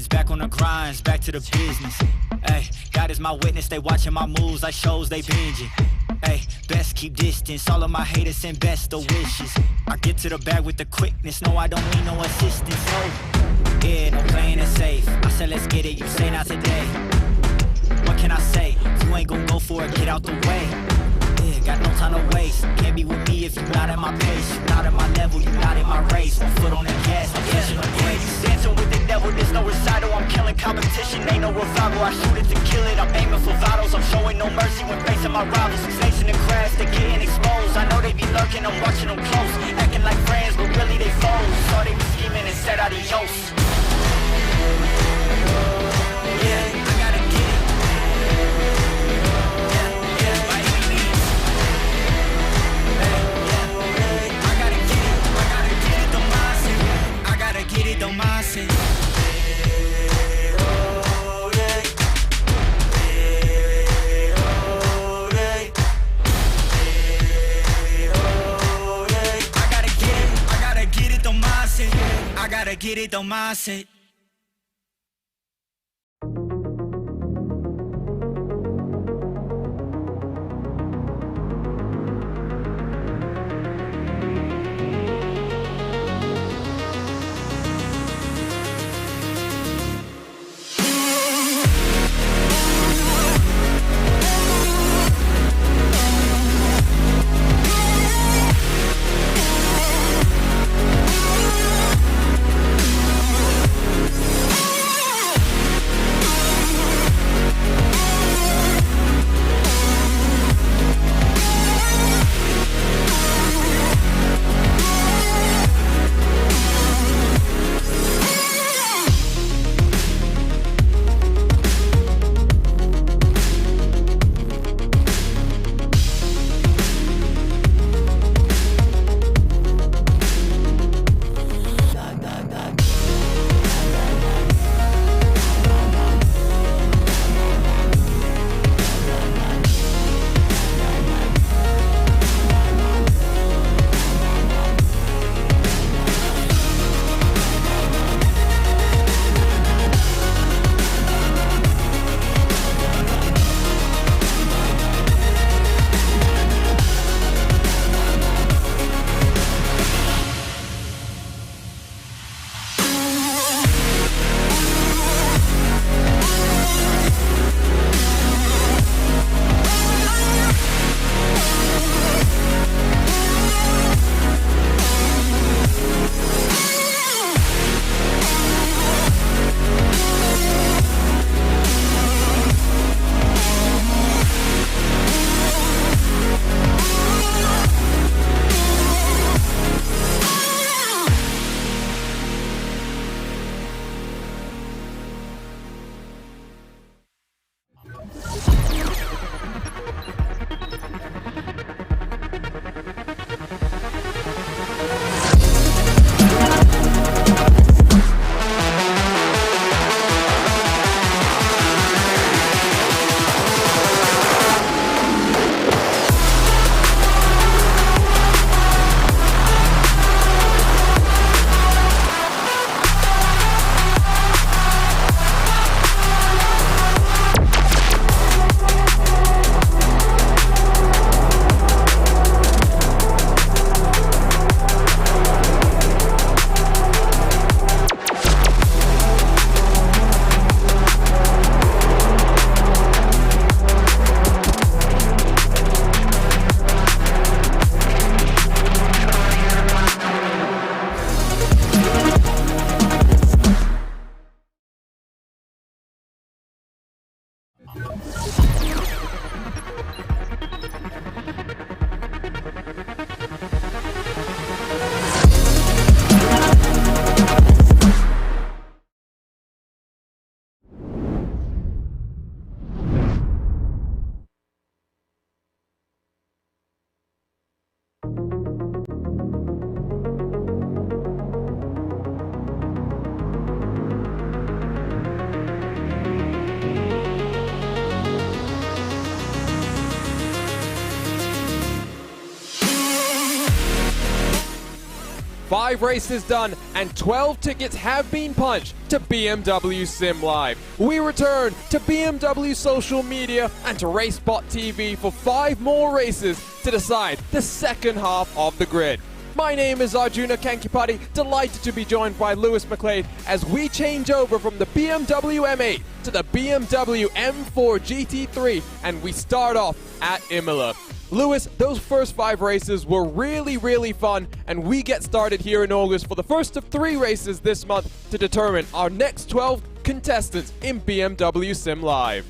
business. Back on the grinds, back to the business. Ay, God is my witness, they watching my moves like shows they binging. Ay, best keep distance, all of my haters send best of wishes. I get to the bag with the quickness, no I don't need no assistance, no. Yeah, no playing it safe, I said let's get it, you say not today. What can I say, you ain't gon' go for it, get out the way. Yeah, got no time to waste, can't be with me if you not at my pace. You not at my level, you not in my race. One foot on the gas, I'm pushing the brakes. Dancing with the devil, there's no recital. I'm killing competition, ain't no revival. I shoot it to kill it, I'm aiming for vitals. I'm showing no mercy when facing my rivals. Snakes in the grass, they getting exposed. I know they be lurking, I'm watching them close. Acting like friends, but really they foes. Thought they be scheming and said adios. Yeah, I gotta get it. Yeah, by any means. I gotta get it, the mindset. I gotta get it, the mindset. I gotta get it, the mindset. 5 races done, and 12 tickets have been punched to BMW Sim Live. We return to BMW social media and to RaceSpotTV for 5 more races to decide the second half of the grid. My name is Arjuna Kankipati, delighted to be joined by Lewis McLeod as we change over from the BMW M8 to the BMW M4 GT3, and we start off at Imola. Lewis, those first 5 races were really fun, and we get started here in August for the first of 3 races this month to determine our next 12 contestants in BMW Sim Live.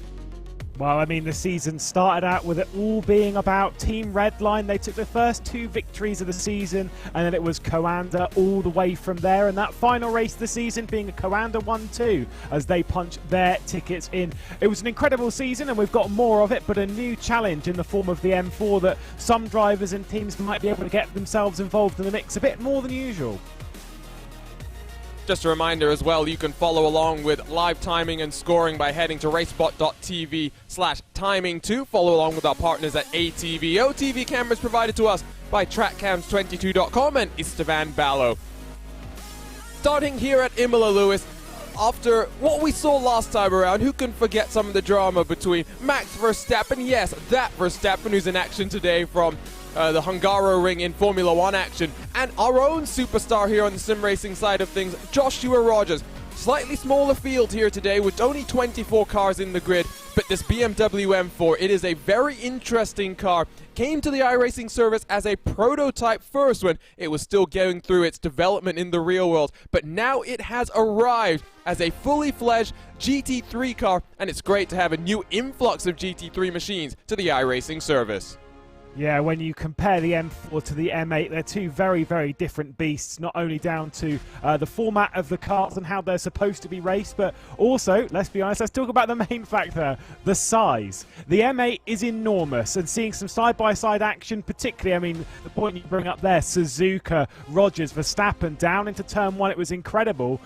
Well, I mean, the season started out with it all being about Team Redline. They took the first 2 victories of the season, and then it was Coanda all the way from there. And that final race of the season being a Coanda 1-2 as they punched their tickets in. It was an incredible season, and we've got more of it, but a new challenge in the form of the M4 that some drivers and teams might be able to get themselves involved in the mix a bit more than usual. Just a reminder as well, you can follow along with live timing and scoring by heading to racespot.tv/timing2. Follow along with our partners at ATV. OTV cameras provided to us by trackcams22.com and Istvan Ballo. Starting here at Imola, Lewis, after what we saw last time around, who can forget some of the drama between Max Verstappen, yes, that Verstappen who's in action today from the Hungaroring in Formula 1 action, and our own superstar here on the sim racing side of things, Joshua Rogers. Slightly smaller field here today with only 24 cars in the grid, but this BMW M4, it is a very interesting car. Came to the iRacing service as a prototype first when it was still going through its development in the real world, but now it has arrived as a fully fledged GT3 car, and it's great to have a new influx of GT3 machines to the iRacing service. Yeah, when you compare the M4 to the M8, they're 2 very different beasts, not only down to the format of the cars and how they're supposed to be raced, but also, let's be honest, let's talk about the main factor, the size. The M8 is enormous, and seeing some side-by-side action, particularly, I mean, the point you bring up there, Suzuka, Rogers, Verstappen, down into turn 1, it was incredible.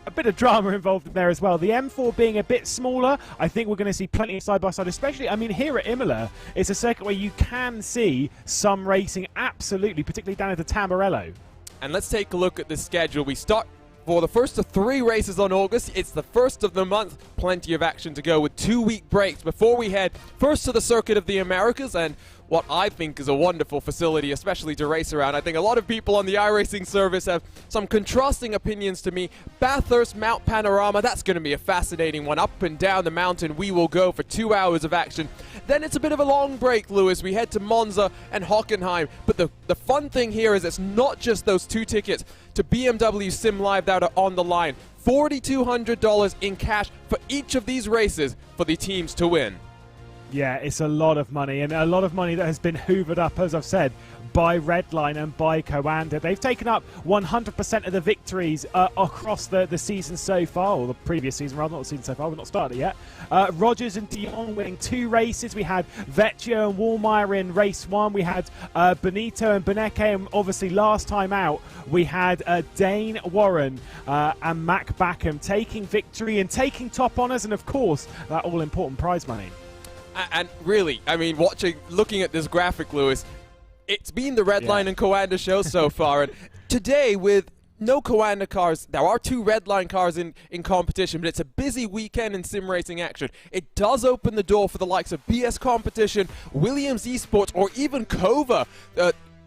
A bit of drama involved in there as well. The M4 being a bit smaller, I think we're going to see plenty of side-by-side, especially, I mean, here at Imola, it's a circuit where you can see some racing, absolutely, particularly down at the Tamburello. And let's take a look at the schedule. We start for the first of 3 races on August. It's the first of the month. Plenty of action to go with 2-week breaks before we head first to the Circuit of the Americas, and what I think is a wonderful facility, especially to race around. I think a lot of people on the iRacing service have some contrasting opinions to me. Bathurst Mount Panorama, that's going to be a fascinating one. Up and down the mountain we will go for 2 hours of action. Then it's a bit of a long break, Lewis. We head to Monza and Hockenheim. But the fun thing here is it's not just those 2 tickets to BMW Sim Live that are on the line. $4,200 in cash for each of these races for the teams to win. Yeah, it's a lot of money, and a lot of money that has been hoovered up, as I've said, by Redline and by Coanda. They've taken up 100% of the victories across the season so far, or the previous season, rather, not the season so far, we've not started yet. Rogers and Dion winning 2 races. We had Vecchio and Wallmeyer in race 1. We had Benito and Beneke, and obviously last time out, we had Dane Warren and Mac Backham taking victory and taking top honours, and of course, that all-important prize money. And really, I mean, looking at this graphic, Lewis, it's been the Redline and Coanda show so far. And today, with no Coanda cars, there are 2 Redline cars in competition, but it's a busy weekend in sim racing action. It does open the door for the likes of BS Competition, Williams Esports, or even Kova.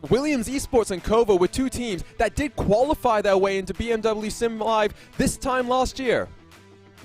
Williams Esports and Kova were 2 teams that did qualify their way into BMW Sim Live this time last year.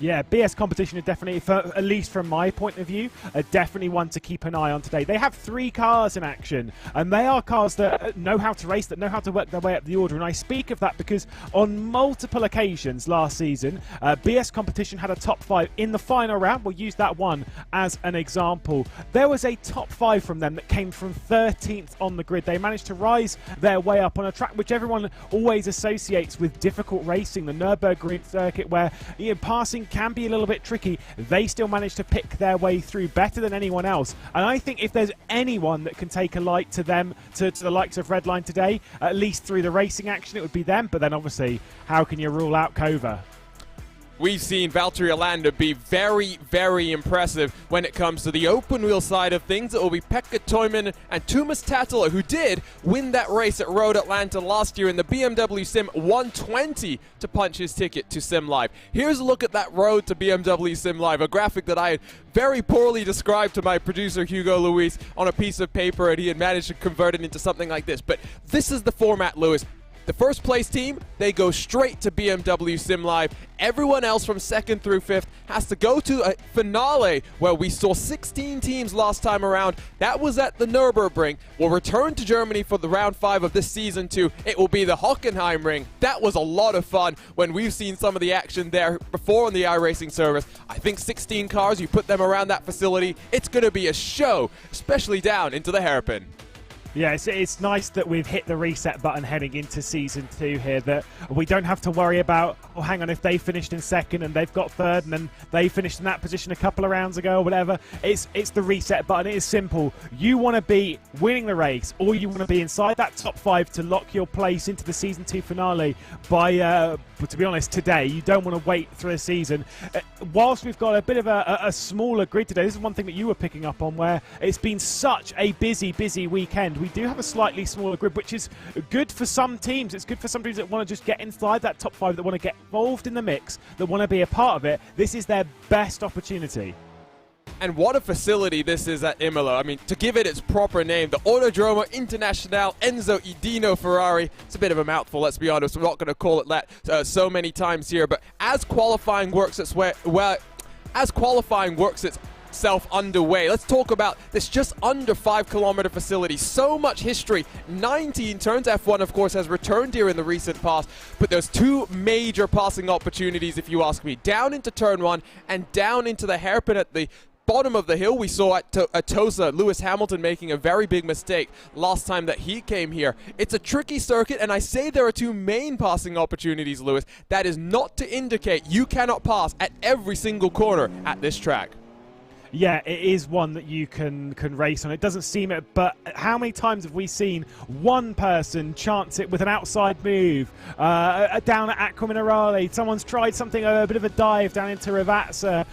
Yeah, BS Competition is definitely, at least from my point of view, definitely one to keep an eye on today. They have 3 cars in action, and they are cars that know how to race, that know how to work their way up the order. And I speak of that because on multiple occasions last season, BS Competition had a top 5 in the final round. We'll use that one as an example. There was a top 5 from them that came from 13th on the grid. They managed to rise their way up on a track which everyone always associates with difficult racing, the Nürburgring circuit, where passing can be a little bit tricky. They still managed to pick their way through better than anyone else, and I think if there's anyone that can take a light to them, to the likes of Redline today, at least through the racing action, it would be them. But then obviously, how can you rule out Kova? We've seen Valtteri Alander be very, very impressive when it comes to the open wheel side of things. It will be Pekka Toivonen and Tuomas Tätälä, who did win that race at Road Atlanta last year in the BMW Sim 120 to punch his ticket to Sim Live. Here's a look at that road to BMW Sim Live, a graphic that I had very poorly described to my producer Hugo Luis on a piece of paper, and he had managed to convert it into something like this. But this is the format, Lewis. The first place team, they go straight to BMW Sim Live. Everyone else from 2nd through 5th has to go to a finale where we saw 16 teams last time around. That was at the Nürburgring. We'll return to Germany for the round 5 of this season 2. It will be the Hockenheimring. That was a lot of fun when we've seen some of the action there before on the iRacing service. I think 16 cars, you put them around that facility, it's going to be a show, especially down into the hairpin. Yeah, it's nice that we've hit the reset button heading into Season 2 here, that we don't have to worry about, oh, hang on, if they finished in 2nd and they've got 3rd and then they finished in that position a couple of rounds ago or whatever. It's the reset button. It is simple. You want to be winning the race, or you want to be inside that top 5 to lock your place into the Season 2 finale by, but to be honest, today. You don't want to wait through the season. Whilst we've got a bit of a smaller grid today, this is one thing that you were picking up on, where it's been such a busy weekend. We do have a slightly smaller grid, which is good for some teams. It's good for some teams that want to just get inside that top 5, that want to get involved in the mix, that want to be a part of it. This is their best opportunity. And what a facility this is at Imola. I mean, to give it its proper name, the Autodromo Internazionale Enzo Idino Ferrari. It's a bit of a mouthful, let's be honest. We're not going to call it that so many times here. But as qualifying works itself underway, let's talk about this just under 5-kilometer facility. So much history. 19 turns. F1, of course, has returned here in the recent past. But there's 2 major passing opportunities, if you ask me. Down into turn 1 and down into the hairpin at the bottom of the hill. We saw at Tosa, Lewis Hamilton making a very big mistake last time that he came here. It's a tricky circuit, and I say there are 2 main passing opportunities, Lewis. That is not to indicate you cannot pass at every single corner at this track. Yeah, it is one that you can race on. It doesn't seem it, but how many times have we seen one person chance it with an outside move down at Acqua Minerale? Someone's tried something, a bit of a dive down into Ravazza.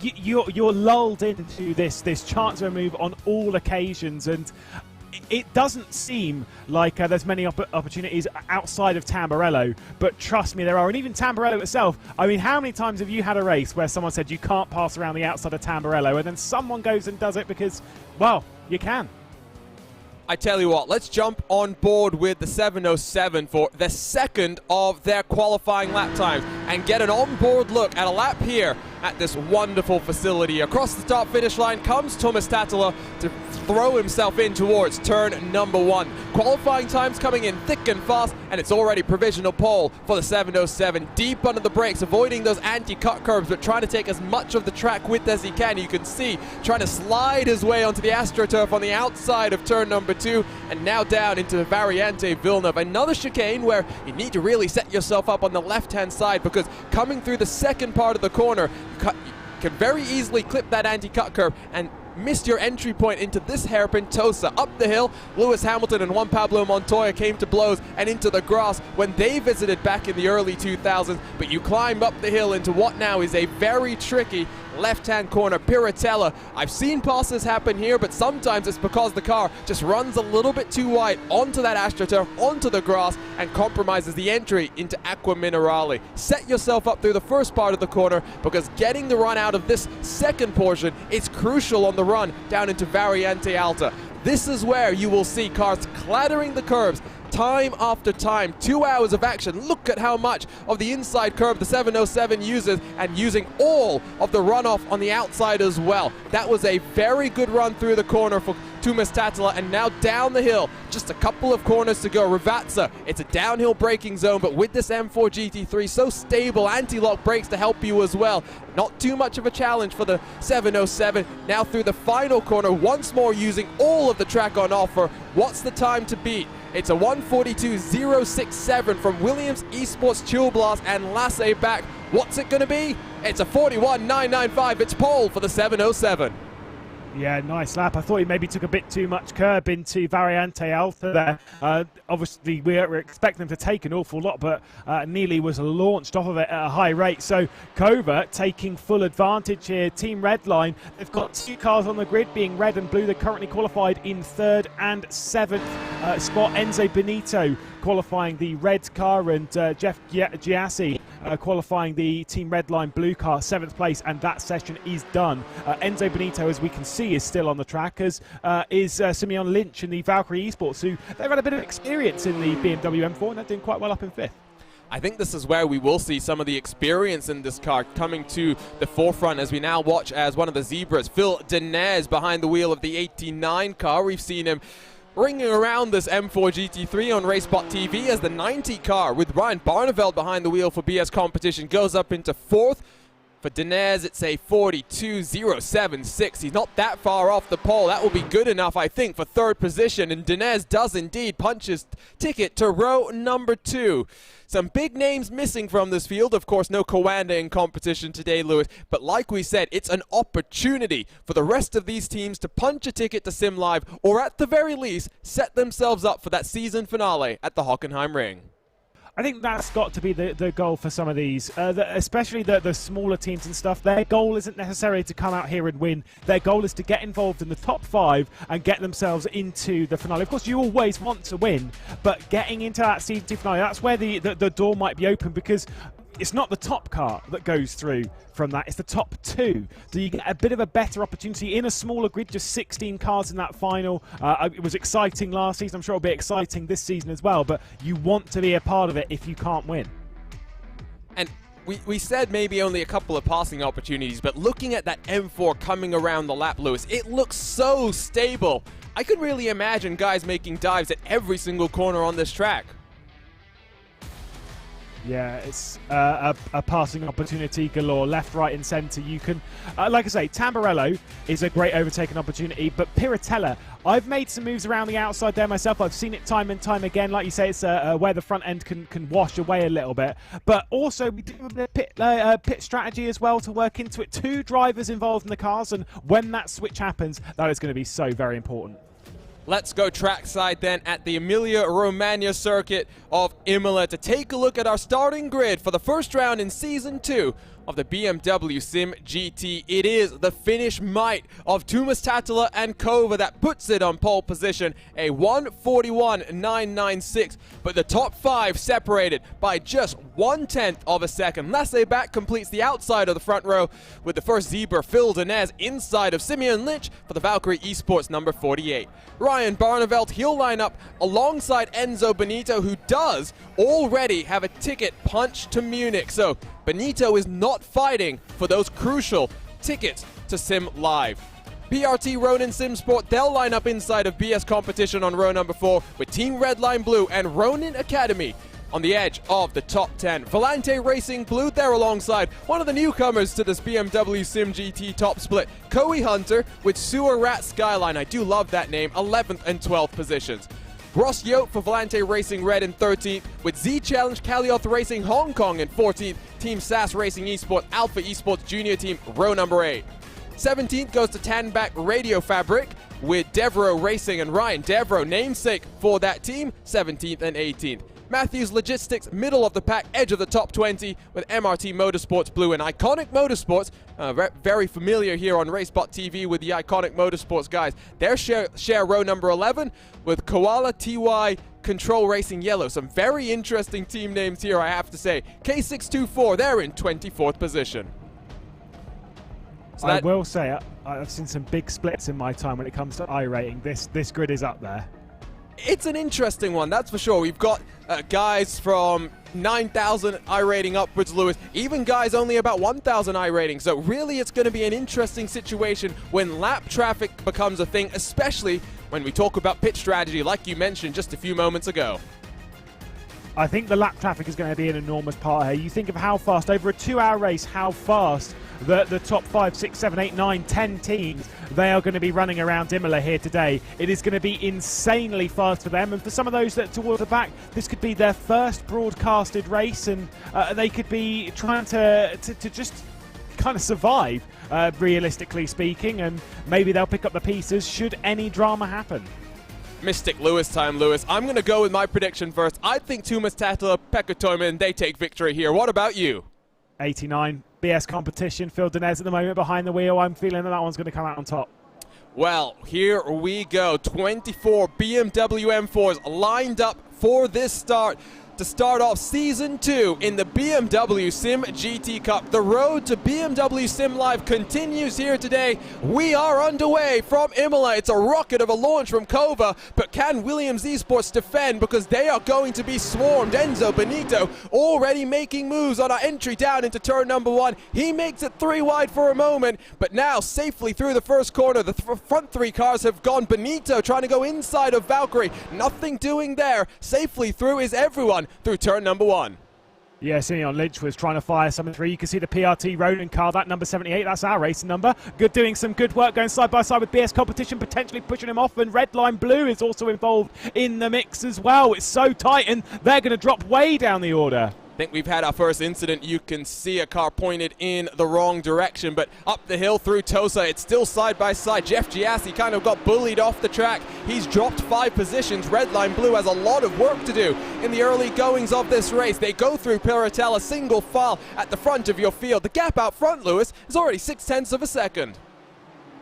You're lulled into this chance of a move on all occasions, and it doesn't seem like there's many opportunities outside of Tamburello, but trust me, there are. And even Tamburello itself, I mean, how many times have you had a race where someone said you can't pass around the outside of Tamburello, and then someone goes and does it because, well, you can? I tell you what, let's jump on board with the 707 for the 2nd of their qualifying lap times and get an on-board look at a lap here at this wonderful facility. Across the start finish line comes Tuomas Tätälä to throw himself in towards turn number 1. Qualifying times coming in thick and fast, and it's already provisional pole for the 707. Deep under the brakes, avoiding those anti-cut curbs, but trying to take as much of the track width as he can. You can see trying to slide his way onto the AstroTurf on the outside of turn number 2, and now down into Variante Villeneuve. Another chicane where you need to really set yourself up on the left-hand side, because coming through the second part of the corner, you can very easily clip that anti-cut curb and missed your entry point into this hairpin. Tosa up the hill. Lewis Hamilton and Juan Pablo Montoya came to blows and into the grass when they visited back in the early 2000s. But you climb up the hill into what now is a very tricky left-hand corner. Piratella. I've seen passes happen here, but sometimes it's because the car just runs a little bit too wide onto that AstroTurf, onto the grass, and compromises the entry into Acqua Minerale. Set yourself up through the first part of the corner, because getting the run out of this second portion is crucial on the run down into Variante Alta. This is where you will see cars clattering the curbs time after time. 2 hours of action. Look at how much of the inside curb the 707 uses, and using all of the runoff on the outside as well. That was a very good run through the corner for Tuomas Tätälä, and now down the hill. Just a couple of corners to go. Ravazza, it's a downhill braking zone, but with this M4 GT3 so stable, anti-lock brakes to help you as well. Not too much of a challenge for the 707. Now through the final corner, once more using all of the track on offer. What's the time to beat? It's a 1:42.067 from Williams Esports Chill Blast and Lasse back. What's it going to be? It's a 41.995. It's pole for the 707. Yeah, nice lap. I thought he maybe took a bit too much curb into Variante Alta there. Obviously, we were expecting him to take an awful lot, but Neely was launched off of it at a high rate. So Kova taking full advantage here. Team Redline, they've got 2 cars on the grid, being red and blue. They're currently qualified in 3rd and 7th spot. Enzo Benito qualifying the red car, and Jeff Giassi qualifying the Team Redline blue car, 7th place, and that session is done. Enzo Benito, as we can see, is still on the track, as is Simeon Lynch in the Valkyrie Esports, who they've had a bit of experience in the BMW M4, and they're doing quite well up in 5th. I think this is where we will see some of the experience in this car coming to the forefront as we now watch as one of the Zebras, Phil Denez, behind the wheel of the 89 car. We've seen him ringing around this M4 GT3 on RaceSpotTV as the 90 car with Ryan Barneveld behind the wheel for BS Competition goes up into 4th. For Denez, it's a 42.076. He's not that far off the pole. That will be good enough, I think, for 3rd position. And Denez does indeed punch his ticket to row number 2. Some big names missing from this field. Of course, no Coanda in competition today, Lewis. But like we said, it's an opportunity for the rest of these teams to punch a ticket to Sim Live, or at the very least, set themselves up for that season finale at the Hockenheim Ring. I think that's got to be the goal for some of these, especially the smaller teams and stuff. Their goal isn't necessarily to come out here and win. Their goal is to get involved in the top 5 and get themselves into the finale. Of course, you always want to win, but getting into that season 2 finale, that's where the door might be open, because it's not the top car that goes through from that, it's the top 2. So you get a bit of a better opportunity in a smaller grid, just 16 cars in that final. It was exciting last season, I'm sure it'll be exciting this season as well, but you want to be a part of it if you can't win. And we said maybe only a couple of passing opportunities, but looking at that M4 coming around the lap, Lewis, it looks so stable. I could really imagine guys making dives at every single corner on this track. Yeah, it's a passing opportunity galore, left, right and centre. You can, like I say, Tamburello is a great overtaking opportunity, but Piratella, I've made some moves around the outside there myself. I've seen it time and time again. Like you say, it's where the front end can wash away a little bit. But also, we do a bit of pit strategy as well to work into it. 2 drivers involved in the cars, and when that switch happens, that is going to be so very important. Let's go trackside then at the Emilia-Romagna circuit of Imola to take a look at our starting grid for the first round in Season 2 of the BMW Sim GT. It is the Finnish might of Tuomas Tatila and Kova that puts it on pole position, a 1:41.996, but the top 5 separated by just 1/10 of a second. Lasse Back completes the outside of the front row with the first Zebra, Phil Denez, inside of Simeon Lynch for the Valkyrie Esports number 48. Ryan Barneveld, he'll line up alongside Enzo Benito, who does already have a ticket punched to Munich. So Benito is not fighting for those crucial tickets to Sim Live. PRT Ronin Sim Sport, they'll line up inside of BS Competition on row number 4 with Team Redline Blue and Ronin Academy on the edge of the top 10. Volante Racing Blue, they're alongside one of the newcomers to this BMW Sim GT top split, Koei Hunter with Sewer Rat Skyline. I do love that name, 11th and 12th positions. Ross Yote for Volante Racing Red in 13th, with Z Challenge Kalioth Racing Hong Kong in 14th, Team SAS Racing Esports Alpha Esports Junior Team, row number 8. 17th goes to Tanback Radio Fabric, with Devro Racing and Ryan Devro, namesake for that team, 17th and 18th. Matthews Logistics, middle of the pack, edge of the top 20, with MRT Motorsports Blue and Iconic Motorsports, very familiar here on RaceSpotTV with the Iconic Motorsports guys. Their share row number 11, with Koala TY Control Racing Yellow. Some very interesting team names here, I have to say. K624, they're in 24th position. So I will say, I've seen some big splits in my time when it comes to iRating. This grid is up there. It's an interesting one, that's for sure. We've got guys from 9,000 iRating upwards, Lewis, even guys only about 1,000 iRating. So really it's going to be an interesting situation when lap traffic becomes a thing, especially when we talk about pit strategy like you mentioned just a few moments ago. I think the lap traffic is going to be an enormous part here. You think of how fast, over a 2-hour race, how fast the top 5, 6, 7, 8, 9, 10 teams, they are going to be running around Imola here today. It is going to be insanely fast for them, and for some of those that are towards the back, this could be their first broadcasted race, and they could be trying to just kind of survive realistically speaking, and maybe they'll pick up the pieces should any drama happen. Mystic Lewis time, Lewis. I'm going to go with my prediction first. I think Tuomas Tähtälä, Pekka Toivonen, they take victory here. What about you? 89, BS competition, Phil Denez at the moment behind the wheel. I'm feeling that one's going to come out on top. Well, here we go. 24 BMW M4s lined up for this start to start off Season 2 in the BMW SIM GT Cup. The road to BMW Sim Live continues here today. We are underway from Imola. It's a rocket of a launch from Kova, but can Williams Esports defend? Because they are going to be swarmed. Enzo Benito already making moves on our entry down into turn number 1. He makes it 3 wide for a moment, but now safely through the first corner. The front 3 cars have gone. Benito trying to go inside of Valkyrie. Nothing doing there. Safely through is everyone through turn number 1. Yeah, Simeon Lynch was trying to fire something through. You can see the PRT Ronin car, that number 78, that's our racing number. Good, doing some good work, going side by side with BS Competition, potentially pushing him off, and Redline Blue is also involved in the mix as well. It's so tight, and they're going to drop way down the order. I think we've had our first incident. You can see a car pointed in the wrong direction, but up the hill through Tosa, it's still side by side. Jeff Giassi kind of got bullied off the track. He's dropped 5 positions. Redline Blue has a lot of work to do in the early goings of this race. They go through Piratella, single file at the front of your field. The gap out front, Lewis, is already 0.6 of a second.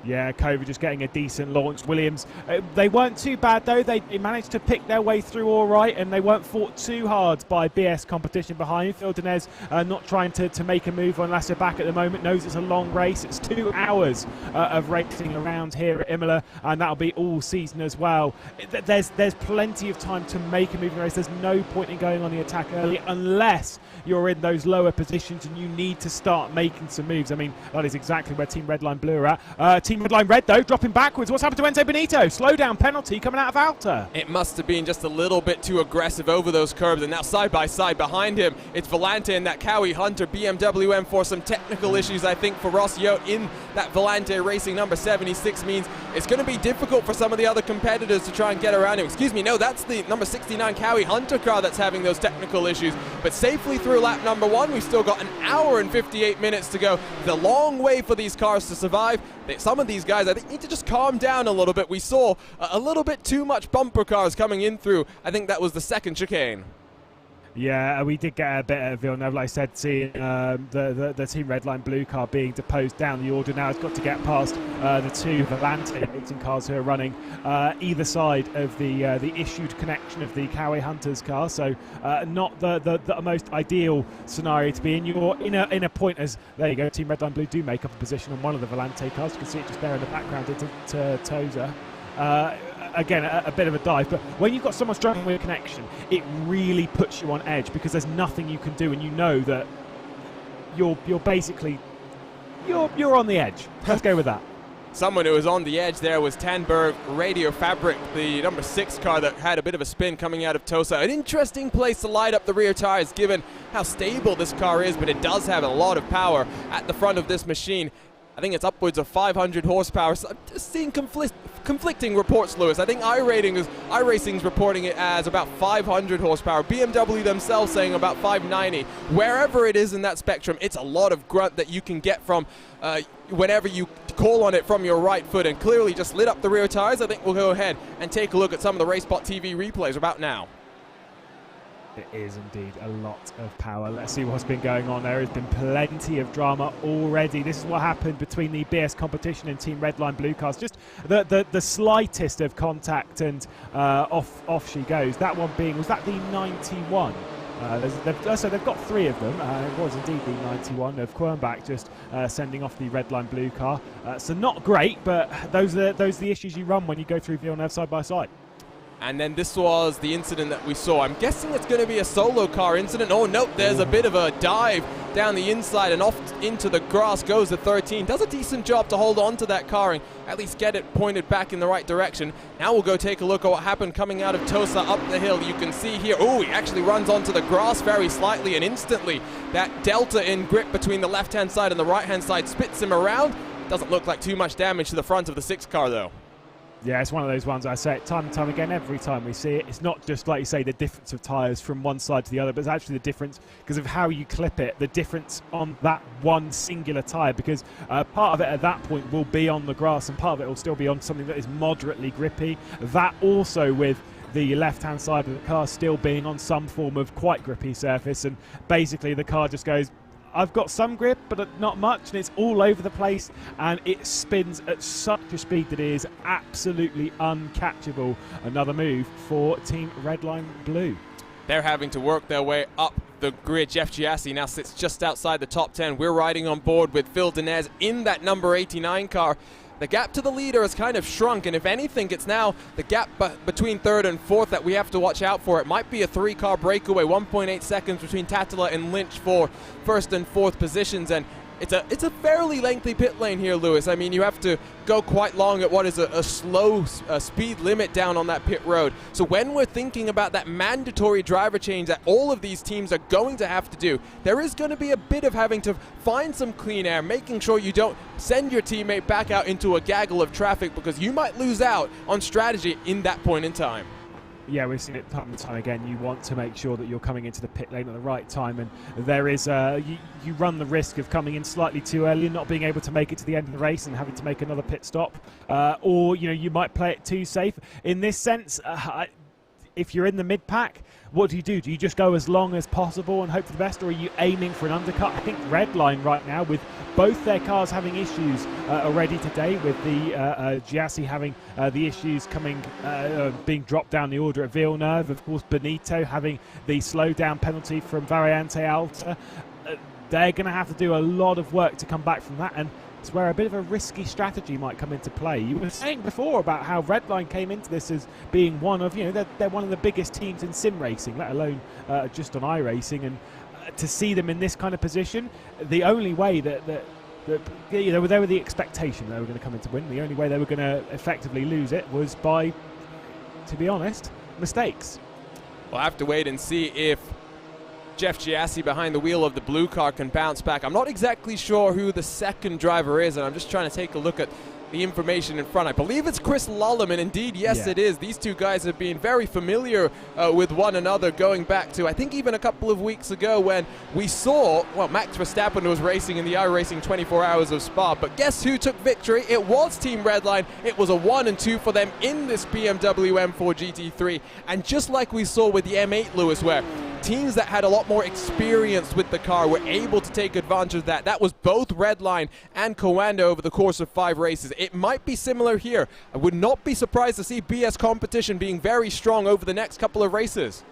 Yeah, Kova just getting a decent launch. Williams, they weren't too bad though. They managed to pick their way through all right, and they weren't fought too hard by BS Competition behind. Phil Denez not trying to make a move on Lasse back at the moment. Knows it's a long race. It's 2 hours of racing around here at Imola, and that'll be all season as well. There's plenty of time to make a move in the race. There's no point in going on the attack early unless you're in those lower positions and you need to start making some moves. I mean, that is exactly where Team Redline Blue are at. Team Redline Red, though, dropping backwards. What's happened to Enzo Benito? Slow down penalty coming out of Alta. It must have been just a little bit too aggressive over those curbs, and now side by side behind him, it's Volante and that Cowie Hunter BMW M4. Some technical issues, I think, for Ross Yote in that Volante Racing number 76 means it's going to be difficult for some of the other competitors to try and get around him. Excuse me, no, that's the number 69 Cowie Hunter car that's having those technical issues. But safely through lap number 1, we've still got 1 hour and 58 minutes to go. The long way for these cars to survive. Some of these guys, I think, need to just calm down a little bit. We saw a little bit too much bumper cars coming in through. I think that was the second chicane. Yeah, we did get a bit of Villeneuve, like I said, seeing the Team Redline Blue car being deposed down the order. Now it's got to get past the 2 Volante racing cars who are running either side of the issued connection of the Cowie Hunters car. So not the most ideal scenario to be in. You're in a point as, there you go, Team Redline Blue do make up a position on one of the Volante cars. You can see it just there in the background into Tosa. Again, a bit of a dive, but when you've got someone struggling with a connection, it really puts you on edge because there's nothing you can do, and you know that you're basically you're on the edge. Let's go with that. Someone who was on the edge there was Tanberg Radio Fabric, the number 6 car that had a bit of a spin coming out of Tosa. An interesting place to light up the rear tires given how stable this car is, but it does have a lot of power at the front of this machine. I think it's upwards of 500 horsepower. So I'm just seeing conflicting reports, Lewis. I think iRacing's reporting it as about 500 horsepower. BMW themselves saying about 590. Wherever it is in that spectrum, it's a lot of grunt that you can get from whenever you call on it from your right foot, and clearly just lit up the rear tires. I think we'll go ahead and take a look at some of the RaceSpotTV replays about now. It is indeed a lot of power. Let's see what's been going on. There has been plenty of drama already. This is what happened between the BS Competition and Team Redline Blue cars. Just the slightest of contact, and off she goes. That one being, was that the 91? So they've got 3 of them. It was indeed the 91 of Quernbach just sending off the Redline Blue car. So not great, but those are the issues you run when you go through Villeneuve side by side. And then this was the incident that we saw. I'm guessing it's going to be a solo car incident. Oh, nope, there's a bit of a dive down the inside, and off into the grass goes the 13. Does a decent job to hold on to that car and at least get it pointed back in the right direction. Now we'll go take a look at what happened coming out of Tosa up the hill. You can see here, oh, he actually runs onto the grass very slightly, and instantly that delta in grip between the left-hand side and the right-hand side spits him around. Doesn't look like too much damage to the front of the 6 car, though. Yeah, it's one of those ones, I say it time and time again, every time we see it. It's not just, like you say, the difference of tyres from one side to the other, but it's actually the difference because of how you clip it, the difference on that one singular tyre, because part of it at that point will be on the grass and part of it will still be on something that is moderately grippy. That also with the left-hand side of the car still being on some form of quite grippy surface, and basically the car just goes, I've got some grip, but not much, and it's all over the place, and it spins at such a speed that it is absolutely uncatchable. Another move for Team Redline Blue. They're having to work their way up the grid. Jeff Giassi now sits just outside the top 10. We're riding on board with Phil Denez in that number 89 car. The gap to the leader has kind of shrunk, and if anything, it's now the gap between third and fourth that we have to watch out for. It might be a 3-car breakaway, 1.8 seconds between Tattala and Lynch for first and fourth positions, and it's a fairly lengthy pit lane here, Lewis. I mean, you have to go quite long at what is a slow speed limit down on that pit road. So when we're thinking about that mandatory driver change that all of these teams are going to have to do, there is going to be a bit of having to find some clean air, making sure you don't send your teammate back out into a gaggle of traffic, because you might lose out on strategy in that point in time. Yeah, we've seen it time and time again. You want to make sure that you're coming into the pit lane at the right time, and there is you run the risk of coming in slightly too early and not being able to make it to the end of the race and having to make another pit stop, or you might play it too safe. In this sense, if you're in the mid-pack, what do? Do you just go as long as possible and hope for the best, or are you aiming for an undercut? I think Redline right now, with both their cars having issues already today, with the Giassi having the issues coming, being dropped down the order at Villeneuve, of course Benito having the slowdown penalty from Variante Alta, they're going to have to do a lot of work to come back from that, and it's where a bit of a risky strategy might come into play. You were saying before about how Redline came into this as being one of, they're one of the biggest teams in sim racing, let alone just on iRacing, and to see them in this kind of position, the only way that they were the expectation they were going to come in to win. The only way they were going to effectively lose it was by, to be honest, mistakes. We'll have to wait and see if Jeff Giassi behind the wheel of the blue car can bounce back. I'm not exactly sure who the second driver is, and I'm just trying to take a look at the information in front. I believe it's Chris Lullam, and indeed, yes, it is. These two guys have been very familiar with one another, going back to, I think, even a couple of weeks ago when we saw, Max Verstappen was racing in the iRacing 24 Hours of Spa, but guess who took victory? It was Team Redline. It was a 1 and 2 for them in this BMW M4 GT3, and just like we saw with the M8, Lewis, where teams that had a lot more experience with the car were able to take advantage of that. That was both Redline and Coanda over the course of 5 races. It might be similar here. I would not be surprised to see BS Competition being very strong over the next couple of races.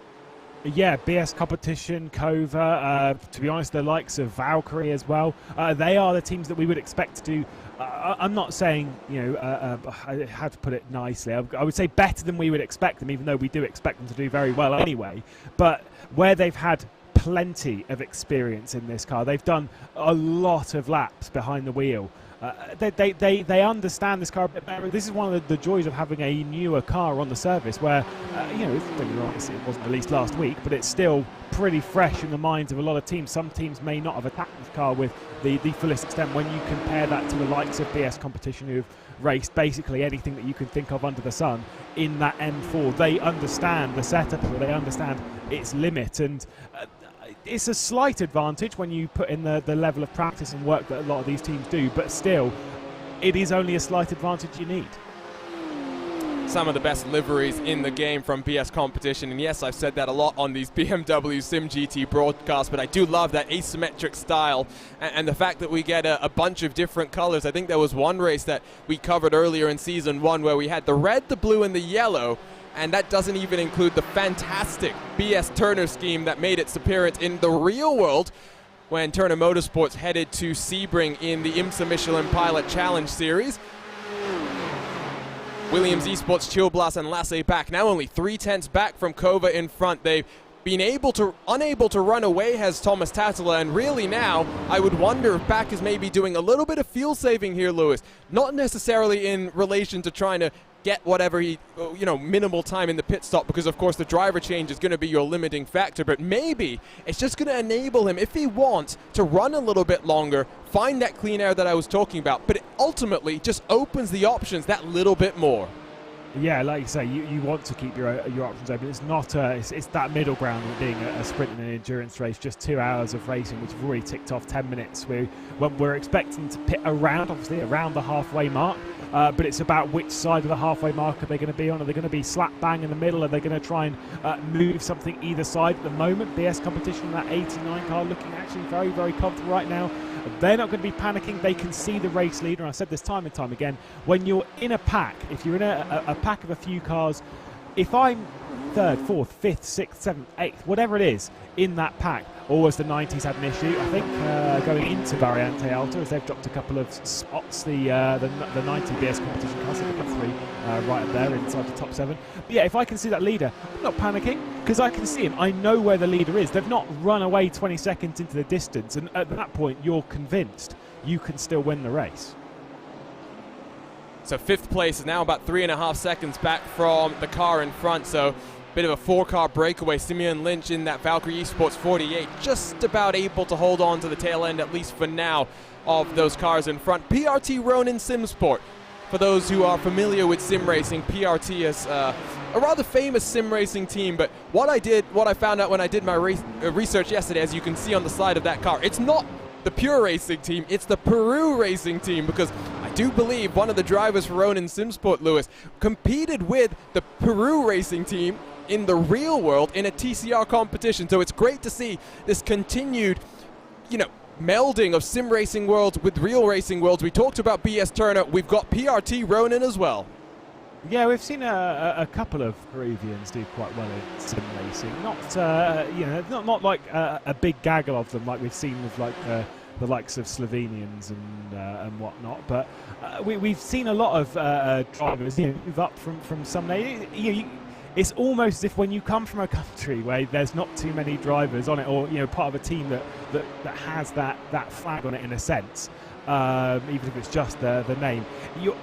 Yeah, BS Competition, Kova, to be honest, the likes of Valkyrie as well. They are the teams that we would expect to do. I'm not saying, how to put it nicely. I would say better than we would expect them, even though we do expect them to do very well anyway. But where they've had plenty of experience in this car, they've done a lot of laps behind the wheel. They understand this car a bit better. This is one of the joys of having a newer car on the service, where it wasn't released last week, but it's still pretty fresh in the minds of a lot of teams. Some teams may not have attacked this car with the fullest extent when you compare that to the likes of BS Competition, who've raced basically anything that you can think of under the sun in that M4. They understand the setup, they understand its limit, and it's a slight advantage when you put in the level of practice and work that a lot of these teams do, but still, it is only a slight advantage you need. Some of the best liveries in the game from BS Competition, and yes, I've said that a lot on these BMW SIM GT broadcasts, but I do love that asymmetric style and the fact that we get a bunch of different colors. I think there was one race that we covered earlier in Season 1 where we had the red, the blue, and the yellow, and that doesn't even include the fantastic BS Turner scheme that made its appearance in the real world when Turner Motorsports headed to Sebring in the IMSA Michelin Pilot Challenge Series. Williams Esports, Chill Blast, and Lasse back. Now only 3/10 back from Kova in front. They've been unable to run away, has Thomas Tattala, and really now I would wonder if Back is maybe doing a little bit of fuel saving here, Lewis. Not necessarily in relation to trying to get whatever minimal time in the pit stop, because of course the driver change is going to be your limiting factor, but maybe it's just going to enable him, if he wants, to run a little bit longer, find that clean air that I was talking about, but it ultimately just opens the options that little bit more. Yeah, like you say, you want to keep your options open. It's not it's that middle ground of being a sprint and an endurance race. Just 2 hours of racing, which we've already ticked off 10 minutes. We're expecting to pit around, obviously around the halfway mark, but it's about which side of the halfway mark are they going to be on. Are they going to be slap bang in the middle? Are they going to try and move something either side? At the moment, BS competition, that 89 car looking actually very, very comfortable right now. They're not going to be panicking. They can see the race leader. And I've said this time and time again, when you're in a pack, if you're in a pack of a few cars, if I'm 3rd, 4th, 5th, 6th, 7th, 8th, whatever it is in that pack, always the 90s had an issue. I think going into Variante Alta, as they've dropped a couple of spots, the 90 BS competition cars, they've got 3 right up there inside the top 7. But yeah, if I can see that leader, I'm not panicking because I can see him. I know where the leader is. They've not run away 20 seconds into the distance, and at that point, you're convinced you can still win the race. So 5th place is now about 3.5 seconds back from the car in front. So bit of a 4-car breakaway. Simeon Lynch in that Valkyrie Esports 48, just about able to hold on to the tail end, at least for now, of those cars in front. PRT Ronin Simsport. For those who are familiar with sim racing, PRT is a rather famous sim racing team, but what I found out when I did my research yesterday, as you can see on the side of that car, it's not the pure racing team, it's the Peru racing team, because I do believe one of the drivers for Ronin Simsport, Lewis, competed with the Peru racing team in the real world in a TCR competition. So it's great to see this continued, melding of sim racing worlds with real racing worlds. We talked about BS Turner, we've got PRT Ronin as well. Yeah, we've seen a couple of Peruvians do quite well in sim racing. Not like a big gaggle of them like we've seen with like the likes of Slovenians and whatnot. But we've seen a lot of drivers move up from some. It's almost as if when you come from a country where there's not too many drivers on it, or part of a team that has that flag on it in a sense. Even if it's just the name,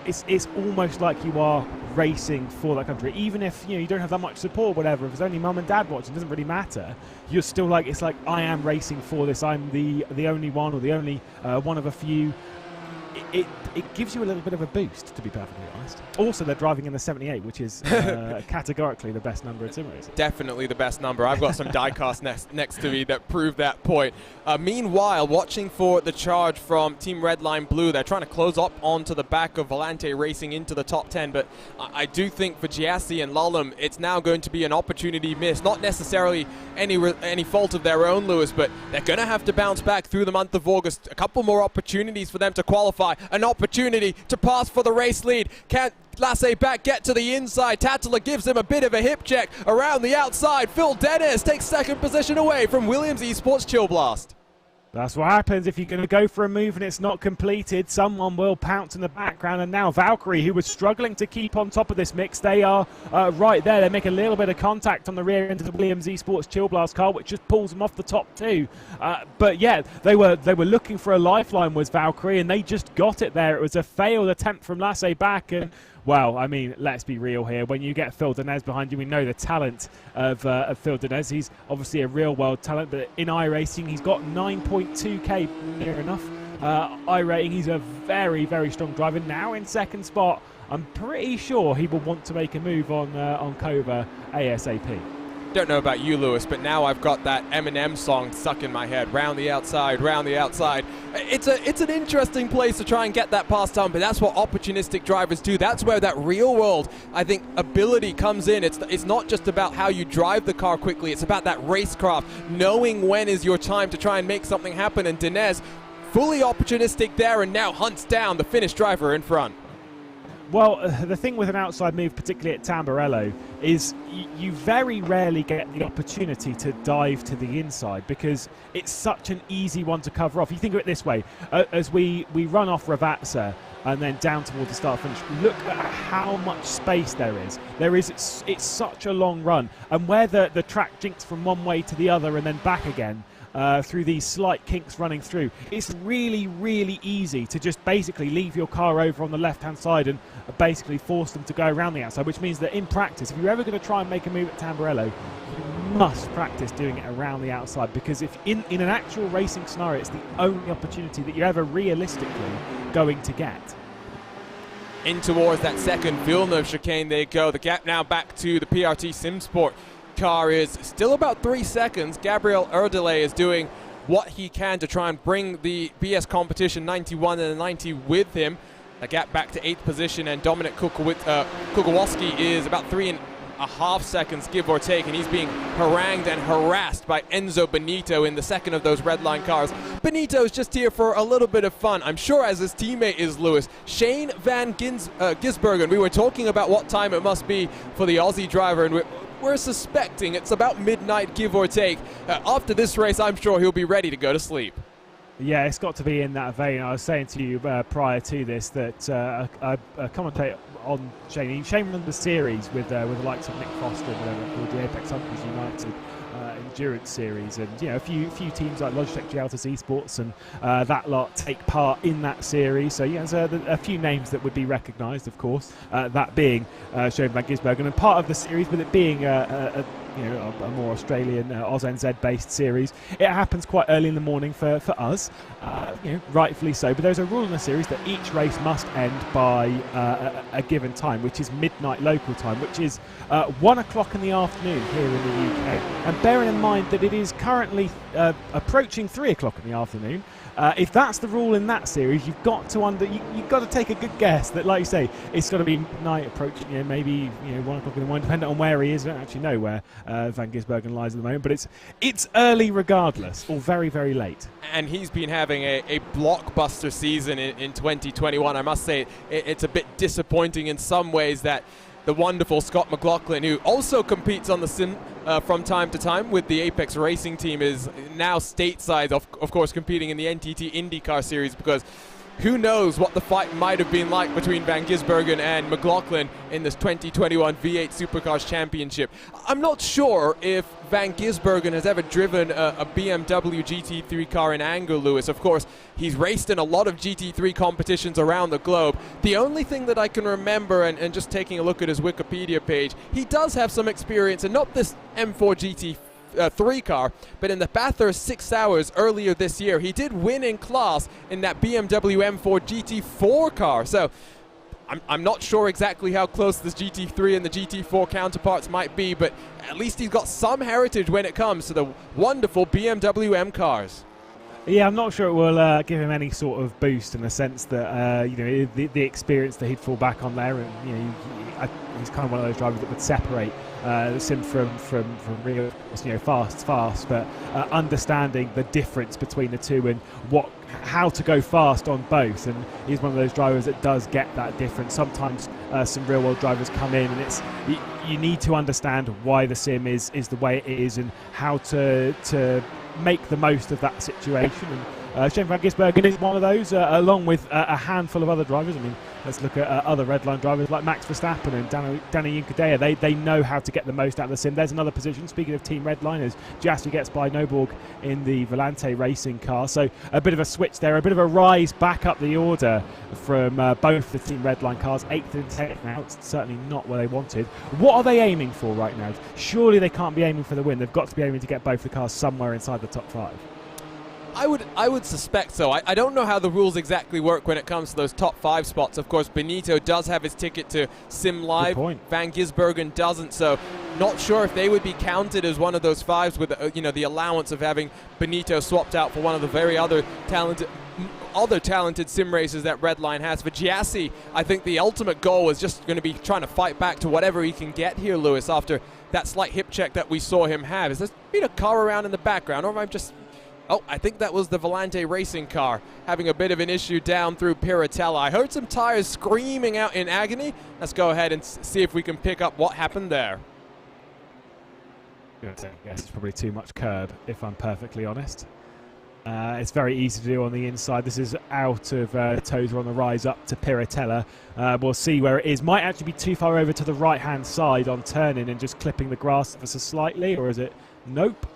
it's almost like you are racing for that country. Even if you don't have that much support, or whatever. If there's only mum and dad watching, it doesn't really matter. You're still like, it's like, I am racing for this. I'm the only one, or the only one of a few. It gives you a little bit of a boost, to be perfectly honest. Also, they're driving in the 78, which is categorically the best number in sim racing. Definitely the best number. I've got some diecast next to me that prove that point. Meanwhile, watching for the charge from Team Redline Blue, they're trying to close up onto the back of Volante Racing into the top 10, but I do think for Giassi and Lalum, it's now going to be an opportunity missed. Not necessarily any fault of their own, Lewis, but they're going to have to bounce back through the month of August. A couple more opportunities for them to qualify. An opportunity to pass for the race lead. Can Lasse back get to the inside? Tattler gives him a bit of a hip check around the outside. Phil Dennis takes 2nd position away from Williams Esports Chill Blast. That's what happens if you're going to go for a move and it's not completed. Someone will pounce in the background, and now Valkyrie, who was struggling to keep on top of this mix, they are right there. They make a little bit of contact on the rear end of the Williams Esports Chill Blast car, which just pulls them off the top 2. But yeah, they were looking for a lifeline, was Valkyrie, and they just got it there. It was a failed attempt from Lasse back, and well, I mean, let's be real here. When you get Phil Denez behind you, we know the talent of Phil Denez. He's obviously a real-world talent, but in iRacing, he's got 9.2k, near enough. iRating, he's a very, very strong driver. Now in 2nd spot, I'm pretty sure he will want to make a move on Kova ASAP. Don't know about you, Lewis, but now I've got that Eminem song stuck in my head. Round the outside, round the outside. It's an interesting place to try and get that pass done, but that's what opportunistic drivers do. That's where that real world, I think, ability comes in. It's not just about how you drive the car quickly. It's about that racecraft, knowing when is your time to try and make something happen. And Denez, fully opportunistic there, and now hunts down the Finnish driver in front. Well, the thing with an outside move, particularly at Tamburello, is you very rarely get the opportunity to dive to the inside because it's such an easy one to cover off. You think of it this way, as we run off Ravazza and then down towards the start finish, look at how much space there is. It's such a long run, and where the track jinks from one way to the other and then back again, through these slight kinks running through, it's really, really easy to just basically leave your car over on the left-hand side and basically force them to go around the outside, which means that in practice, if you're ever going to try and make a move at Tamburello, you must practice doing it around the outside, because if in an actual racing scenario, it's the only opportunity that you're ever realistically going to get. In towards that second Villeneuve chicane they go. The gap now back to the PRT SimSport car is still about 3 seconds. Gabriel Erdelay is doing what he can to try and bring the BS competition 91 and the 90 with him. A gap back to 8th position, and Dominic Kukowoski is about 3.5 seconds, give or take, and he's being harangued and harassed by Enzo Benito in the second of those red line cars. Benito's just here for a little bit of fun, I'm sure, as his teammate is Lewis. Shane van Gisbergen, we were talking about what time it must be for the Aussie driver, and we're suspecting it's about midnight, give or take. After this race, I'm sure he'll be ready to go to sleep. Yeah, it's got to be in that vein. I was saying to you prior to this that a commentator on Shane runs the series with the likes of Nick Foster and whatever, called the Apex Hunters United Endurance Series, and a few teams like Logitech Gialtas Esports and that lot take part in that series. So yeah, there's a few names that would be recognised, of course. That being Shane van Gisbergen, and part of the series, with it being a more Australian AusNZ based series, it happens quite early in the morning for us, rightfully so. But there's a rule in the series that each race must end by a given time, which is midnight local time, which is 1 o'clock in the afternoon here in the UK. And bearing in mind that it is currently approaching 3 o'clock in the afternoon, if that's the rule in that series, you've got to take a good guess that, like you say, it's got to be night approaching, maybe 1 o'clock in the morning, depending on where he is. I don't actually know where Van Gisbergen lies at the moment, but it's early regardless, or very, very late. And he's been having a blockbuster season in 2021. I must say it's a bit disappointing in some ways that the wonderful Scott McLaughlin, who also competes on the sim from time to time with the Apex Racing team, is now stateside, of course, competing in the NTT IndyCar series, because who knows what the fight might have been like between Van Gisbergen and McLaughlin in this 2021 V8 Supercars Championship. I'm not sure if Van Gisbergen has ever driven a BMW GT3 car in anger, Lewis. Of course, he's raced in a lot of GT3 competitions around the globe. The only thing that I can remember, and just taking a look at his Wikipedia page, he does have some experience, and not this M4 GT3 car, but in the Bathurst 6 Hours earlier this year. He did win in class in that BMW M4 GT4 car. So I'm not sure exactly how close this GT3 and the GT4 counterparts might be, but at least he's got some heritage when it comes to the wonderful BMW M cars. Yeah, I'm not sure it will give him any sort of boost, in the sense that the experience that he'd fall back on there, and he's kind of one of those drivers that would separate the sim from real, fast, but understanding the difference between the two and how to go fast on both, and he's one of those drivers that does get that difference. Sometimes some real world drivers come in, and you need to understand why the sim is the way it is, and how to make the most of that situation. And Shane van Gisbergen is one of those, along with a handful of other drivers. I mean, let's look at other redline drivers like Max Verstappen and Danny Juncadella. They know how to get the most out of the sim. There's another position, speaking of team redliners, Jassi gets by Noborg in the Volante racing car. So a bit of a switch there, a bit of a rise back up the order from both the team redline cars. 8th and 10th now. It's certainly not where they wanted. What are they aiming for right now? Surely they can't be aiming for the win. They've got to be aiming to get both the cars somewhere inside the top 5. I would suspect so. I don't know how the rules exactly work when it comes to those top 5 spots. Of course, Benito does have his ticket to Sim Live. Van Gisbergen doesn't, so not sure if they would be counted as one of those 5s with the allowance of having Benito swapped out for one of the very other talented sim racers that Redline has. For Giassi, I think the ultimate goal is just going to be trying to fight back to whatever he can get here, Lewis, after that slight hip check that we saw him have. Is there been a car around in the background, or am I just... Oh, I think that was the Volante racing car having a bit of an issue down through Piratella. I heard some tires screaming out in agony. Let's go ahead and see if we can pick up what happened there. Yes, it's probably too much curb, if I'm perfectly honest. It's very easy to do on the inside. This is out of Tozer on the rise up to Piratella. We'll see where it is. Might actually be too far over to the right-hand side on turning and just clipping the grass ever so slightly, or is it? Nope.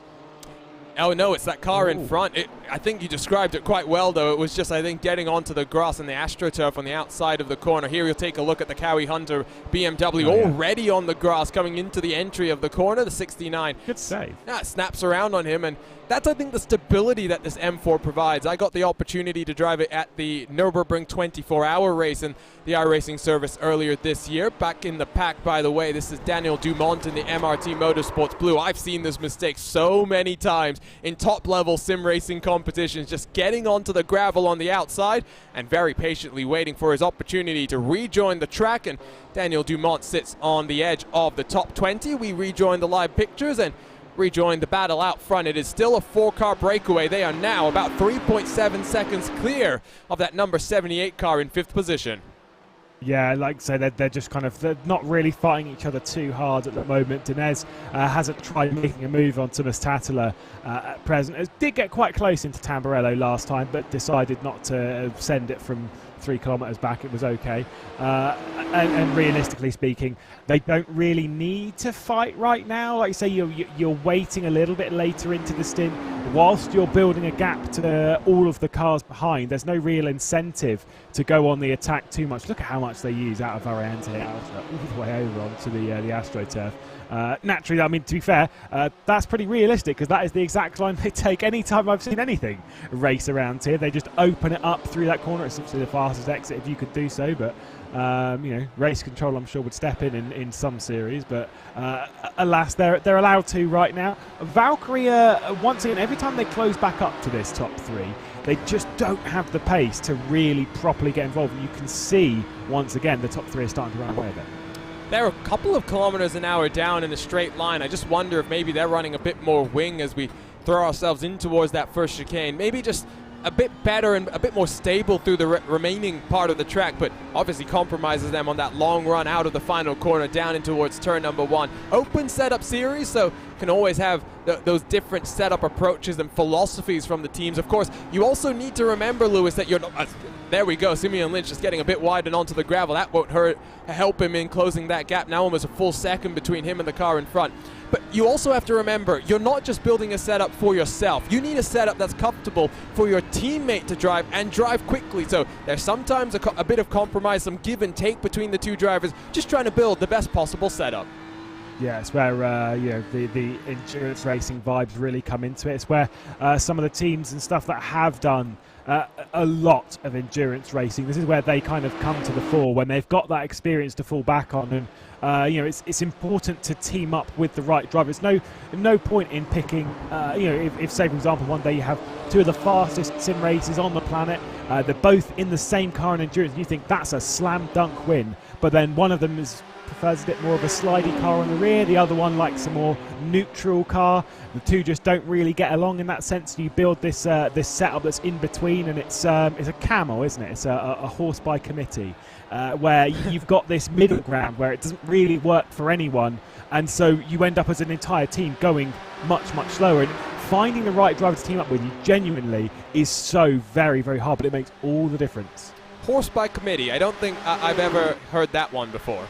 Oh no, it's that car in front. I think you described it quite well, though. It was just, I think, getting onto the grass and the AstroTurf on the outside of the corner. Here we'll take a look at the Cowie Hunter BMW already on the grass coming into the entry of the corner, the 69. Good save. Yeah, it snaps around on him, and that's, I think, the stability that this M4 provides. I got the opportunity to drive it at the Nürburgring 24-hour race in the iRacing service earlier this year. Back in the pack, by the way, this is Daniel Dumont in the MRT Motorsports Blue. I've seen this mistake so many times in top-level sim racing competitions, just getting onto the gravel on the outside and very patiently waiting for his opportunity to rejoin the track. And Daniel Dumont sits on the edge of the top 20. We rejoin the live pictures and rejoin the battle out front. It is still a 4-car breakaway. They are now about 3.7 seconds clear of that number 78 car in 5th position. Yeah, like I say, they're just kind of, they're not really fighting each other too hard at the moment. Dinez hasn't tried making a move on Thomas Tattler at present. It did get quite close into Tamburello last time, but decided not to send it from 3 kilometres back. It was okay. And realistically speaking, they don't really need to fight right now. Like you say, you're waiting a little bit later into the stint whilst you're building a gap to all of the cars behind. There's no real incentive to go on the attack too much. Look at how much they use out of Variante all the way over onto the AstroTurf. Naturally, I mean, to be fair, that's pretty realistic, because that is the exact line they take any time I've seen anything race around here. They just open it up through that corner. It's obviously the fastest exit if you could do so, but you know, race control I'm sure would step in some series, but alas, they're allowed to right now. Valkyrie, once again, every time they close back up to this top 3, they just don't have the pace to really properly get involved, and you can see once again the top 3 are starting to run away a bit. They're a couple of kilometers an hour down in a straight line. I just wonder if maybe they're running a bit more wing as we throw ourselves in towards that first chicane. Maybe just a bit better and a bit more stable through the remaining part of the track, but obviously compromises them on that long run out of the final corner down in towards turn number 1. Open setup series, so can always have those different setup approaches and philosophies from the teams. Of course, you also need to remember, Lewis, that you're not... there we go, Simeon Lynch just getting a bit wide and onto the gravel. That won't help him in closing that gap. Now almost a full second between him and the car in front. But you also have to remember, you're not just building a setup for yourself. You need a setup that's comfortable for your teammate to drive and drive quickly. So there's sometimes a bit of compromise, some give and take between the two drivers, just trying to build the best possible setup. Yeah, it's where you know, the endurance racing vibes really come into it. It's where some of the teams and stuff that have done a lot of endurance racing, this is where they kind of come to the fore, when they've got that experience to fall back on. And you know, it's important to team up with the right driver. There's no point in picking, you know, if say for example one day you have 2 of the fastest sim races on the planet, they're both in the same car in endurance, and you think that's a slam dunk win, but then one of them prefers a bit more of a slidey car on the rear, the other one likes a more neutral car. The two just don't really get along in that sense. You build this this setup that's in between, and it's a camel, isn't it? It's a horse by committee, where you've got this middle ground where it doesn't really work for anyone, and so you end up as an entire team going much slower. And finding the right driver to team up with you genuinely is so very hard, but it makes all the difference. Horse by committee. I don't think I've ever heard that one before.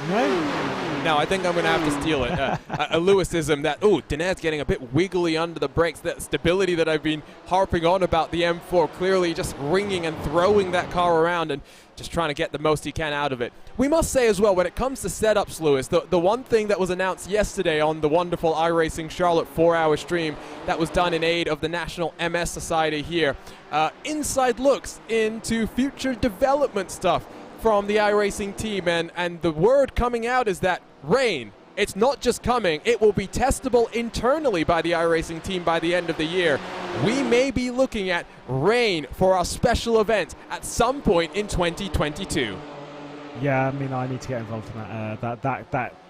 No, I think I'm going to have to steal it. A Lewisism that, Dinez getting a bit wiggly under the brakes. That stability that I've been harping on about the M4, clearly just ringing and throwing that car around and just trying to get the most he can out of it. We must say as well, when it comes to setups, Lewis, the one thing that was announced yesterday on the wonderful iRacing Charlotte 4-hour stream that was done in aid of the National MS Society here, inside looks into future development stuff from the iRacing team, and the word coming out is that rain, it's not just coming, it will be testable internally by the iRacing team by the end of the year. We may be looking at rain for our special event at some point in 2022. Yeah, I mean, I need to get involved in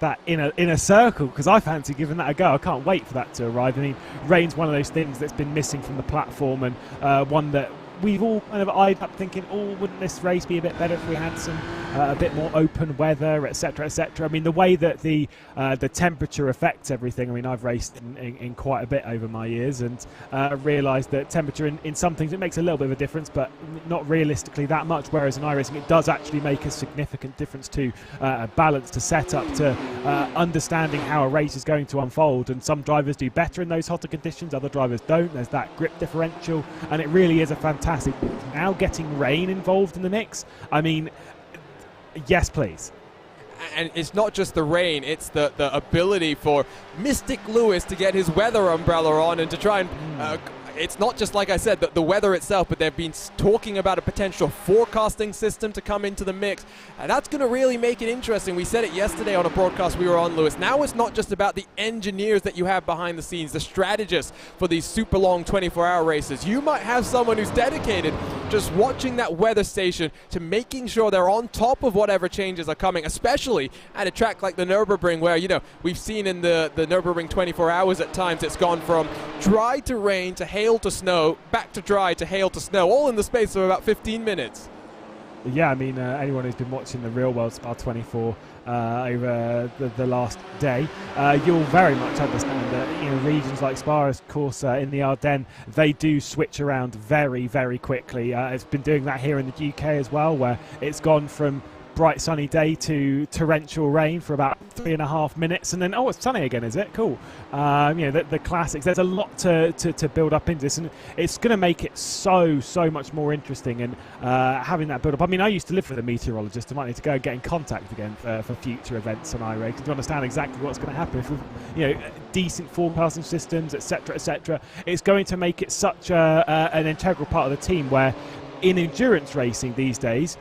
that inner circle, because I fancy giving that a go. I can't wait for that to arrive. I mean, rain's one of those things that's been missing from the platform, and one that we've all kind of eyed up thinking, oh, wouldn't this race be a bit better if we had some a bit more open weather, etc., etc. I mean, the way that the temperature affects everything. I mean, I've raced in quite a bit over my years, and realised that temperature in some things it makes a little bit of a difference, but not realistically that much. Whereas in iRacing, it does actually make a significant difference to balance, to setup, to understanding how a race is going to unfold. And some drivers do better in those hotter conditions, other drivers don't. There's that grip differential, and it really is a fantastic. Now getting rain involved in the mix, I mean, yes please. And it's not just the rain, it's the ability for Mystic Lewis to get his weather umbrella on and to try and it's not just, like I said, the weather itself, but they've been talking about a potential forecasting system to come into the mix. And that's going to really make it interesting. We said it yesterday on a broadcast we were on, Lewis. Now it's not just about the engineers that you have behind the scenes, the strategists for these super long 24-hour races. You might have someone who's dedicated just watching that weather station to making sure they're on top of whatever changes are coming, especially at a track like the Nürburgring, where, you know, we've seen in the Nürburgring 24 hours at times it's gone from dry to rain to hail to snow, back to dry to hail to snow, all in the space of about 15 minutes. Yeah, I mean, anyone who's been watching the real world Spa 24 over the last day, you'll very much understand that, you know, regions like Spa, of course, in the Ardennes, they do switch around very, very quickly. It's been doing that here in the UK as well, where it's gone from bright sunny day to torrential rain for about 3.5 minutes, and then it's sunny again. Is it cool? You know, the classics. There's a lot to build up into this, and it's going to make it so much more interesting. And having that build up. I mean, I used to live with a meteorologist. I might need to go and get in contact again for future events on iRacing to understand exactly what's going to happen. If you know, decent forecasting systems, etc., etc. It's going to make it such an integral part of the team. Where in endurance racing these days,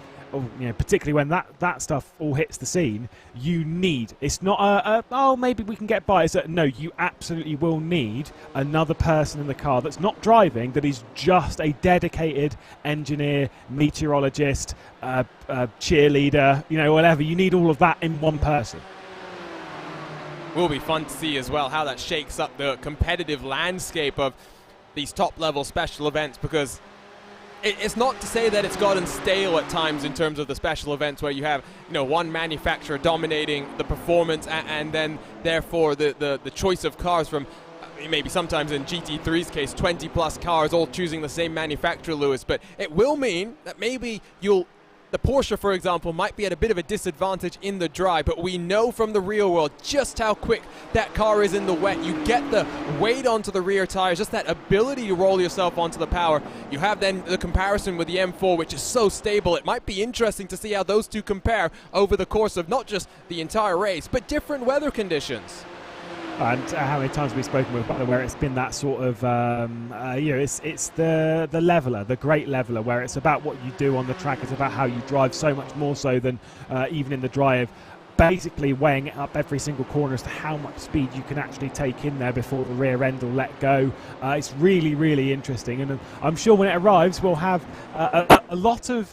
you know, particularly when that stuff all hits the scene, you need, it's not oh, maybe we can get by. It's no, you absolutely will need another person in the car that's not driving, that is just a dedicated engineer, meteorologist, cheerleader, you know, whatever. You need all of that in one person. Will be fun to see as well how that shakes up the competitive landscape of these top-level special events, because it's not to say that it's gotten stale at times in terms of the special events where you have, you know, one manufacturer dominating the performance and then therefore the choice of cars from maybe sometimes in GT3's case 20 plus cars all choosing the same manufacturer, Lewis. But it will mean that maybe the Porsche, for example, might be at a bit of a disadvantage in the dry, but we know from the real world just how quick that car is in the wet. You get the weight onto the rear tires, just that ability to roll yourself onto the power. You have then the comparison with the M4, which is so stable. It might be interesting to see how those two compare over the course of not just the entire race, but different weather conditions. And how many times have we spoken about where it's been that sort of, you know, it's the leveler, the great leveler, where it's about what you do on the track. It's about how you drive, so much more so than even in the drive. Basically weighing it up every single corner as to how much speed you can actually take in there before the rear end will let go. It's really, really interesting, and I'm sure when it arrives we'll have a lot of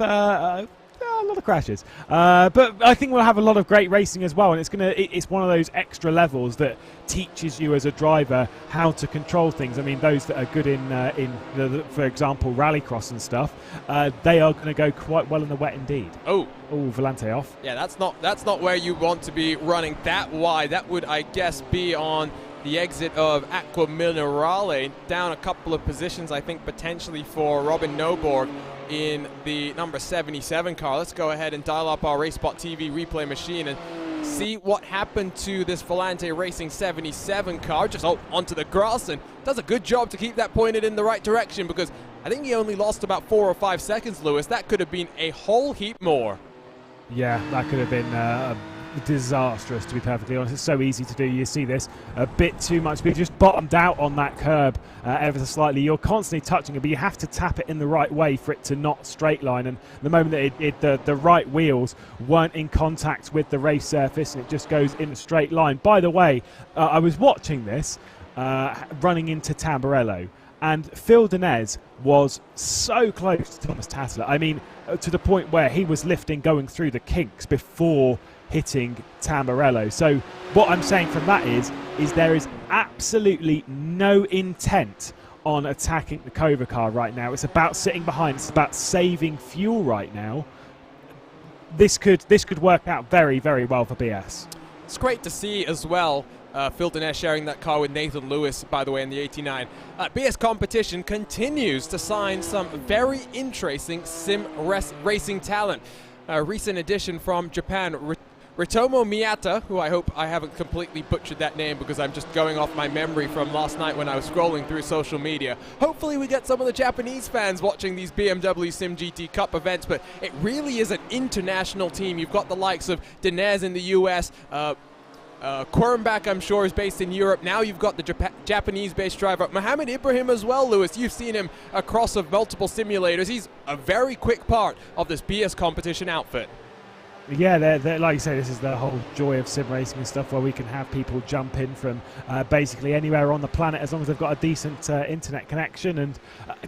crashes, but I think we'll have a lot of great racing as well, and it's one of those extra levels that teaches you as a driver how to control things. I mean, those that are good for example, rallycross and stuff, they are going to go quite well in the wet indeed. Oh, Volante off. Yeah, that's not where you want to be running that wide. That would, I guess, be on the exit of Aqua Minerale, down a couple of positions, I think, potentially for Robin Noborg in the number 77 car. Let's go ahead and dial up our RaceSpotTV replay machine and see what happened to this Volante Racing 77 car. Just onto the grass, and does a good job to keep that pointed in the right direction, because I think he only lost about 4 or 5 seconds, Lewis. That could have been a whole heap more. Yeah, that could have been disastrous, to be perfectly honest. It's so easy to do. You see this a bit too much speed, just bottomed out on that curb ever so slightly. You're constantly touching it, but you have to tap it in the right way for it to not straight line, and the moment that the right wheels weren't in contact with the race surface, and it just goes in a straight line. By the way, I was watching this running into Tamburello, and Phil Denez was so close to Thomas Tassler. I mean, to the point where he was lifting, going through the kinks before hitting Tamburello. So what I'm saying from that is there is absolutely no intent on attacking the Kova car right now. It's about sitting behind. It's about saving fuel right now. This could work out very, very well for BS. It's great to see as well. Phil Dinesh sharing that car with Nathan Lewis, by the way, in the 89. BS Competition continues to sign some very interesting sim racing talent. A recent addition from Japan, Ritomo Miyata, who I hope I haven't completely butchered that name because I'm just going off my memory from last night when I was scrolling through social media. Hopefully we get some of the Japanese fans watching these BMW SIM GT Cup events, but it really is an international team. You've got the likes of Dinez in the US, Quirnbach, I'm sure, is based in Europe. Now you've got the Japanese-based driver, Mohamed Ibrahim as well, Lewis. You've seen him across of multiple simulators. He's a very quick part of this BS Competition outfit. Yeah, they're, like you say, this is the whole joy of sim racing and stuff, where we can have people jump in from basically anywhere on the planet as long as they've got a decent internet connection, and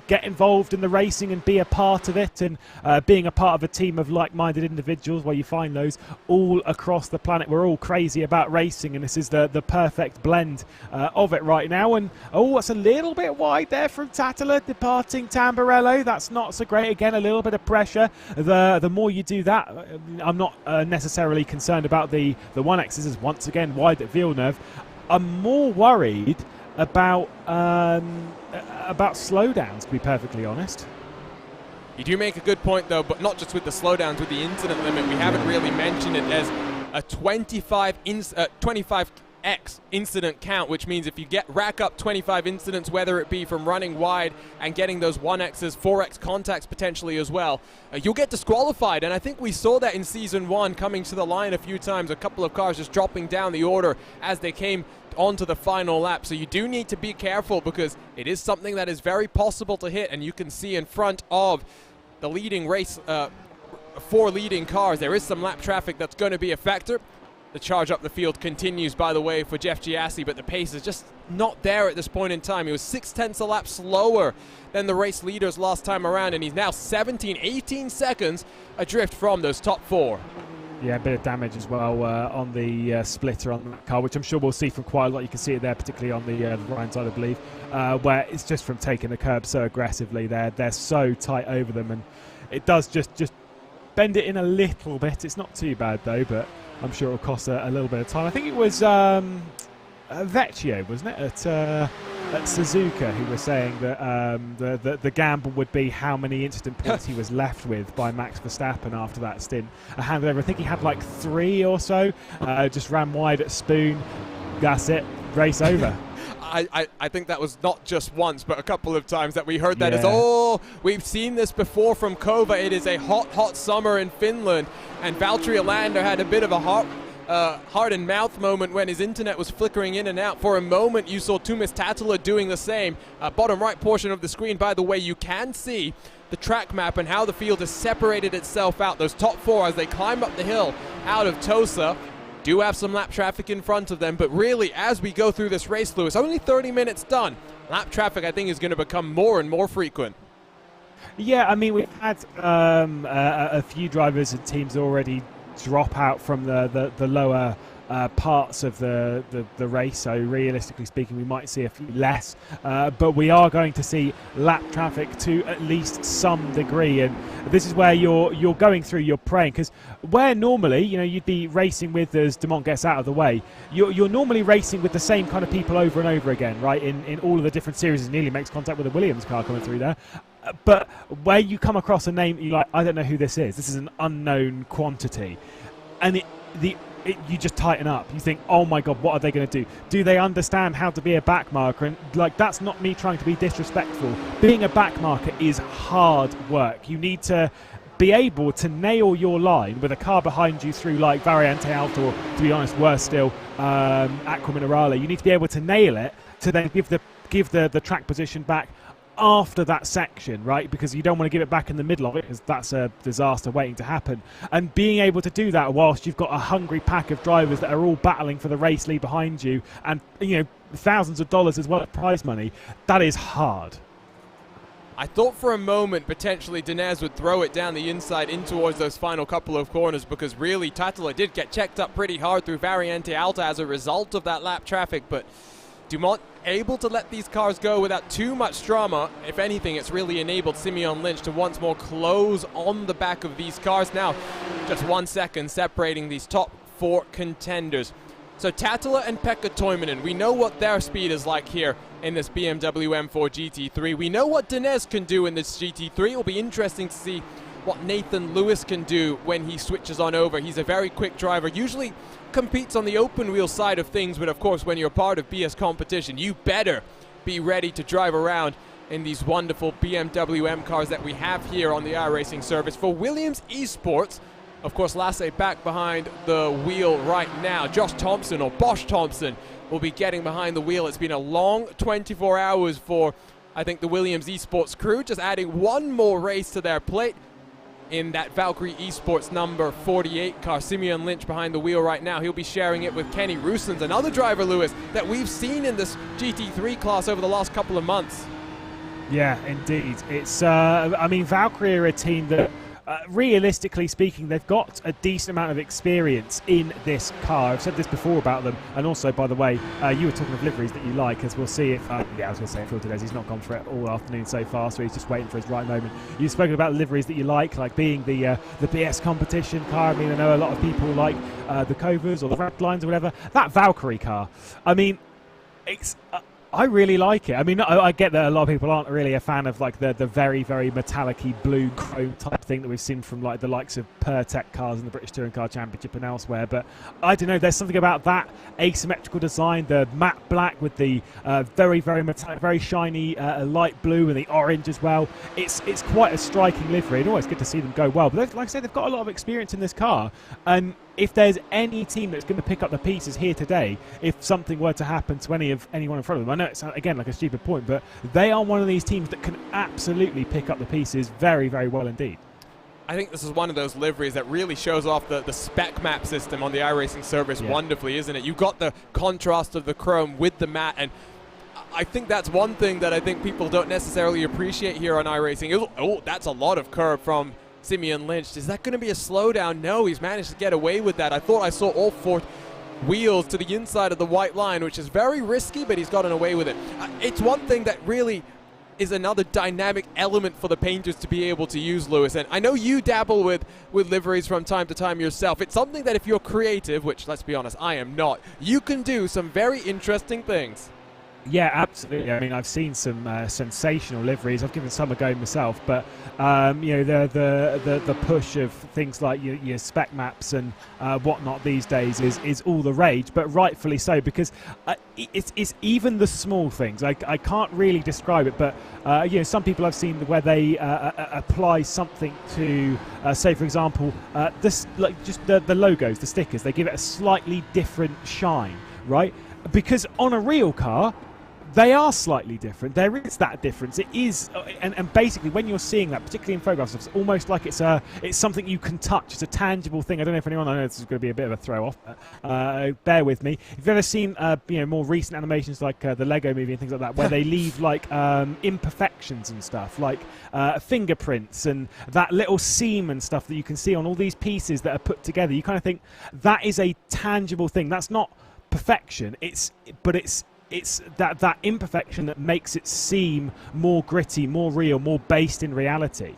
get involved in the racing and be a part of it, and being a part of a team of like-minded individuals where you find those all across the planet. We're all crazy about racing, and this is the perfect blend of it right now. And oh, that's a little bit wide there from Tattler departing Tamburello. That's not so great. Again, a little bit of pressure. The more you do that, I'm not necessarily concerned about the 1Xs as once again wide at Villeneuve. I'm more worried about slowdowns, to be perfectly honest. You do make a good point though, but not just with the slowdowns, with the incident limit. We haven't really mentioned it as a 25x incident count, which means if you rack up 25 incidents, whether it be from running wide and getting those 1Xs, 4X contacts potentially as well, you'll get disqualified. And I think we saw that in Season 1, coming to the line a few times, a couple of cars just dropping down the order as they came onto the final lap. So you do need to be careful, because it is something that is very possible to hit, and you can see in front of the leading race, 4 leading cars, there is some lap traffic that's going to be a factor. The charge up the field continues, by the way, for Jeff Giassi, but the pace is just not there at this point in time. He was 0.6 a lap slower than the race leaders last time around, and he's now 18 seconds adrift from those top 4. Yeah, a bit of damage as well on the splitter on that car, which I'm sure we'll see from quite a lot. You can see it there, particularly on the right side, I believe, where it's just from taking the curb so aggressively. They're so tight over them, and it does just bend it in a little bit. It's not too bad though, but I'm sure it'll cost a little bit of time. I think it was Vecchio, wasn't it, at Suzuka, who was saying that the gamble would be how many incident points he was left with by Max Verstappen after that stint. I think he had like 3 or so. Just ran wide at Spoon. That's it. Race over. I think that was not just once, but a couple of times that we heard that as, oh, we've seen this before from Kova. It is a hot summer in Finland, and Valtteri Alander had a bit of a heart and mouth moment when his internet was flickering in and out. For a moment, you saw Tuomas Tattula doing the same. Bottom right portion of the screen, by the way, you can see the track map and how the field has separated itself out. Those top 4 as they climb up the hill out of Tosa do have some lap traffic in front of them, but really, as we go through this race, Lewis, only 30 minutes done. Lap traffic, I think, is going to become more and more frequent. Yeah, I mean, we've had a few drivers and teams already drop out from the lower parts of the race, so realistically speaking we might see a few less, but we are going to see lap traffic to at least some degree, and this is where you're going through, you're praying, because where normally you'd be racing with, as Dumont gets out of the way, you're normally racing with the same kind of people over and over again, right, in all of the different series. It nearly makes contact with a Williams car coming through there. But where you come across a name, you're like, I don't know who this is. This is an unknown quantity. And you just tighten up. You think, oh my God, what are they going to do? Do they understand how to be a backmarker? And like, that's not me trying to be disrespectful. Being a backmarker is hard work. You need to be able to nail your line with a car behind you through like Variante Alta, or to be honest, worse still, Aqua Minerale. You need to be able to nail it to then give the track position back after that section, right? Because you don't want to give it back in the middle of it, because that's a disaster waiting to happen. And being able to do that whilst you've got a hungry pack of drivers that are all battling for the race lead behind you, and thousands of dollars as well as prize money, that is hard. I thought for a moment potentially Dinez would throw it down the inside in towards those final couple of corners, because really Tattula did get checked up pretty hard through Variante Alta as a result of that lap traffic, but Dumont able to let these cars go without too much drama. If anything, it's really enabled Simeon Lynch to once more close on the back of these cars. Now, just 1 second separating these top 4 contenders. So Tattila and Pekka Toivonen, we know what their speed is like here in this BMW M4 GT3. We know what Denez can do in this GT3. It will be interesting to see what Nathan Lewis can do when he switches on over. He's a very quick driver, usually competes on the open wheel side of things, but of course when you're part of BS competition, you better be ready to drive around in these wonderful BMW M cars that we have here on the iRacing service. For Williams Esports, of course, Lasse back behind the wheel right now. Josh Thompson, or Bosch Thompson, will be getting behind the wheel. It's been a long 24 hours for, I think, the Williams Esports crew, just adding one more race to their plate in that Valkyrie Esports number 48 car. Simeon Lynch behind the wheel right now. He'll be sharing it with Kenny Rusens, another driver, Lewis, that we've seen in this GT3 class over the last couple of months. Yeah, indeed. It's, I mean, Valkyrie are a team that, realistically speaking, they've got a decent amount of experience in this car. I've said this before about them, and also, by the way, you were talking of liveries that you like, as we'll see if, yeah, I was going to say Phil Denez, he's not gone for it all afternoon so far, so he's just waiting for his right moment. You've spoken about liveries that you like being the BS competition car. I mean, I know a lot of people like the Covers or the Red Lines or whatever. That Valkyrie car, I mean, it's... I really like it. I mean, I get that a lot of people aren't really a fan of like the very, very metallic-y blue chrome type thing that we've seen from like the likes of Pertec cars in the British Touring Car Championship and elsewhere. But I don't know, there's something about that asymmetrical design, the matte black with the very, very metallic, very shiny light blue and the orange as well. It's quite a striking livery, and always good to see them go well. But like I said, they've got a lot of experience in this car, and if there's any team that's going to pick up the pieces here today, if something were to happen to anyone in front of them, I know it's, again, like a stupid point, but they are one of these teams that can absolutely pick up the pieces very, very well indeed. I think this is one of those liveries that really shows off the spec map system on the iRacing service wonderfully, isn't it? You've got the contrast of the chrome with the matte, and I think that's one thing that I think people don't necessarily appreciate here on iRacing. Oh, that's a lot of curve from Simeon Lynch. Is that going to be a slowdown? No, he's managed to get away with that. I thought I saw all 4 wheels to the inside of the white line, which is very risky, but he's gotten away with it. It's one thing that really is another dynamic element for the painters to be able to use, Lewis. And I know you dabble with liveries from time to time yourself. It's something that if you're creative, which let's be honest, I am not, you can do some very interesting things. Yeah, absolutely. I mean, I've seen some sensational liveries. I've given some a go myself, but you know, the push of things like your spec maps and whatnot these days is all the rage, but rightfully so, because it's even the small things. I can't really describe it, but you know, some people I've seen where they apply something to, say for example, this, like just the logos, the stickers. They give it a slightly different shine, right? Because on a real car, they are slightly different. There is that difference. It is, and basically when you're seeing that, particularly in photographs, it's almost like it's something you can touch. It's a tangible thing. I don't know if anyone, I know this is going to be a bit of a throw off. Bear with me. If you've ever seen, you know, more recent animations like the Lego Movie and things like that, where they leave like imperfections and stuff, like fingerprints and that little seam and stuff that you can see on all these pieces that are put together, you kind of think that is a tangible thing. That's not perfection. It's that imperfection that makes it seem more gritty, more real, more based in reality.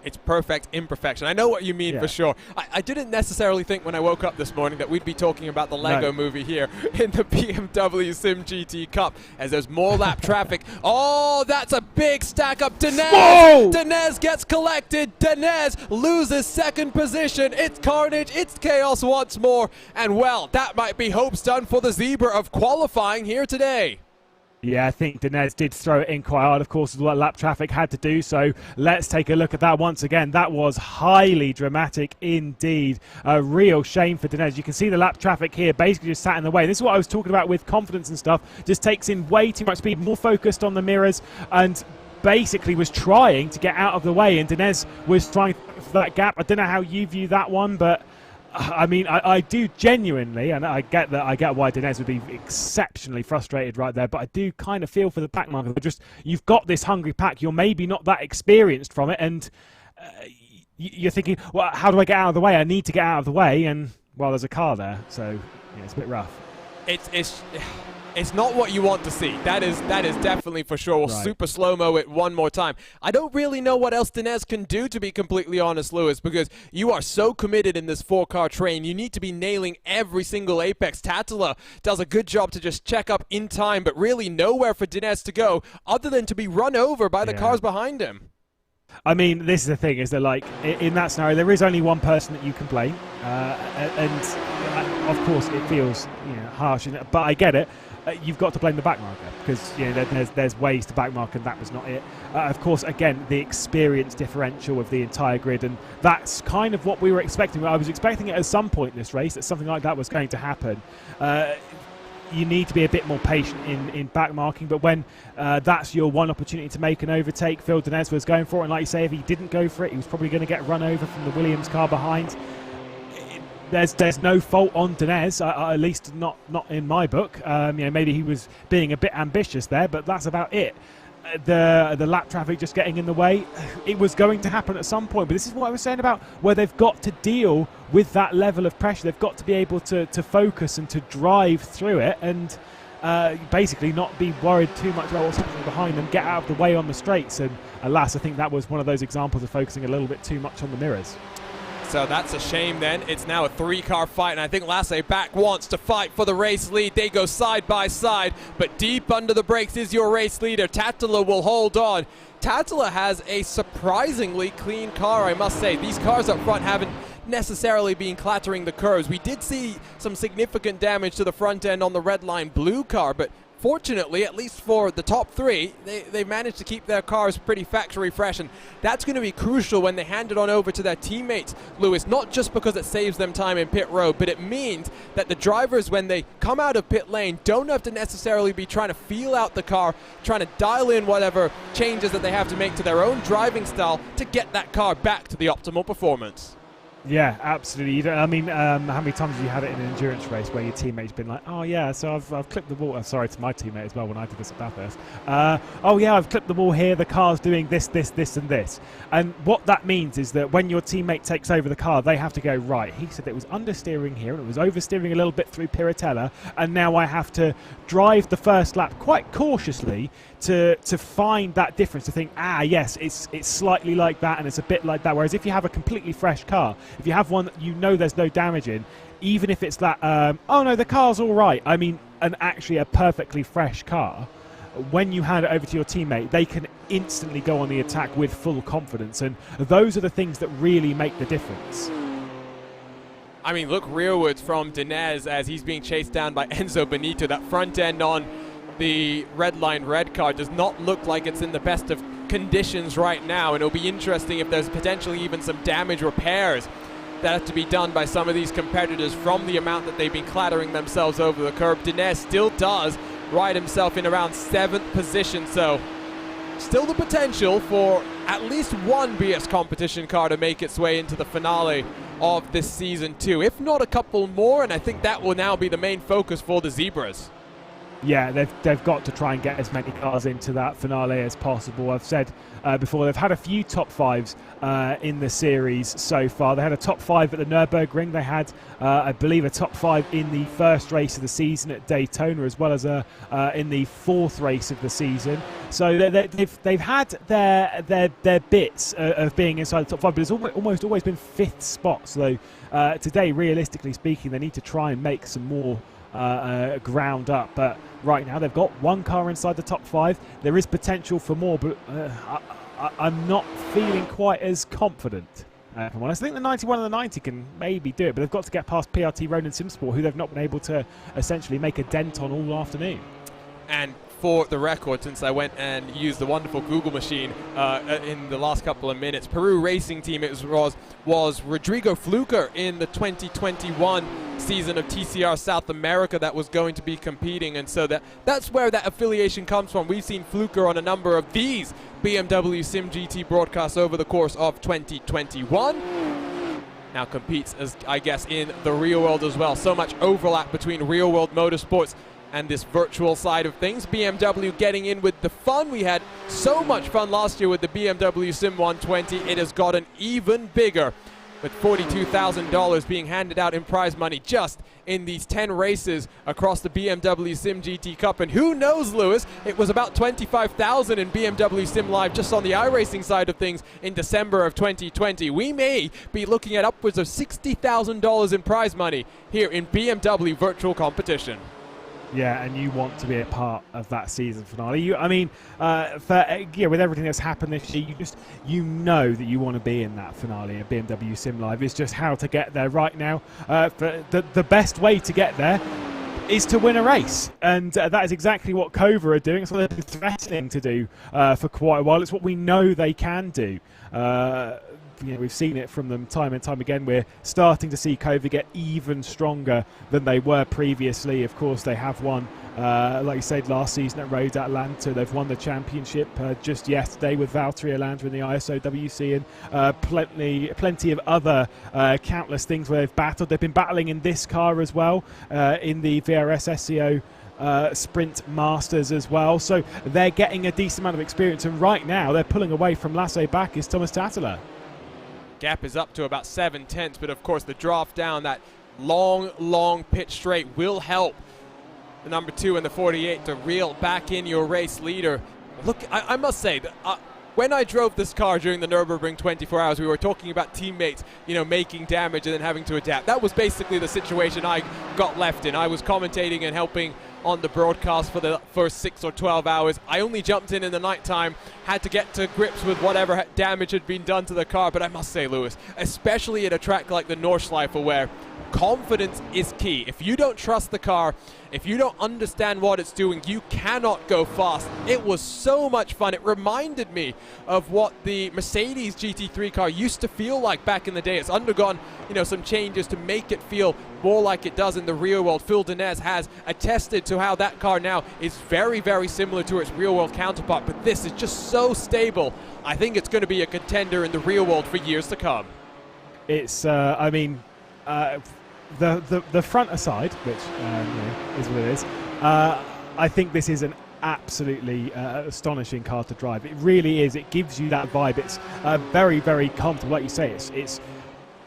It's perfect imperfection. I know what you mean, for sure. I didn't necessarily think when I woke up this morning that we'd be talking about the Lego Movie here in the BMW SIM GT Cup, as there's more lap traffic. Oh, that's a big stack up. Denez gets collected. Denez loses second position. It's carnage. It's chaos once more. And, well, that might be hopes done for the zebra of qualifying here today. Yeah, I think Denez did throw it in quite hard, of course, what lap traffic had to do. So let's take a look at that once again. That was highly dramatic indeed. A real shame for Denez. You can see the lap traffic here basically just sat in the way. This is what I was talking about with confidence and stuff. Just takes in way too much speed, more focused on the mirrors, and basically was trying to get out of the way. And Denez was trying for that gap. I don't know how you view that one, but I mean, I do genuinely, and I get why Denez would be exceptionally frustrated right there, but I do kind of feel for the pack marker. Just, you've got this hungry pack, you're maybe not that experienced from it, and you're thinking, well, how do I get out of the way? I need to get out of the way, and, well, there's a car there, so yeah, it's a bit rough. It's not what you want to see. That is definitely for sure. We'll Right. super slow-mo it one more time. I don't really know what else Dinez can do, to be completely honest, Lewis, because you are so committed in this 4-car train. You need to be nailing every single apex. Tattala does a good job to just check up in time, but really nowhere for Dinez to go other than to be run over by the cars behind him. I mean, this is the thing, is that, like, in that scenario, there is only one person that you can blame, and of course it feels, harsh, but I get it. You've got to blame the backmarker, because there's ways to backmark, and that was not it. Of course, again, the experience differential of the entire grid, and that's kind of what we were expecting. I was expecting it at some point in this race that something like that was going to happen. You need to be a bit more patient in backmarking, but when that's your one opportunity to make an overtake, Phil Dinez was going for it, and like you say, if he didn't go for it, he was probably going to get run over from the Williams car behind. There's no fault on Dinez, at least not in my book. Maybe he was being a bit ambitious there, but that's about it. The lap traffic just getting in the way, it was going to happen at some point, but this is what I was saying about where they've got to deal with that level of pressure. They've got to be able to focus and to drive through it, and basically not be worried too much about what's happening behind them, get out of the way on the straights. And alas, I think that was one of those examples of focusing a little bit too much on the mirrors. So that's a shame then. It's now a 3-car fight, and I think Lasse back wants to fight for the race lead. They go side by side, but deep under the brakes is your race leader. Tattala will hold on. Tattala has a surprisingly clean car, I must say. These cars up front haven't necessarily been clattering the curves. We did see some significant damage to the front end on the red line blue car, but fortunately, at least for the top 3, they managed to keep their cars pretty factory fresh, and that's going to be crucial when they hand it on over to their teammates, Lewis, not just because it saves them time in pit road, but it means that the drivers, when they come out of pit lane, don't have to necessarily be trying to feel out the car, trying to dial in whatever changes that they have to make to their own driving style to get that car back to the optimal performance. Yeah, absolutely. How many times have you had it in an endurance race where your teammate's been like, oh yeah, so I've clipped the wall. Sorry to my teammate as well when I did this at Bathurst. Oh yeah, I've clipped the wall here, the car's doing this, and this. And what that means is that when your teammate takes over the car, they have to go, right, he said it was understeering here, and it was oversteering a little bit through Piratella, and now I have to drive the first lap quite cautiously to find that difference, to think, yes, it's slightly like that, and it's a bit like that. Whereas if you have a completely fresh car, if you have one that you know there's no damage in, even if it's that, oh no, the car's all right, and actually a perfectly fresh car, when you hand it over to your teammate, they can instantly go on the attack with full confidence, and those are the things that really make the difference. I mean, look rearwards from Dinez as he's being chased down by Enzo Benito. That front end on the red line red car does not look like it's in the best of conditions right now, and it'll be interesting if there's potentially even some damage repairs that have to be done by some of these competitors from the amount that they've been clattering themselves over the curb. Dinez still does ride himself in around 7th position, so still the potential for at least one BS competition car to make its way into the finale of this season too, if not a couple more, and I think that will now be the main focus for the Zebras. Yeah, they've got to try and get as many cars into that finale as possible. I've said before, they've had a few top 5s in the series so far. They had a top 5 at the Nürburgring. They had, I believe, a top 5 in the first race of the season at Daytona, as well as in the 4th race of the season. So they've had their bits of being inside the top 5, but it's almost always been 5th spot. So today, realistically speaking, they need to try and make some more ground up, but right now they've got one car inside the top 5. There is potential for more, but I'm not feeling quite as confident. If I'm honest, I think the 91 and the 90 can maybe do it, but they've got to get past PRT Ronin Simsport, who they've not been able to essentially make a dent on all afternoon. And for the record, since I went and used the wonderful Google machine in the last couple of minutes, Peru Racing Team was Rodrigo Fluker in the 2021 season of TCR South America that was going to be competing, and so that's where that affiliation comes from. We've seen Fluker on a number of these BMW SIM GT broadcasts over the course of 2021. Now competes, as I guess, in the real world as well. So much overlap between real world motorsports and this virtual side of things. BMW getting in with the fun. We had so much fun last year with the BMW Sim 120. It has gotten even bigger with $42,000 being handed out in prize money just in these 10 races across the BMW SIM GT Cup. And who knows, Lewis, it was about $25,000 in BMW Sim Live just on the iRacing side of things in December of 2020. We may be looking at upwards of $60,000 in prize money here in BMW virtual competition. Yeah, and you want to be a part of that season finale. With everything that's happened this year, you know that you want to be in that finale at BMW Sim Live. It's just how to get there right now. The best way to get there is to win a race, and that is exactly what Cova are doing. It's what they've been threatening to do for quite a while. It's what we know they can do. We've seen it from them time and time again. We're starting to see Cova get even stronger than they were previously. Of course, they have won, like you said, last season at Road Atlanta. They've won the championship just yesterday with Valtteri Alander in the ISOWC, and plenty of other countless things where they've battled. They've been battling in this car as well, in the VRS SEO Sprint Masters as well. So they're getting a decent amount of experience, and right now they're pulling away from Lasse Backus, Thomas Tattler. Gap is up to about 7/10, but of course the drop down, that long pit straight will help the number 2 and the 48 to reel back in your race leader. Look, I must say that when I drove this car during the Nürburgring 24 hours, we were talking about teammates, making damage and then having to adapt. That was basically the situation I got left in. I was commentating and helping on the broadcast for the first 6 or 12 hours. I only jumped in the nighttime, had to get to grips with whatever damage had been done to the car. But I must say, Lewis, especially at a track like the Nordschleife, where confidence is key. If you don't trust the car, if you don't understand what it's doing, you cannot go fast. It was so much fun. It reminded me of what the Mercedes GT3 car used to feel like back in the day. It's undergone, some changes to make it feel more like it does in the real world. Phil Denez has attested to how that car now is very, very similar to its real world counterpart, but this is just so stable. I think it's going to be a contender in the real world for years to come. It's, the front aside, which is what it is, I think this is an absolutely astonishing car to drive. It really is. It gives you that vibe. It's very, very comfortable. Like you say, it's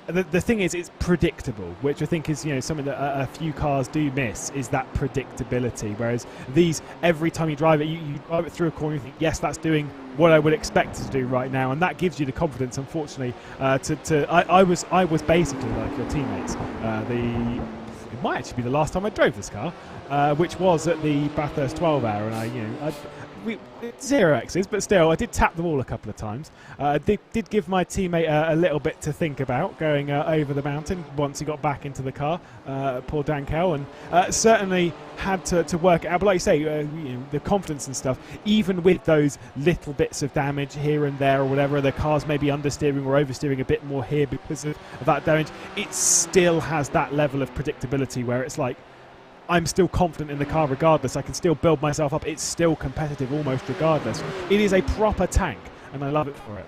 the thing is, it's predictable, which I think is something that a few cars do miss, is that predictability. Whereas these, every time you drive it, you drive it through a corner, you think, yes, that's doing what I would expect it to do right now, and that gives you the confidence. Unfortunately, I was basically like your teammates. It might actually be the last time I drove this car, which was at the Bathurst 12 hour, and we 0x's, but still, I did tap the wall a couple of times. Did give my teammate a little bit to think about going over the mountain once he got back into the car, poor Dankel, and certainly had to work it out. But like you say, the confidence and stuff, even with those little bits of damage here and there or whatever, the car's maybe understeering or oversteering a bit more here because of that damage, it still has that level of predictability where it's like, I'm still confident in the car regardless. I can still build myself up. It's still competitive almost regardless. It is a proper tank, and I love it for it.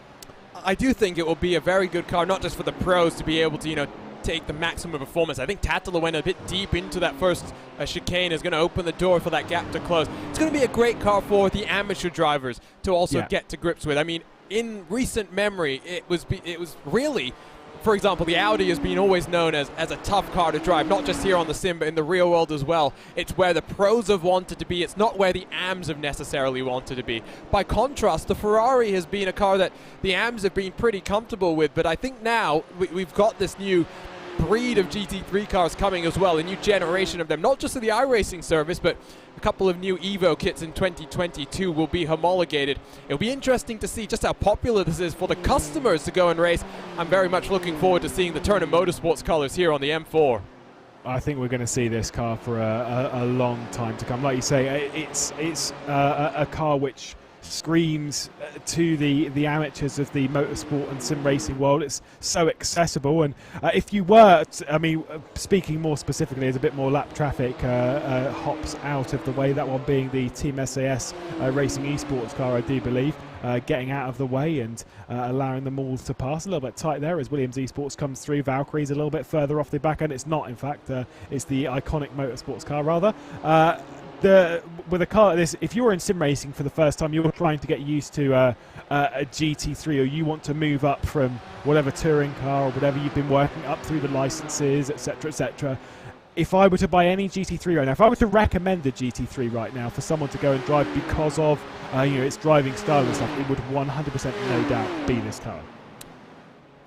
I do think it will be a very good car, not just for the pros to be able to, take the maximum performance. I think Tattler went a bit deep into that first chicane, is going to open the door for that gap to close. It's going to be a great car for the amateur drivers to also get to grips with. I mean, in recent memory, it was really, for example, the Audi has been always known as a tough car to drive, not just here on the sim, but in the real world as well. It's where the pros have wanted to be. It's not where the AMs have necessarily wanted to be. By contrast, the Ferrari has been a car that the AMs have been pretty comfortable with, but I think now we've got this new breed of GT3 cars coming as well, a new generation of them, not just in the iRacing service, but a couple of new Evo kits in 2022 will be homologated. It'll be interesting to see just how popular this is for the customers to go and race. I'm very much looking forward to seeing the Turner Motorsports colors here on the M4. I think we're going to see this car for a long time to come. Like you say, it's a car which screams to the amateurs of the motorsport and sim racing world. It's so accessible, and if you were speaking more specifically, there's a bit more lap traffic hops out of the way, that one being the Team SAS racing esports car, I do believe, getting out of the way and allowing them all to pass. A little bit tight there as Williams Esports comes through. Valkyrie's a little bit further off the back end. It's not, in fact, it's the iconic motorsports car rather. With a car like this, if you're in sim racing for the first time, you're trying to get used to a GT3, or you want to move up from whatever touring car or whatever you've been working up through the licenses, etc., etc., if I were to buy any GT3 right now, if I were to recommend a GT3 right now for someone to go and drive because of its driving style and stuff, it would 100% no doubt be this car.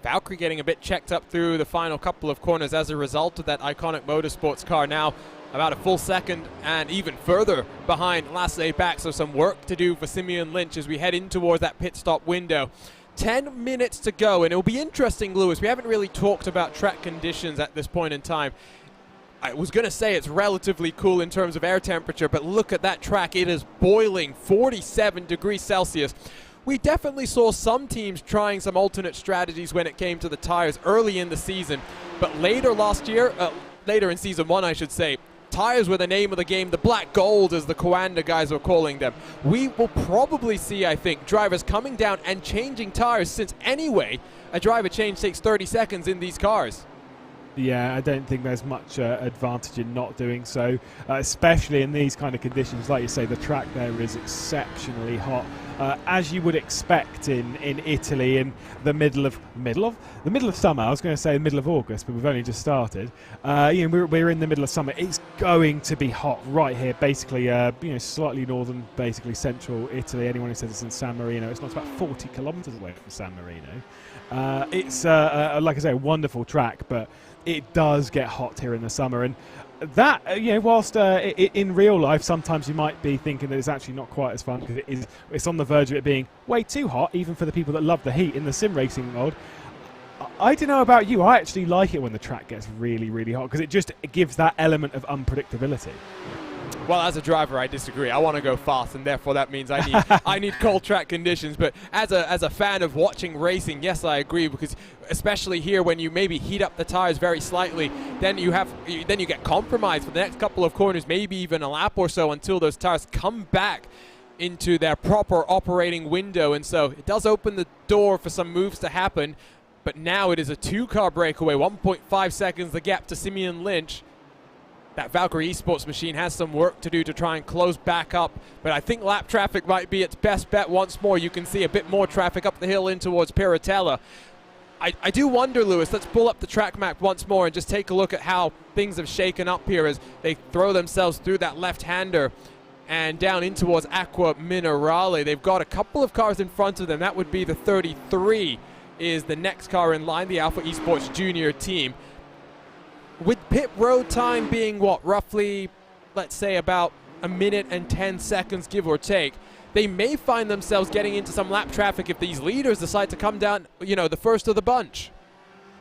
Valkyrie getting a bit checked up through the final couple of corners as a result of that iconic motorsports car. Now about a full second and even further behind Lasse back, so some work to do for Simeon Lynch as we head in towards that pit stop window. 10 minutes to go, and it'll be interesting, Lewis. We haven't really talked about track conditions at this point in time. I was going to say it's relatively cool in terms of air temperature, but look at that track. It is boiling, 47 degrees Celsius. We definitely saw some teams trying some alternate strategies when it came to the tires early in the season, but later last year, later in season 1 I should say, tires were the name of the game, the black gold as the Coanda guys were calling them. We will probably see, I think, drivers coming down and changing tires, since anyway a driver change takes 30 seconds in these cars. Yeah, I don't think there's much advantage in not doing so, especially in these kind of conditions. Like you say, the track there is exceptionally hot, as you would expect in Italy in the middle of summer. I was going to say the middle of August, but we've only just started. We're in the middle of summer. It's going to be hot right here, basically. Slightly northern, basically central Italy. Anyone who says it's in San Marino, it's not. It's about 40 kilometers away from San Marino. It's like I say, a wonderful track, but it does get hot here in the summer, and that whilst in real life sometimes you might be thinking that it's actually not quite as fun, because it's on the verge of it being way too hot, even for the people that love the heat in the sim racing world. I don't know about you, I actually like it when the track gets really, really hot, because it gives that element of unpredictability. Well, as a driver, I disagree. I want to go fast, and therefore that means I need cold track conditions. But as a fan of watching racing, yes, I agree, because especially here when you maybe heat up the tires very slightly, then you get compromised for the next couple of corners, maybe even a lap or so, until those tires come back into their proper operating window. And so it does open the door for some moves to happen. But now it is a 2-car breakaway, 1.5 seconds the gap to Simeon Lynch. That Valkyrie Esports machine has some work to do to try and close back up, but I think lap traffic might be its best bet once more. You can see a bit more traffic up the hill in towards Piratella. I do wonder, Lewis, let's pull up the track map once more and just take a look at how things have shaken up here as they throw themselves through that left-hander and down in towards Acqua Minerale. They've got a couple of cars in front of them. That would be the 33 is the next car in line, the Alpha Esports Junior team. With pit road time being, roughly, let's say about a minute and 10 seconds, give or take, they may find themselves getting into some lap traffic if these leaders decide to come down, the first of the bunch.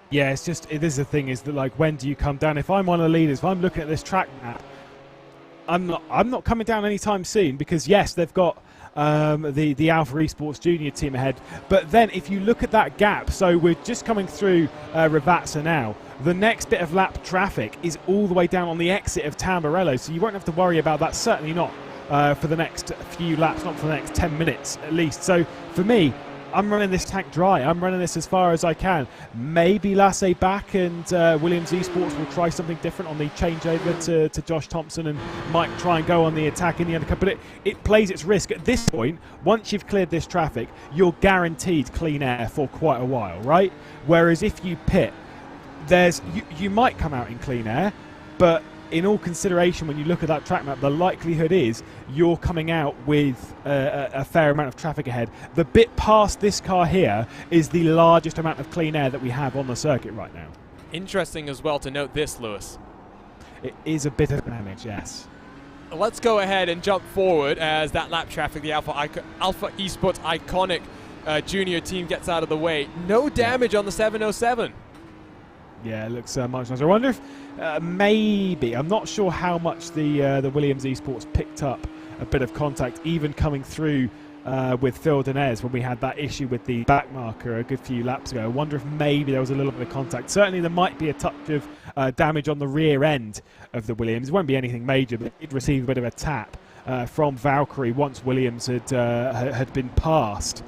Yeah, this is the thing, is that, like, when do you come down? If I'm one of the leaders, if I'm looking at this track map, I'm not coming down anytime soon, because yes, they've got the Alpha Esports Junior team ahead, but then if you look at that gap, so we're just coming through Ravazza now. The next bit of lap traffic is all the way down on the exit of Tamburello, so you won't have to worry about that, certainly not for the next few laps, not for the next 10 minutes at least. So for me, I'm running this tank dry. I'm running this as far as I can. Maybe Lasse back and Williams Esports will try something different on the changeover to Josh Thompson and might try and go on the attack in the undercut. But it plays its risk. At this point, once you've cleared this traffic, you're guaranteed clean air for quite a while, right? Whereas if you pit, you might come out in clean air, but in all consideration, when you look at that track map, the likelihood is you're coming out with a fair amount of traffic ahead. The bit past this car here is the largest amount of clean air that we have on the circuit right now. Interesting as well to note this, Lewis. It is a bit of damage, yes. Let's go ahead and jump forward as that lap traffic, the Alpha Esports iconic junior team, gets out of the way. No damage on the 707. Yeah, it looks much nicer. I wonder if maybe, I'm not sure how much the Williams Esports picked up a bit of contact, even coming through with Phil Denez when we had that issue with the back marker a good few laps ago. I wonder if maybe there was a little bit of contact. Certainly there might be a touch of damage on the rear end of the Williams. It won't be anything major, but it received a bit of a tap from Valkyrie once Williams had been passed.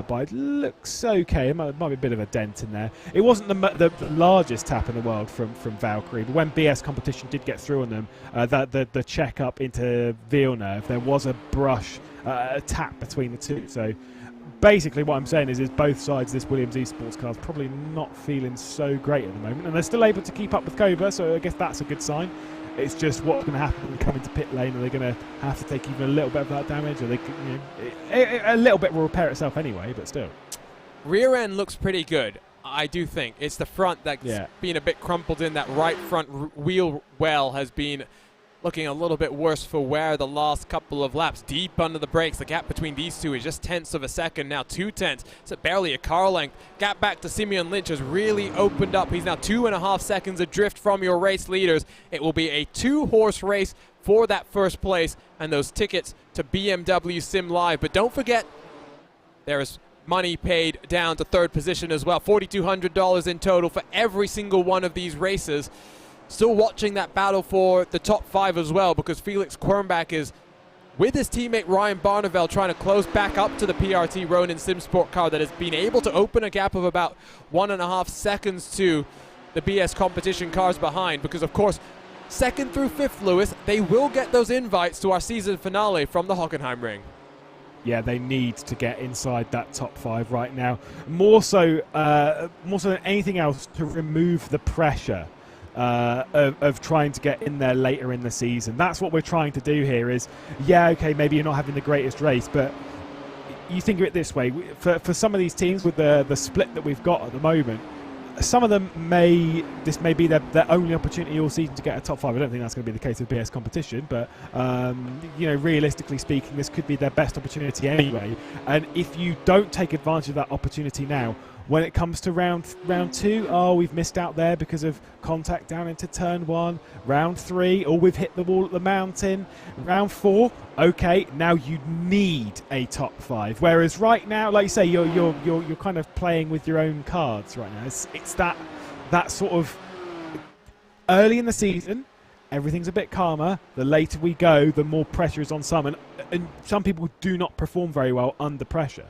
But it looks okay. It might be a bit of a dent in there. It wasn't the largest tap in the world from Valkyrie, but when BS Competition did get through on them, the check up into Villeneuve, there was a brush, a tap between the two. So basically what I'm saying is both sides of this Williams Esports car is probably not feeling so great at the moment, and they're still able to keep up with Cobra, so I guess that's a good sign. It's just what's going to happen when they come into pit lane. Are they going to have to take even a little bit of that damage? Or they, a little bit will repair itself anyway, but still. Rear end looks pretty good, I do think. It's the front that's been a bit crumpled in. That right front wheel well has been looking a little bit worse for wear the last couple of laps. Deep under the brakes, the gap between these two is just tenths of a second now, 2/10. It's barely a car length. Gap back to Simeon Lynch has really opened up. He's now 2.5 seconds adrift from your race leaders. It will be a 2-horse race for that first place and those tickets to BMW Sim Live. But don't forget, there is money paid down to third position as well. $4,200 in total for every single one of these races. Still watching that battle for the top 5 as well, because Felix Quirnbach is with his teammate Ryan Barneveld trying to close back up to the PRT Ronin SimSport car that has been able to open a gap of about 1.5 seconds to the BS competition cars behind, because of course 2nd through 5th, Lewis, they will get those invites to our season finale from the Hockenheim ring. Yeah, they need to get inside that top 5 right now, more so than anything else, to remove the pressure of trying to get in there later in the season. That's what we're trying to do here is, yeah, okay, maybe you're not having the greatest race, but you think of it this way, for some of these teams with the split that we've got at the moment, some of them this may be their only opportunity all season to get a top 5. I don't think that's going to be the case with BS competition, but realistically speaking, this could be their best opportunity anyway. And if you don't take advantage of that opportunity now, when it comes to round 2, oh, we've missed out there because of contact down into turn 1. Round 3, oh, we've hit the wall at the mountain. Round 4, okay, now you need a top 5. Whereas right now, like you say, you're kind of playing with your own cards right now. It's that sort of early in the season, everything's a bit calmer. The later we go, the more pressure is on some, and some people do not perform very well under pressure.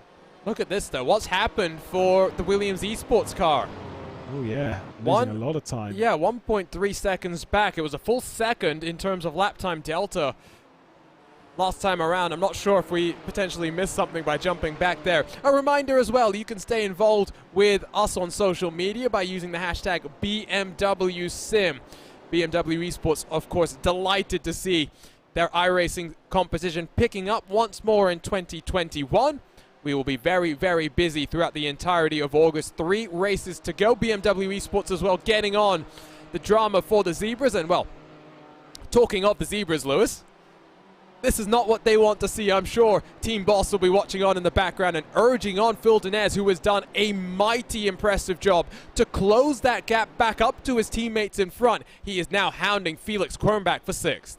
Look at this, though. What's happened for the Williams Esports car? Oh, yeah. Losing a lot of time. Yeah, 1.3 seconds back. It was a full second in terms of lap time delta last time around. I'm not sure if we potentially missed something by jumping back there. A reminder as well, you can stay involved with us on social media by using the hashtag BMWSim. BMW Esports, of course, delighted to see their iRacing competition picking up once more in 2021. We will be very, very busy throughout the entirety of August. 3 races to go. BMW Esports as well getting on the drama for the Zebras. And, well, talking of the Zebras, Lewis, this is not what they want to see. I'm sure Team Boss will be watching on in the background and urging on Phil Denez, who has done a mighty impressive job to close that gap back up to his teammates in front. He is now hounding Felix Quirnbach for 6th.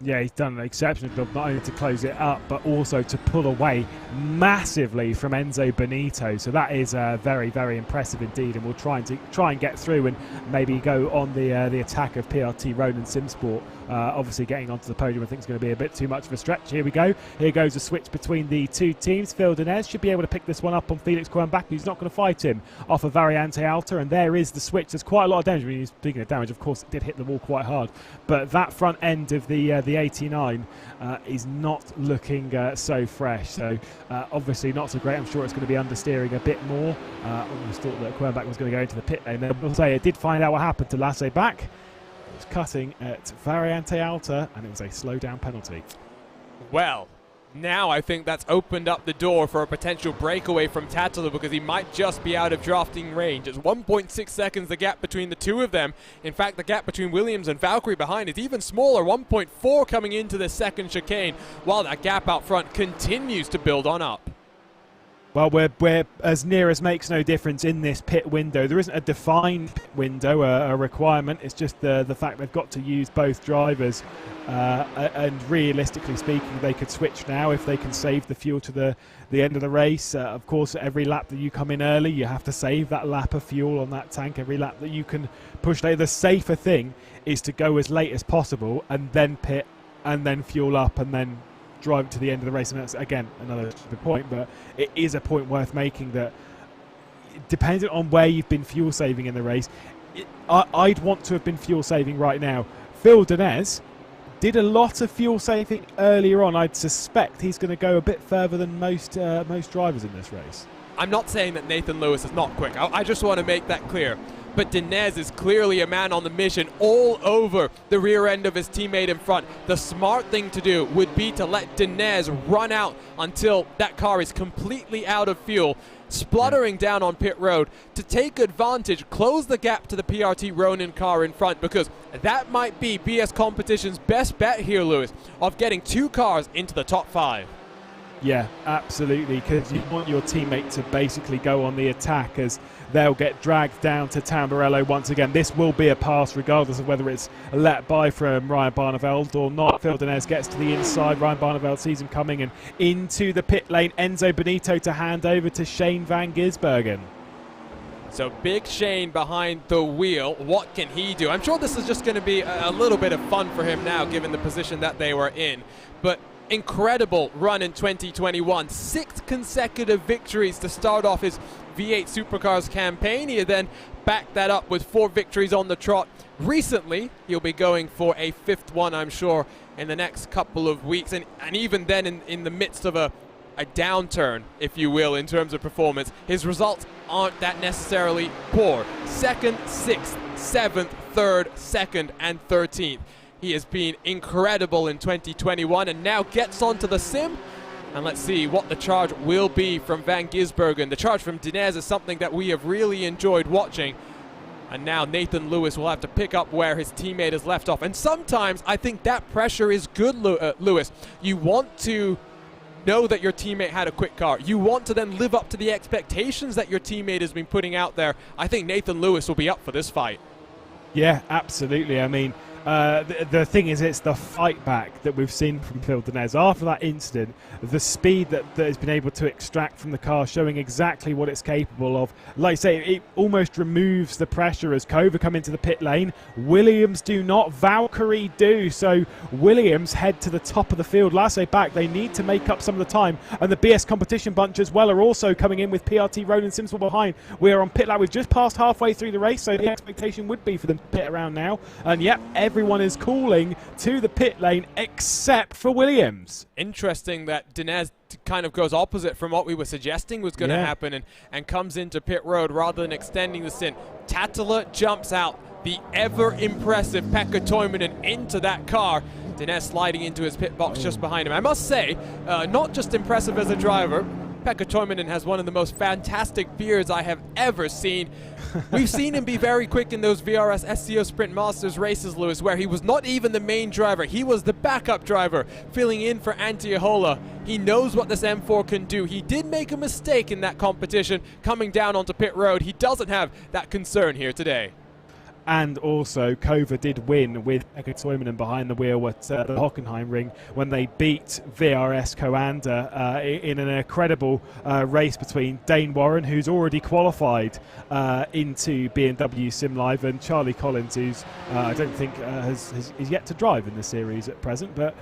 Yeah, he's done an exceptional job not only to close it up, but also to pull away massively from Enzo Benito. So that is very, very impressive indeed. And we'll try and get through and maybe go on the attack of PRT Ronin SimSport. Obviously, getting onto the podium, I think is going to be a bit too much of a stretch. Here we go. Here goes a switch between the two teams. Phil Denez should be able to pick this one up on Felix Quirnbach, who's not going to fight him off a Variante Alta. And there is the switch. There's quite a lot of damage. I mean, speaking of damage, of course, it did hit the wall quite hard. But that front end of the 89 is not looking so fresh. So obviously not so great. I'm sure it's going to be understeering a bit more. I almost thought that Quirnbach was going to go into the pit lane. I will say, it did find out what happened to Lasse back. It was cutting at Variante Alta, and it was a slow down penalty. Well, now I think that's opened up the door for a potential breakaway from Tattler, because he might just be out of drafting range. It's 1.6 seconds the gap between the two of them. In fact, the gap between Williams and Valkyrie behind is even smaller, 1.4 coming into the second chicane, while that gap out front continues to build on up. Well, we're as near as makes no difference in this pit window. There isn't a defined pit window, a requirement. It's just the fact they've got to use both drivers. And realistically speaking, they could switch now if they can save the fuel to the end of the race. Of course, every lap that you come in early, you have to save that lap of fuel on that tank. Every lap that you can push later. The safer thing is to go as late as possible and then pit and then fuel up and then drive to the end of the race. And that's, again, another stupid point, but it is a point worth making that, depending on where you've been fuel saving in the race, I'd want to have been fuel saving right now. Phil Denez did a lot of fuel saving earlier on. I'd suspect he's going to go a bit further than most drivers in this race. I'm not saying that Nathan Lewis is not quick. I just want to make that clear. But Dinez is clearly a man on the mission, all over the rear end of his teammate in front. The smart thing to do would be to let Dinez run out until that car is completely out of fuel, spluttering down on pit road to take advantage, close the gap to the PRT Ronin car in front, because that might be BS Competition's best bet here, Lewis, of getting 2 cars into the top 5. Yeah, absolutely, because you want your teammate to basically go on the attack, as they'll get dragged down to Tamburello once again. This will be a pass regardless of whether it's let by from Ryan Barneveld or not. Phil Dinez gets to the inside. Ryan Barneveld sees him coming and into the pit lane. Enzo Benito to hand over to Shane van Gisbergen. So big Shane behind the wheel. What can he do? I'm sure this is just going to be a little bit of fun for him now, given the position that they were in. But incredible run in 2021. 6 consecutive victories to start off his V8 Supercars campaign. He then backed that up with 4 victories on the trot. Recently, he'll be going for a 5th one, I'm sure, in the next couple of weeks. And even then, in the midst of a downturn, if you will, in terms of performance, his results aren't that necessarily poor. 2nd, 6th, 7th, 3rd, 2nd, and 13th. He has been incredible in 2021 and now gets onto the sim. And let's see what the charge will be from Van Gisbergen. The charge from Dinez is something that we have really enjoyed watching. And now Nathan Lewis will have to pick up where his teammate has left off. And sometimes I think that pressure is good, Lewis. You want to know that your teammate had a quick car. You want to then live up to the expectations that your teammate has been putting out there. I think Nathan Lewis will be up for this fight. Yeah, absolutely. I mean, the thing is, it's the fight back that we've seen from Phil Dinez after that incident, the speed that has been able to extract from the car, showing exactly what it's capable of. Like I say, it almost removes the pressure as Kova come into the pit lane. Williams do not, Valkyrie do. So Williams head to the top of the field. Lasso back, they need to make up some of the time. And the BS Competition bunch as well are also coming in with PRT Ronin Simswell behind. We are on pit lap. We've just passed halfway through the race, so the expectation would be for them to pit around now. And yep, everyone is calling to the pit lane except for Williams. Interesting that Dinez kind of goes opposite from what we were suggesting was going to happen and comes into pit road rather than extending the stint. Tattala jumps out, the ever-impressive Pekka Toivonen into that car. Dinez sliding into his pit box just behind him. I must say, not just impressive as a driver, Pekka Toivonen has one of the most fantastic beards I have ever seen. We've seen him be very quick in those VRS SCO Sprint Masters races, Lewis, where he was not even the main driver. He was the backup driver, filling in for Antti Imola. He knows what this M4 can do. He did make a mistake in that competition coming down onto pit road. He doesn't have that concern here today. And also, Kova did win with Pekka Toivonen behind the wheel at the Hockenheim ring when they beat VRS Coanda in an incredible race between Dane Warren, who's already qualified into BMW Sim Live, and Charlie Collins, who's I don't think is yet to drive in the series at present. But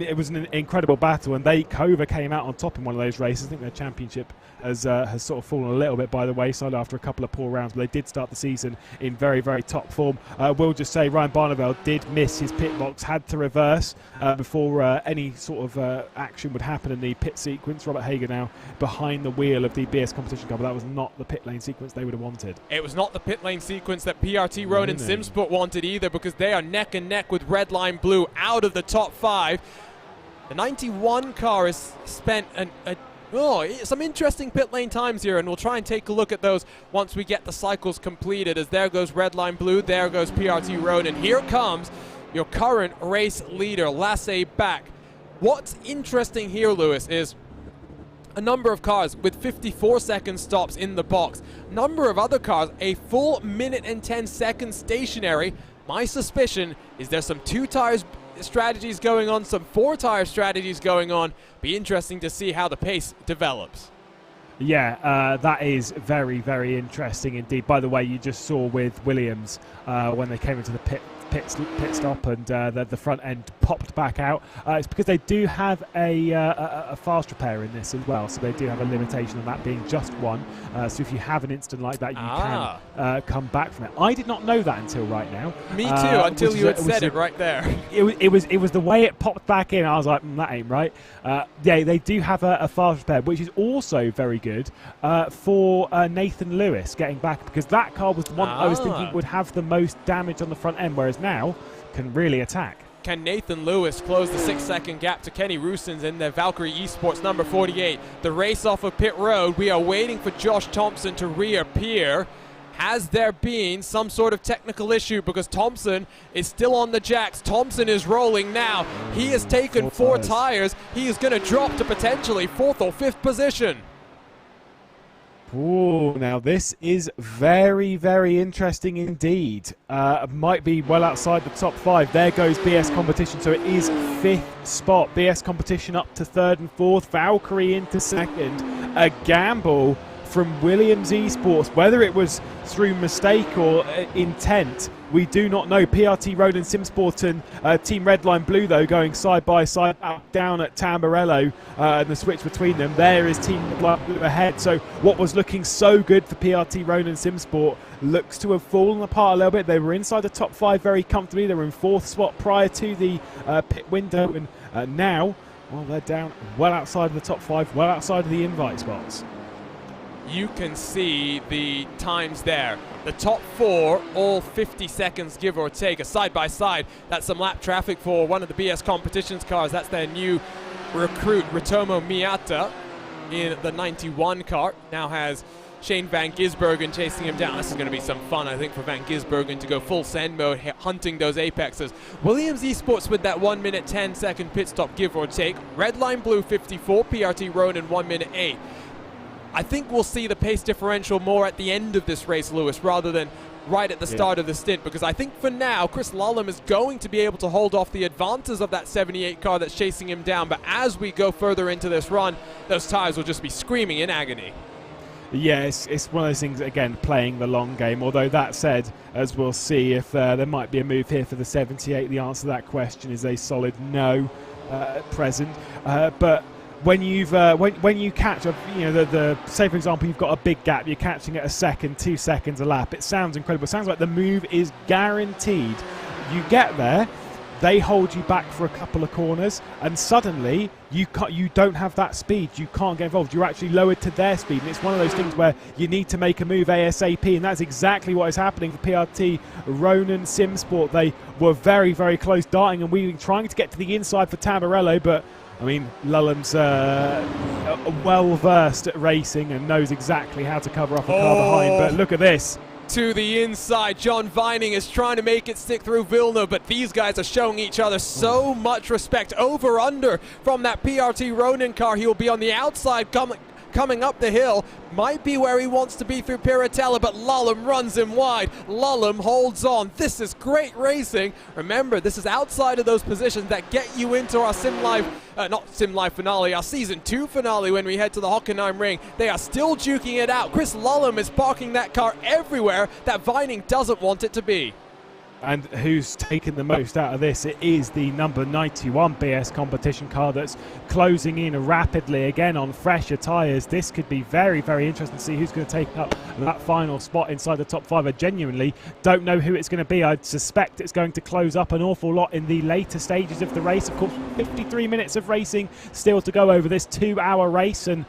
it was an incredible battle, and Kova came out on top in one of those races. I think their championship has sort of fallen a little bit by the wayside after a couple of poor rounds, but they did start the season in very, very top form. We'll just say Ryan Barneveld did miss his pit box, had to reverse before any sort of action would happen in the pit sequence. Robert Hager now behind the wheel of the BS Competition Cup, but that was not the pit lane sequence they would have wanted. It was not the pit lane sequence that PRT Ronin Simsport wanted either, because they are neck and neck with Redline Blue out of the top 5. The 91 car has spent some interesting pit lane times here, and we'll try and take a look at those once we get the cycles completed, as there goes Redline Blue, there goes PRT Ronin. Here comes your current race leader, Lasse back. What's interesting here, Lewis, is a number of cars with 54-second stops in the box. Number of other cars, a full minute and 10 seconds stationary. My suspicion is there's some 2-tires strategies going on, some 4-tire strategies going on. Be interesting to see how the pace develops. Yeah, that is very, very interesting indeed. By the way, you just saw with Williams when they came into the pit pit stop and the front end popped back out. It's because they do have a fast repair in this as well, so they do have a limitation on that being just one. So if you have an incident like that, you can come back from it. I did not know that until right now. Me too, until you had said it right there. It was the way it popped back in. I was like, that ain't right. Yeah, they do have a fast repair, which is also very good for Nathan Lewis getting back, because that car was the one I was thinking would have the most damage on the front end, whereas now can really attack. Can Nathan Lewis close the 6-second gap to Kenny Roosens in the Valkyrie Esports number 48? The race off of pit road. We are waiting for Josh Thompson to reappear. Has there been some sort of technical issue? Because Thompson is still on the jacks. Thompson is rolling now. He has taken 4 tires. He is going to drop to potentially 4th or 5th position. Ooh, now this is very, very interesting indeed. Might be well outside the top 5. There goes BS Competition, so it is 5th spot. BS Competition up to 3rd and 4th. Valkyrie into 2nd. A gamble from Williams Esports, whether it was through mistake or intent, we do not know. PRT Ronan Simsport and Team Redline Blue, though, going side by side down at Tamburello, and the switch between them. There is Team Redline Blue ahead. So what was looking so good for PRT Ronan Simsport looks to have fallen apart a little bit. They were inside the top 5 very comfortably. They were in 4th spot prior to the pit window, and now, well, they're down well outside of the top 5, well outside of the invite spots. You can see the times there. The top 4, all 50 seconds, give or take, a side-by-side. That's some lap traffic for one of the BS Competitions cars. That's their new recruit, Ritomo Miata, in the 91 car. Now has Shane Van Gisbergen chasing him down. This is going to be some fun, I think, for Van Gisbergen to go full send mode, hunting those apexes. Williams Esports with that 1 minute 10 second pit stop, give or take. Redline Blue 54, PRT Ronan 1 minute 8. I think we'll see the pace differential more at the end of this race, Lewis, rather than right at the start of the stint, because I think for now, Chris Lullam is going to be able to hold off the advances of that 78 car that's chasing him down. But as we go further into this run, those tires will just be screaming in agony. Yeah, it's one of those things, again, playing the long game. Although that said, as we'll see, if there might be a move here for the 78, the answer to that question is a solid no at present. But when you've when you catch a, the say for example you've got a big gap, you're catching at 1 second, 2 seconds a lap. It sounds incredible. It sounds like the move is guaranteed. You get there, they hold you back for a couple of corners, and suddenly you don't have that speed. You can't get involved. You're actually lowered to their speed, and it's one of those things where you need to make a move ASAP, and that's exactly what is happening for PRT Ronan Simsport. They were very, very close, darting and weaving, trying to get to the inside for Tamburello, but I mean, Lullam's well-versed at racing and knows exactly how to cover up a car behind, but look at this. To the inside, John Vining is trying to make it stick through Villeneuve, but these guys are showing each other so much respect. Over-under from that PRT Ronan car. He will be on the outside coming up the hill. Might be where he wants to be through Piratella, but Lullam runs him wide. Lullam holds on. This is great racing. Remember, this is outside of those positions that get you into our Sim Live, not Sim Live finale, our Season 2 finale when we head to the Hockenheim Ring. They are still duking it out. Chris Lullam is parking that car everywhere that Vining doesn't want it to be. And who's taken the most out of this? It is the number 91 BS Competition car that's closing in rapidly again on fresher tyres. This could be very, very interesting to see who's going to take up that final spot inside the top 5. I genuinely don't know who it's going to be. I suspect it's going to close up an awful lot in the later stages of the race. Of course, 53 minutes of racing still to go over this 2-hour race, and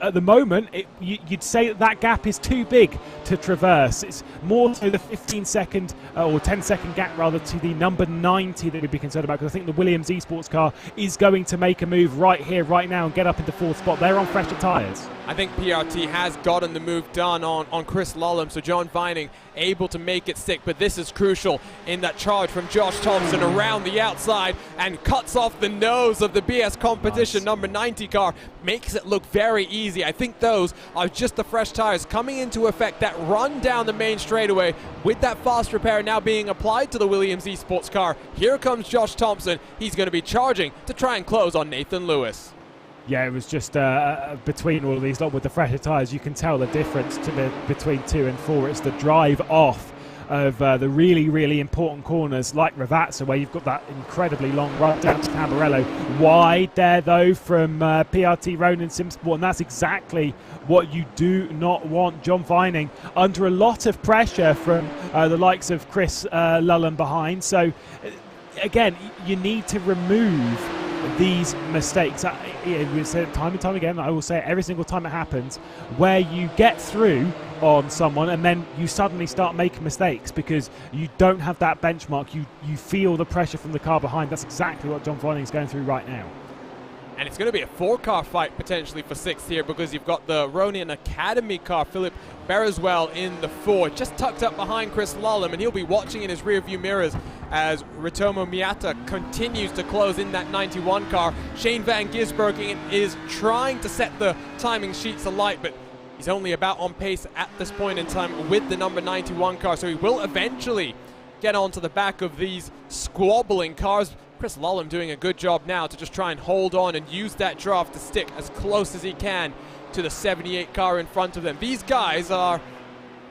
at the moment, you'd say that gap is too big to traverse. It's more so the 15-second or 10-second gap, rather, to the number 90 that we'd be concerned about, because I think the Williams Esports car is going to make a move right here, right now, and get up into 4th spot. They're on fresher tyres. I think PRT has gotten the move done on Chris Lullam, so John Vining able to make it stick, but this is crucial in that charge from Josh Thompson around the outside and cuts off the nose of the BS Competition number 90 car. Makes it look very easy. I think those are just the fresh tires coming into effect that run down the main straightaway with that fast repair now being applied to the Williams Esports car. Here comes Josh Thompson. He's going to be charging to try and close on Nathan Lewis. Yeah, it was just between all of these, with the fresher tyres, you can tell the difference between 2 and 4. It's the drive off of the really important corners like Ravazza, where you've got that incredibly long run down to Tamburello. Wide there though from PRT Ronin SimSport, and that's exactly what you do not want. John Vining under a lot of pressure from the likes of Chris Lullen behind. So again, you need to remove these mistakes. We say it time and time again, I will say it every single time it happens, where you get through on someone and then you suddenly start making mistakes because you don't have that benchmark. You feel the pressure from the car behind. That's exactly what John Vining is going through right now. And it's going to be a 4-car fight potentially for 6th here, because you've got the Ronin Academy car, Philip Bereswell in the 4, just tucked up behind Chris Lullen, and he'll be watching in his rear view mirrors as Ritomo Miata continues to close in that 91 car. Shane Van Gisbergen is trying to set the timing sheets alight, but he's only about on pace at this point in time with the number 91 car, so he will eventually get onto the back of these squabbling cars. Chris Lullen doing a good job now to just try and hold on and use that draft to stick as close as he can to the 78 car in front of them. These guys are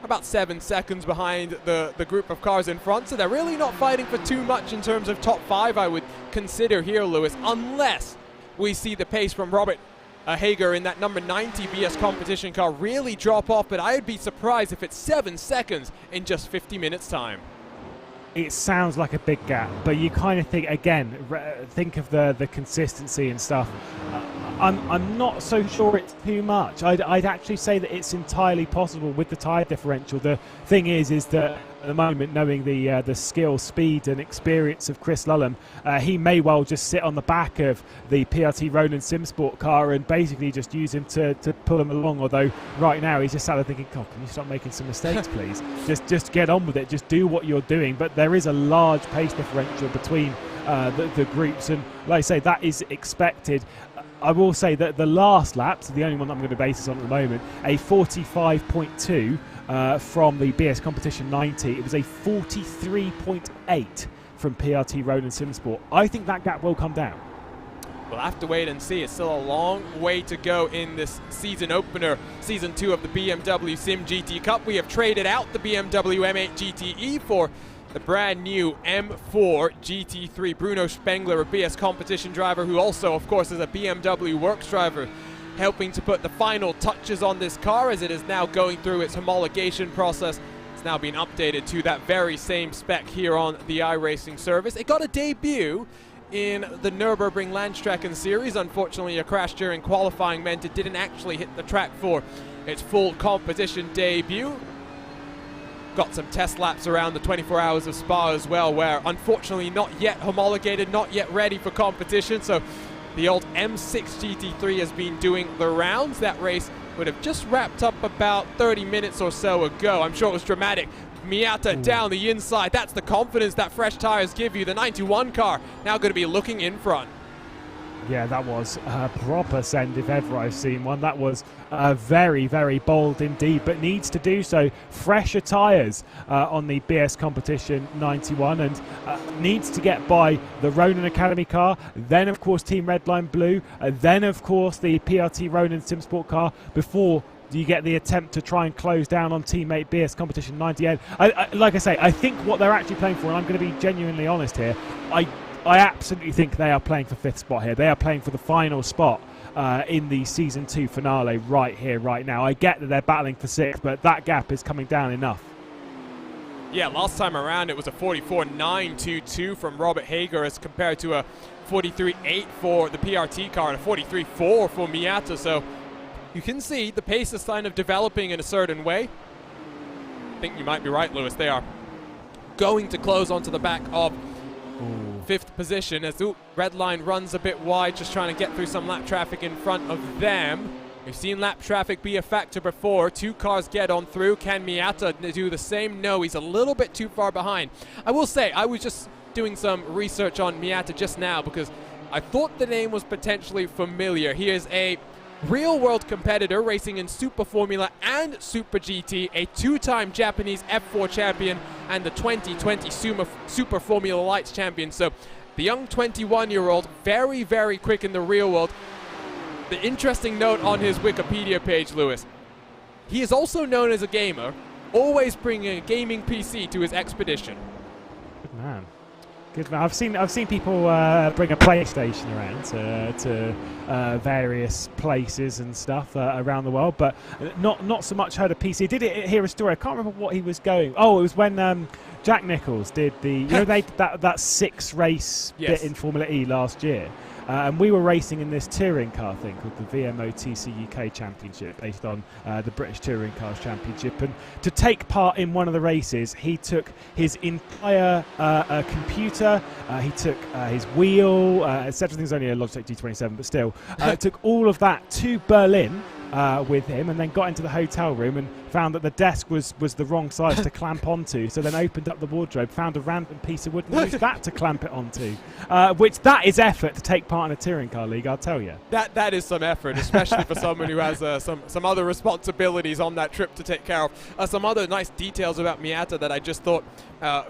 about 7 seconds behind the group of cars in front, so they're really not fighting for too much in terms of top 5, I would consider here, Lewis, unless we see the pace from Robert Hager in that number 90 BS competition car really drop off, but I'd be surprised if it's 7 seconds in just 50 minutes time. It sounds like a big gap, but you kind of think, again, think of the consistency and stuff. I'm not so sure it's too much. I'd actually say that it's entirely possible with the tyre differential. The thing is that at the moment, knowing the skill, speed and experience of Chris Lullen, he may well just sit on the back of the PRT Ronin SimSport car and basically just use him to pull him along, although right now he's just sat there thinking, God, can you stop making some mistakes, please? just get on with it, just do what you're doing. But there is a large pace differential between the groups, and like I say, that is expected. I will say that the last lap, so the only one that I'm going to base this on at the moment, a 45.2 from the BS Competition 90. It was a 43.8 from PRT Ronin SimSport. I think that gap will come down. We'll have to wait and see. It's still a long way to go in this season opener, season 2 of the BMW SIM GT Cup. We have traded out the BMW M8 GTE for the brand new M4 GT3. Bruno Spengler, a BS competition driver, who also, of course, is a BMW works driver, helping to put the final touches on this car as it is now going through its homologation process. It's now been updated to that very same spec here on the iRacing service. It got a debut in the Nürburgring Landstrecken series. Unfortunately, a crash during qualifying meant it didn't actually hit the track for its full competition debut. Got some test laps around the 24 hours of Spa as well, where unfortunately not yet homologated, not yet ready for competition. So the old M6 GT3 has been doing the rounds. That race would have just wrapped up about 30 minutes or so ago. I'm sure it was dramatic. Miata down the inside. That's the confidence that fresh tires give you. The 91 car now going to be looking in front. Yeah, that was a proper send if ever I've seen one. That was very, very bold indeed, but needs to do so. Fresher tyres on the BS Competition 91, and needs to get by the Ronin Academy car, then of course Team Redline Blue, then of course the PRT Ronin SimSport car, before you get the attempt to try and close down on teammate BS Competition 98. Like I say, I think what they're actually playing for, and I'm going to be genuinely honest here, I absolutely think they are playing for 5th spot here. They are playing for the final spot in the Season 2 finale right here, right now. I get that they're battling for 6th, but that gap is coming down enough. Yeah, last time around it was a 44.922 from Robert Hager as compared to a 43.8 for the PRT car and a 43.4 for Miata. So you can see the pace is kind of developing in a certain way. I think you might be right, Lewis. They are going to close onto the back of 5th position as the red line runs a bit wide, just trying to get through some lap traffic in front of them. We've seen lap traffic be a factor before. 2 cars get on through. Can Miata do the same? No, he's a little bit too far behind. I will say, I was just doing some research on Miata just now because I thought the name was potentially familiar. He is a real-world competitor racing in Super Formula and Super GT, a 2-time Japanese F4 champion and the 2020 Super Formula Lights champion. So the young 21-year-old, very, very quick in the real world. The interesting note on his Wikipedia page, Lewis, he is also known as a gamer. always bringing a gaming PC to his expedition. Good man. Good man. I've seen people bring a PlayStation around to various places and stuff around the world, but not so much heard of PC. Did hear a story? I can't remember what he was going. Oh, it was when Jack Nicholls did the they did that 6 race bit in Formula E last year. And we were racing in this touring car thing called the VMO UK Championship, based on the British Touring Cars Championship. And to take part in one of the races, he took his entire computer, he took his wheel, etc. Things only a Logitech G27, but still, took all of that to Berlin with him, and then got into the hotel room and found that the desk was the wrong size to clamp onto. So then opened up the wardrobe, found a random piece of wood and used that to clamp it onto. Which that is effort to take part in a touring car league, I'll tell you. That is some effort, especially for someone who has some other responsibilities on that trip to take care of. Some other nice details about Miata that I just thought,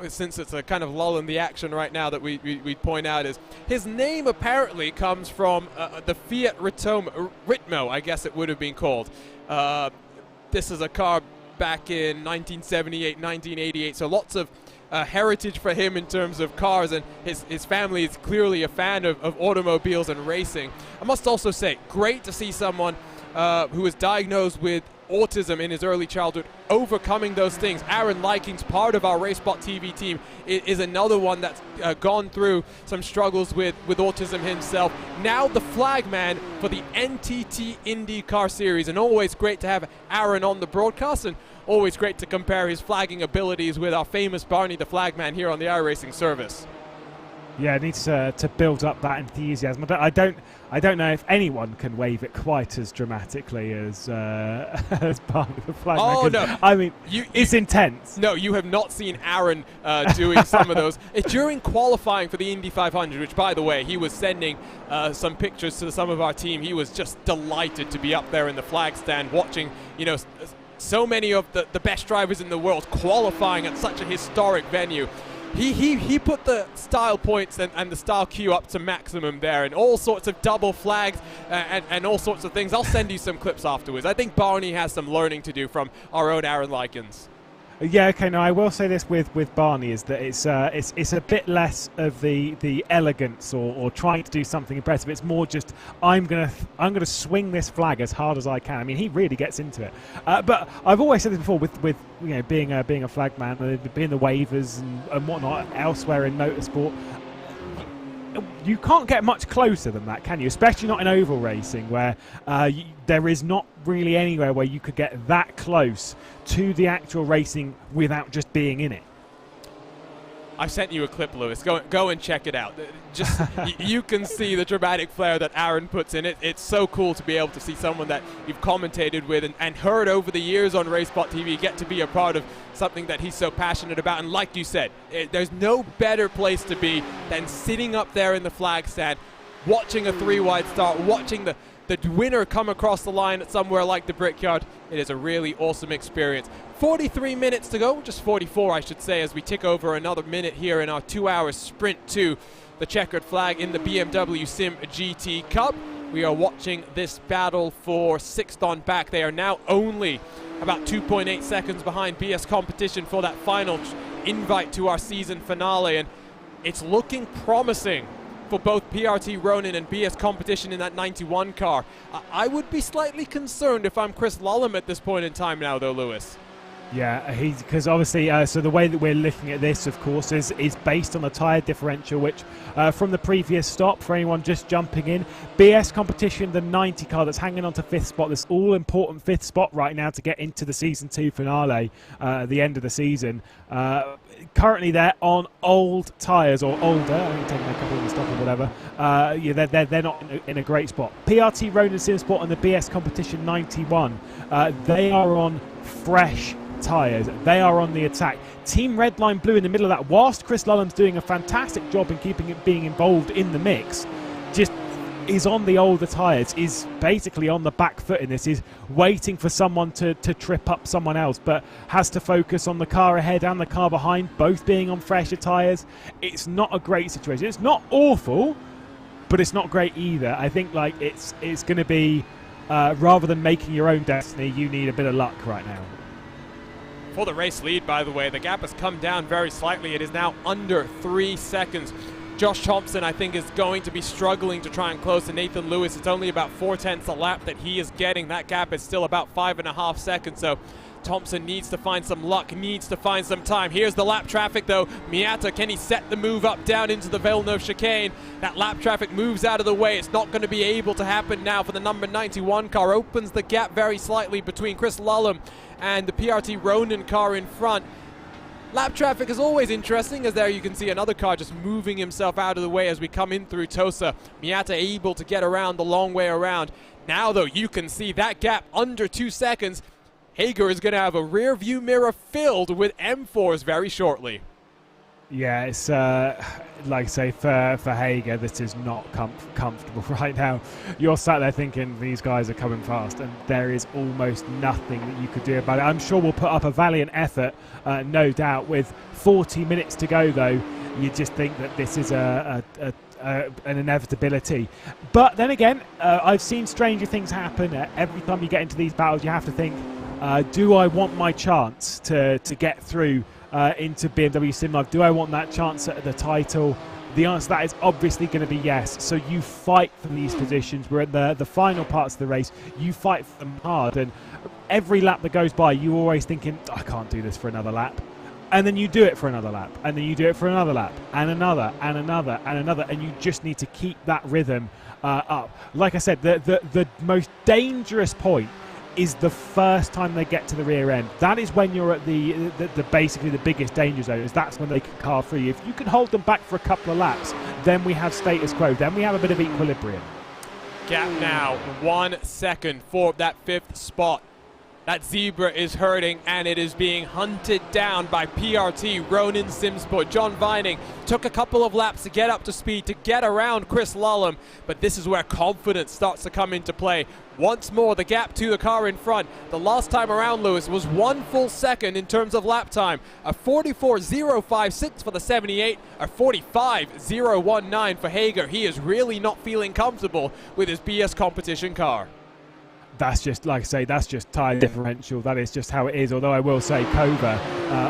since it's a kind of lull in the action right now, that we'd point out is his name apparently comes from the Fiat Ritmo, I guess it would have been called. This is a car back in 1978, 1988, so lots of heritage for him in terms of cars, and his family is clearly a fan of automobiles and racing. I must also say, great to see someone who was diagnosed with autism in his early childhood overcoming those things. Aaron Likings, part of our RaceSpotTV team, is another one that's gone through some struggles with autism himself. Now the flagman for the NTT IndyCar Series, and always great to have Aaron on the broadcast, and always great to compare his flagging abilities with our famous Barney the flagman here on the iRacing service. Yeah, it needs to build up that enthusiasm. I don't know if anyone can wave it quite as dramatically as Barney the flagman. Oh no! I mean, it's intense. No, you have not seen Aaron doing some of those during qualifying for the Indy 500. Which, by the way, he was sending some pictures to some of our team. He was just delighted to be up there in the flag stand, watching, so many of the best drivers in the world qualifying at such a historic venue. He put the style points and the style queue up to maximum there, and all sorts of double flags and all sorts of things. I'll send you some clips afterwards. I think Barney has some learning to do from our own Aaron Likens. Yeah, okay. No, I will say this with Barney is that it's a bit less of the elegance or trying to do something impressive. It's more just I'm gonna swing this flag as hard as I can. I mean, he really gets into it. But I've always said this before with being a flagman, being the waivers and whatnot elsewhere in motorsport. You can't get much closer than that, can you? Especially not in oval racing, where there is not really anywhere where you could get that close to the actual racing without just being in it. I've sent you a clip, Lewis. Go and check it out. Just you can see the dramatic flair that Aaron puts in it. It's so cool to be able to see someone that you've commentated with and heard over the years on RaceSpotTV get to be a part of something that he's so passionate about. And like you said, there's no better place to be than sitting up there in the flag stand, watching a 3-wide start, watching the winner come across the line at somewhere like the Brickyard. It is a really awesome experience. 43 minutes to go, just 44 I should say, as we tick over another minute here in our 2-hour sprint to the checkered flag in the BMW SIM GT Cup. We are watching this battle for 6th on back. They are now only about 2.8 seconds behind BS Competition for that final invite to our season finale, and it's looking promising for both PRT Ronin and BS Competition in that 91 car. I would be slightly concerned if I'm Chris Lullum at this point in time now, though, Lewis. Yeah, because obviously, so the way that we're looking at this, of course, is based on the tyre differential, which from the previous stop, for anyone just jumping in, BS Competition, the 90 car that's hanging on to 5th spot, this all-important 5th spot right now to get into the Season 2 finale at the end of the season. Currently, they're on old tyres, or older, I think taking a couple of the stock or whatever. Yeah, they're not in a great spot. PRT Ronin Sim Sport and the BS Competition 91, they are on fresh tyres. They are on the attack. Team Redline Blue in the middle of that, whilst Chris Lullum's doing a fantastic job in keeping it being involved in the mix, just is on the older tyres, is basically on the back foot in this, is waiting for someone to trip up someone else, but has to focus on the car ahead and the car behind, both being on fresher tyres. It's not a great situation. It's not awful, but it's not great either. I think it's going to be, rather than making your own destiny, you need a bit of luck right now. For the race lead, by the way, the gap has come down very slightly. It is now under 3 seconds. Josh Thompson, I think, is going to be struggling to try and close to Nathan Lewis. It's only about 4/10 a lap that he is getting. That gap is still about 5.5 seconds, so Thompson needs to find some luck, needs to find some time. Here's the lap traffic, though. Miata, can he set the move up down into the Villeneuve chicane? That lap traffic moves out of the way. It's not going to be able to happen now for the number 91 car. Opens the gap very slightly between Chris Lullum and the PRT Ronin car in front. Lap traffic is always interesting, as there you can see another car just moving himself out of the way as we come in through Tosa. Miata able to get around the long way around. Now, though, you can see that gap under 2 seconds. Hager is going to have a rear view mirror filled with M4s very shortly. Yeah, it's like I say, for Hager, this is not comfortable right now. You're sat there thinking these guys are coming fast, and there is almost nothing that you could do about it. I'm sure we'll put up a valiant effort, no doubt. With 40 minutes to go, though, you just think that this is an inevitability. But then again, I've seen stranger things happen. Every time you get into these battles, you have to think, do I want my chance to get through into BMW Sim Live? Do I want that chance at the title? The answer to that is obviously going to be yes. So you fight for these positions. We're at the final parts of the race. You fight for them hard, and every lap that goes by, you're always thinking, I can't do this for another lap. And then you do it for another lap, and then you do it for another lap, and another, and another, and another, and you just need to keep that rhythm up. Like I said, the most dangerous point is the first time they get to the rear end. That is when you're at the basically the biggest danger zone. That's when they can car free. If you can hold them back for a couple of laps, then we have status quo. Then we have a bit of equilibrium. Gap now 1 second for that 5th spot. That zebra is hurting, and it is being hunted down by PRT Ronin Simsport. John Vining took a couple of laps to get up to speed, to get around Chris Lullum, but this is where confidence starts to come into play. Once more, the gap to the car in front. The last time around, Lewis, was 1 full second in terms of lap time. A 44.056 for the 78, a 45.019 for Hager. He is really not feeling comfortable with his BS competition car. That's just, like I say, that's just tyre differential. That is just how it is. Although I will say Kova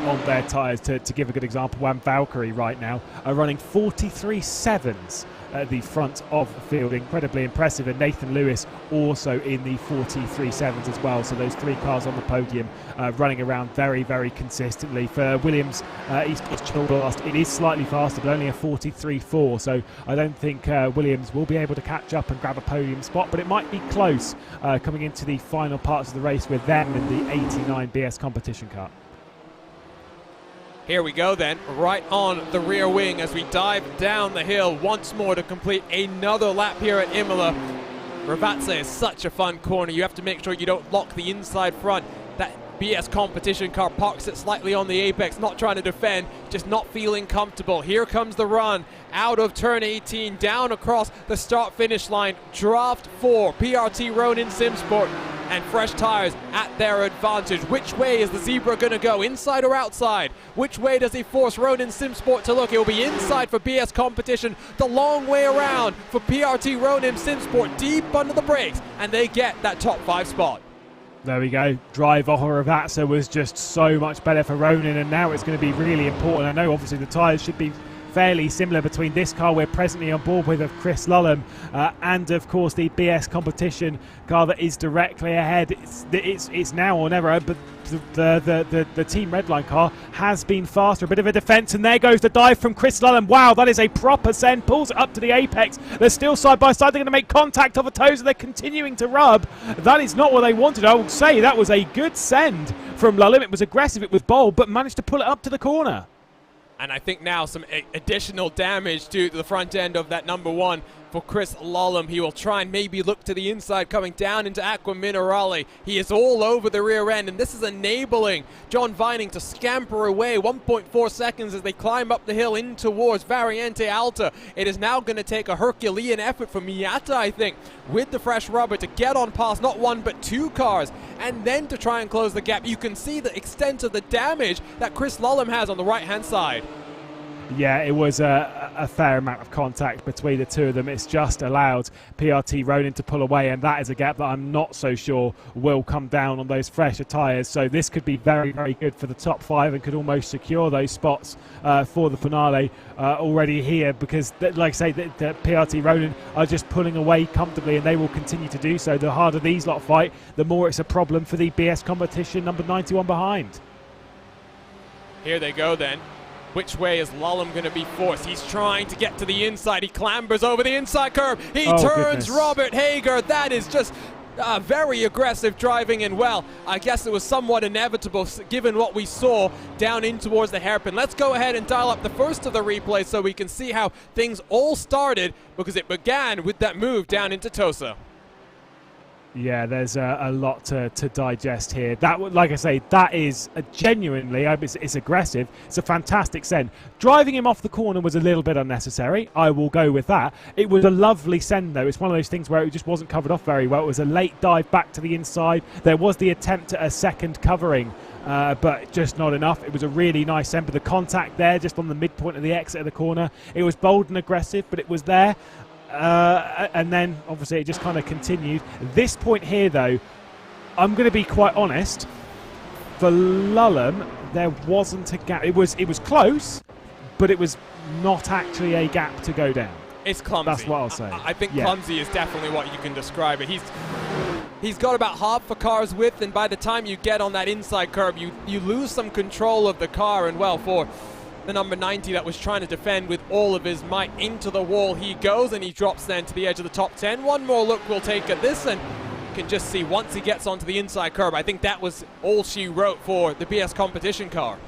on their tyres, to give a good example, and Valkyrie right now are running 43.7s at the front of the field. Incredibly impressive. And Nathan Lewis also in the 43.7s as well. So those 3 cars on the podium running around very, very consistently. For Williams, Eastwood's Childerlast, it is slightly faster, but only a 43.4. So I don't think Williams will be able to catch up and grab a podium spot, but it might be close coming into the final parts of the race with them in the 89 BS competition car. Here we go then, right on the rear wing as we dive down the hill once more to complete another lap here at Imola. Ravazza is such a fun corner. You have to make sure you don't lock the inside front. That BS competition car parks it slightly on the apex, not trying to defend, just not feeling comfortable. Here comes the run out of turn 18, down across the start-finish line. Draft 4, PRT Ronin Simsport, and fresh tires at their advantage. Which way is the zebra going to go, inside or outside? Which way does he force Ronin Simsport to look? It will be inside for BS competition, the long way around for PRT Ronin Simsport, deep under the brakes, and they get that top 5 spot. There we go. Drive off Ravazza was just so much better for Ronin, and now it's going to be really important. I know obviously the tyres should be fairly similar between this car we're presently on board with of Chris Lullum and of course the BS competition car that is directly ahead. It's now or never, but the Team Redline car has been faster. A bit of a defence, and there goes the dive from Chris Lullum. Wow, that is a proper send. Pulls it up to the apex. They're still side by side. They're going to make contact off the toes, and they're continuing to rub. That is not what they wanted. I would say that was a good send from Lullum. It was aggressive, it was bold, but managed to pull it up to the corner. And I think now some additional damage to the front end of that number 1 for Chris Lullum. He will try and maybe look to the inside, coming down into Aqua Minerale. He is all over the rear end, and this is enabling John Vining to scamper away 1.4 seconds as they climb up the hill in towards Variante Alta. It is now going to take a Herculean effort for Miata, I think, with the fresh rubber to get on past not 1 but 2 cars, and then to try and close the gap. You can see the extent of the damage that Chris Lullum has on the right-hand side. Yeah, it was a fair amount of contact between the two of them. It's just allowed PRT Ronin to pull away, and that is a gap that I'm not so sure will come down on those fresher tyres. So this could be very, very good for the top 5 and could almost secure those spots for the finale already here, because, like I say, the PRT Ronin are just pulling away comfortably, and they will continue to do so. The harder these lot fight, the more it's a problem for the BS competition number 91 behind. Here they go then. Which way is Lallem going to be forced? He's trying to get to the inside. He clambers over the inside curb. He turns goodness. Robert Hager. That is just very aggressive driving, and well, I guess it was somewhat inevitable given what we saw down in towards the hairpin. Let's go ahead and dial up the first of the replays so we can see how things all started, because it began with that move down into Tosa. Yeah, there's a lot to digest here. That, like I say, that is genuinely, it's aggressive. It's a fantastic send. Driving him off the corner was a little bit unnecessary. I will go with that. It was a lovely send, though. It's one of those things where it just wasn't covered off very well. It was a late dive back to the inside. There was the attempt at a second covering, but just not enough. It was a really nice send, but the contact there, just on the midpoint of the exit of the corner, it was bold and aggressive, but it was there. And then obviously it just kind of continued. This point here, though, I'm going to be quite honest. For Lallem, there wasn't a gap. It was close, but it was not actually a gap to go down. It's clumsy. That's what I'll say. I think clumsy is definitely what you can describe it. He's got about half a car's width, and by the time you get on that inside curb, you lose some control of the car, and well, for the number 90 that was trying to defend with all of his might, into the wall he goes, and he drops then to the edge of the top 10. One more look we'll take at this, and you can just see once he gets onto the inside curb, I think that was all she wrote for the BS competition car.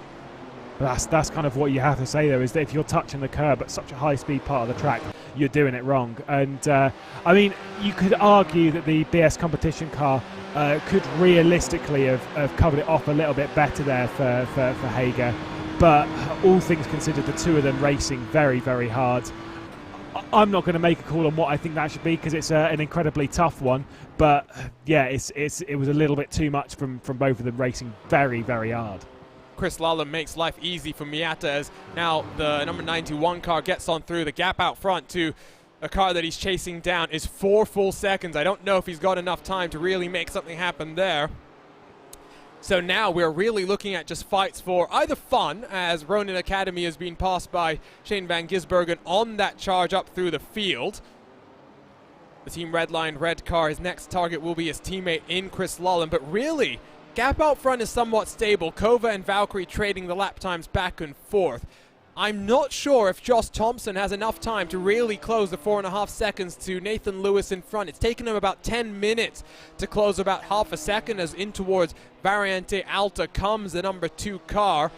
That's kind of what you have to say, though, is that if you're touching the curb at such a high-speed part of the track, you're doing it wrong. And, I mean, you could argue that the BS competition car could realistically have covered it off a little bit better there for Hager. But all things considered, the two of them racing very, very hard. I'm not going to make a call on what I think that should be, because it's an incredibly tough one. But yeah, it was a little bit too much from both of them racing very, very hard. Chris Lallem makes life easy for Miata, as now the number 91 car gets on through. The gap out front to a car that he's chasing down is 4 full seconds. I don't know if he's got enough time to really make something happen there. So now we're really looking at just fights for either fun, as Ronin Academy has been passed by Shane van Gisbergen on that charge up through the field. The Team Redline red car, his next target will be his teammate in Chris Lallem, but really, gap out front is somewhat stable. Kova and Valkyrie trading the lap times back and forth. I'm not sure if Josh Thompson has enough time to really close the 4.5 seconds to Nathan Lewis in front. It's taken him about 10 minutes to close about half a second, as in towards Variante Alta comes the number 2 car.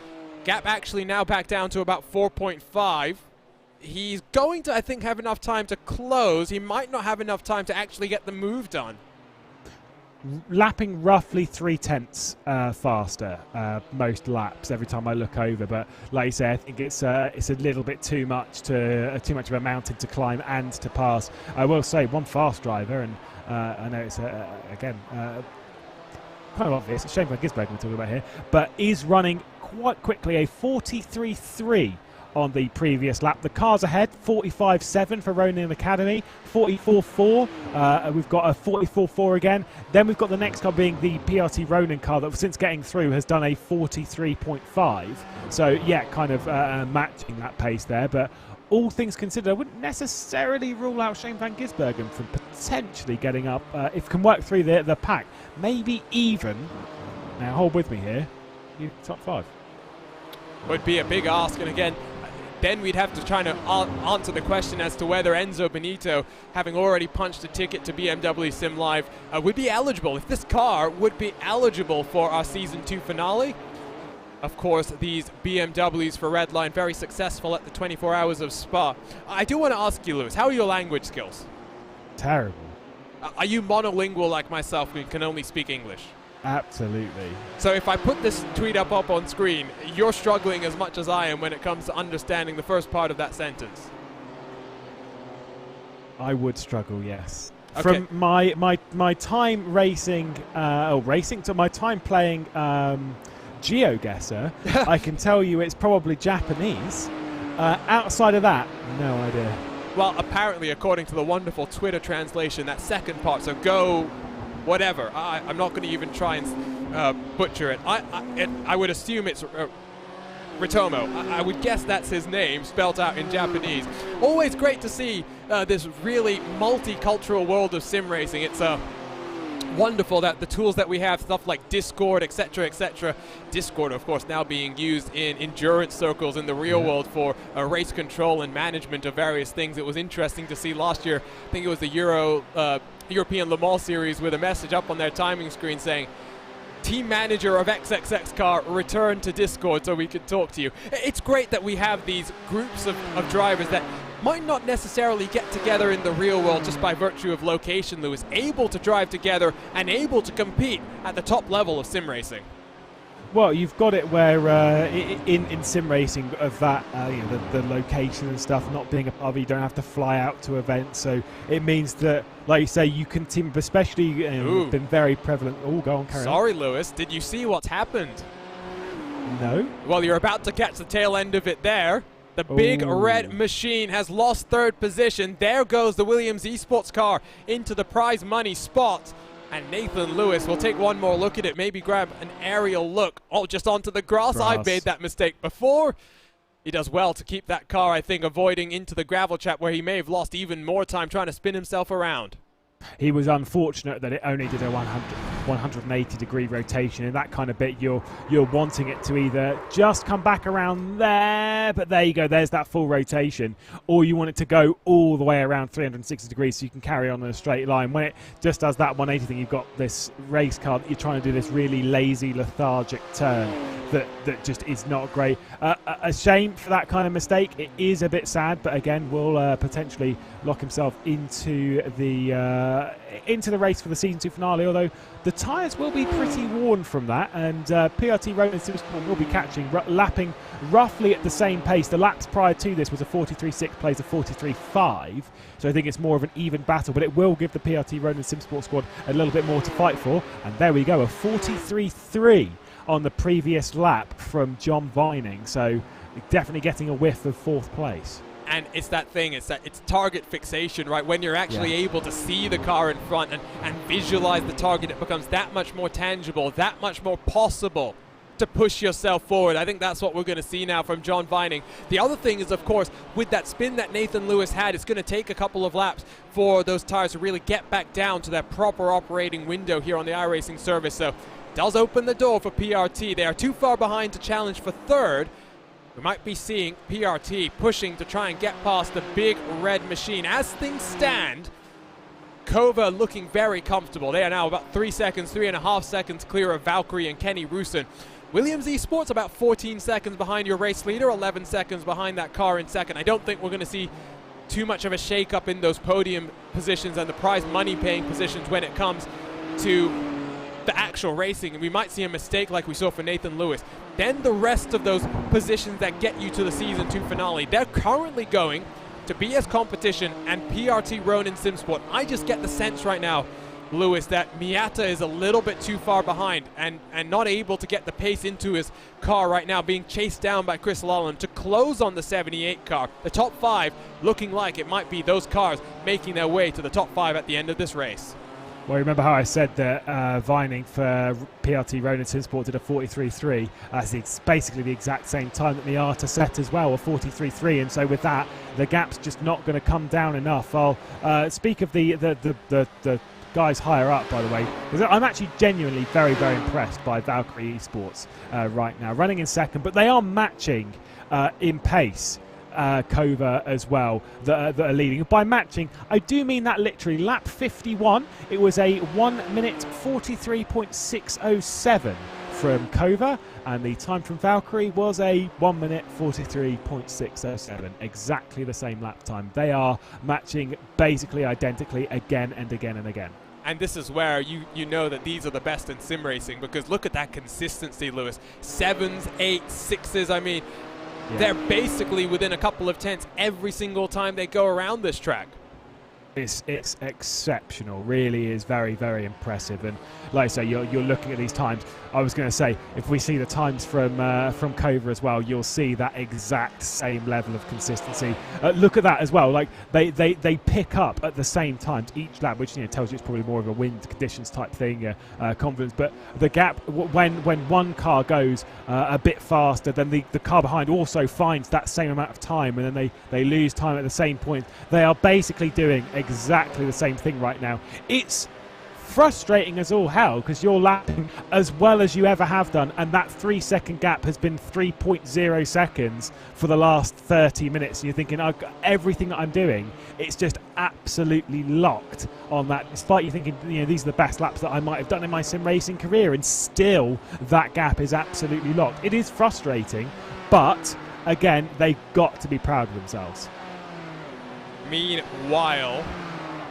Gap actually now back down to about 4.5. He's going to, I think, have enough time to close. He might not have enough time to actually get the move done. Lapping roughly 0.3 faster most laps every time I look over, but like you say, I think it's a little bit too much of a mountain to climb and to pass. I will say, one fast driver, and I know it's again kind of obvious. It's Shane van Gisbergen we're talking about here, but is running quite quickly a 43.3 on the previous lap. The cars ahead, 45.7 for Ronin Academy, 44.4. We've got a 44.4 again. Then we've got the next car being the PRT Ronin car that, since getting through, has done a 43.5. So yeah, kind of matching that pace there. But all things considered, I wouldn't necessarily rule out Shane van Gisbergen from potentially getting up, if can work through the pack. Maybe even, now hold with me here, top 5. Would be a big ask, and again, then we'd have to try to answer the question as to whether Enzo Benito, having already punched a ticket to BMW Sim Live, would be eligible. If this car would be eligible for our Season 2 finale. Of course, these BMWs for Redline, very successful at the 24 Hours of Spa. I do want to ask you, Lewis, how are your language skills? Terrible. Are you monolingual like myself, who can only speak English? Absolutely. So if I put this tweet up on screen, you're struggling as much as I am when it comes to understanding the first part of that sentence. I would struggle, yes. Okay. From my time racing, to my time playing GeoGuessr, I can tell you it's probably Japanese. Outside of that, no idea. Well, apparently, according to the wonderful Twitter translation, that second part, so go whatever. I'm not going to even try and butcher it. I would assume it's Ritomo. I would guess that's his name, spelled out in Japanese. Always great to see this really multicultural world of sim racing. It's wonderful that the tools that we have, stuff like Discord, etc., Discord, of course, now being used in endurance circles in the real world for race control and management of various things. It was interesting to see last year, I think it was the European Le Mans Series, with a message up on their timing screen saying, "Team manager of XXX car, return to Discord so we can talk to you." It's great that we have these groups of drivers that might not necessarily get together in the real world just by virtue of location, Lewis, able to drive together and able to compete at the top level of sim racing. Well, you've got it where in sim racing of that, the location and stuff not being a part, you don't have to fly out to events, so it means that, like you say, you can team, especially been very prevalent. Oh, go on, carry on. Sorry, Lewis, did you see what's happened? No. Well, you're about to catch the tail end of it there. The big red machine has lost third position. There goes the Williams Esports car into the prize money spot. And Nathan Lewis will take one more look at it, maybe grab an aerial look. Oh, just onto the grass. I made that mistake before. He does well to keep that car, I think, avoiding into the gravel trap where he may have lost even more time trying to spin himself around. He was unfortunate that it only did a 180-degree rotation. In that kind of bit, you're wanting it to either just come back around there, but there you go, there's that full rotation, or you want it to go all the way around 360 degrees so you can carry on in a straight line. When it just does that 180 thing, you've got this race car that you're trying to do this really lazy, lethargic turn that just is not great. A shame for that kind of mistake. It is a bit sad, but again, will potentially lock himself into the race for the season 2 finale, although the tyres will be pretty worn from that, and PRT Ronin SimSport will be catching, lapping roughly at the same pace. The laps prior to this was a 43.6, plays a 43.5, so I think it's more of an even battle, but it will give the PRT Ronin SimSport squad a little bit more to fight for, and there we go, a 43.3 on the previous lap from John Vining, so definitely getting a whiff of 4th place. And it's that thing, it's target fixation, right? When you're actually able to see the car in front and visualize the target, it becomes that much more tangible, that much more possible to push yourself forward. I think that's what we're going to see now from John Vining. The other thing is, of course, with that spin that Nathan Lewis had, it's going to take a couple of laps for those tires to really get back down to that proper operating window here on the iRacing service. So it does open the door for PRT. They are too far behind to challenge for 3rd. We might be seeing PRT pushing to try and get past the big red machine. As things stand, Kova looking very comfortable. They are now about 3.5 seconds clear of Valkyrie and Kenny Rusin. Williams Esports about 14 seconds behind your race leader, 11 seconds behind that car in second. I don't think we're going to see too much of a shake-up in those podium positions and the prize money-paying positions when it comes to the actual racing, and we might see a mistake like we saw for Nathan Lewis. Then the rest of those positions that get you to the season 2 finale, they're currently going to BS Competition and PRT Ronin SimSport. I just get the sense right now, Lewis, that Miata is a little bit too far behind and not able to get the pace into his car right now, being chased down by Chris Lullen to close on the 78 car. The top 5 looking like it might be those cars making their way to the top 5 at the end of this race. Well, remember how I said that Vining for PRT Ronin SimSport did a 43.3. It's basically the exact same time that Miata set as well, a 43.3. And so with that, the gap's just not going to come down enough. I'll speak of the guys higher up, by the way, because I'm actually genuinely very, very impressed by Valkyrie Esports right now, running in second, but they are matching in pace Kova as well that are leading. By matching, I do mean that literally. Lap 51, it was a 1 minute 43.607 from Kova, and the time from Valkyrie was a 1 minute 43.607. Exactly the same lap time. They are matching basically identically again and again and again. And this is where you know that these are the best in sim racing, because look at that consistency, Lewis. 7s, 8s, 6s, I mean, they're basically within a couple of tenths every single time they go around this track. It's exceptional, really is very, very impressive. And like I say, you're looking at these times. I was going to say, if we see the times from Kova as well, you'll see that exact same level of consistency. Look at that as well. Like they pick up at the same times each lap, which tells you it's probably more of a wind conditions type thing, confidence. But the gap when one car goes a bit faster, then the car behind also finds that same amount of time, and then they lose time at the same point. They are basically doing exactly the same thing right now. It's frustrating as all hell because you're lapping as well as you ever have done, and that 3-second gap has been 3.0 seconds for the last 30 minutes. And you're thinking, I've got everything that I'm doing, it's just absolutely locked on that. Despite you thinking, these are the best laps that I might have done in my sim racing career, and still that gap is absolutely locked. It is frustrating, but again, they've got to be proud of themselves. Meanwhile,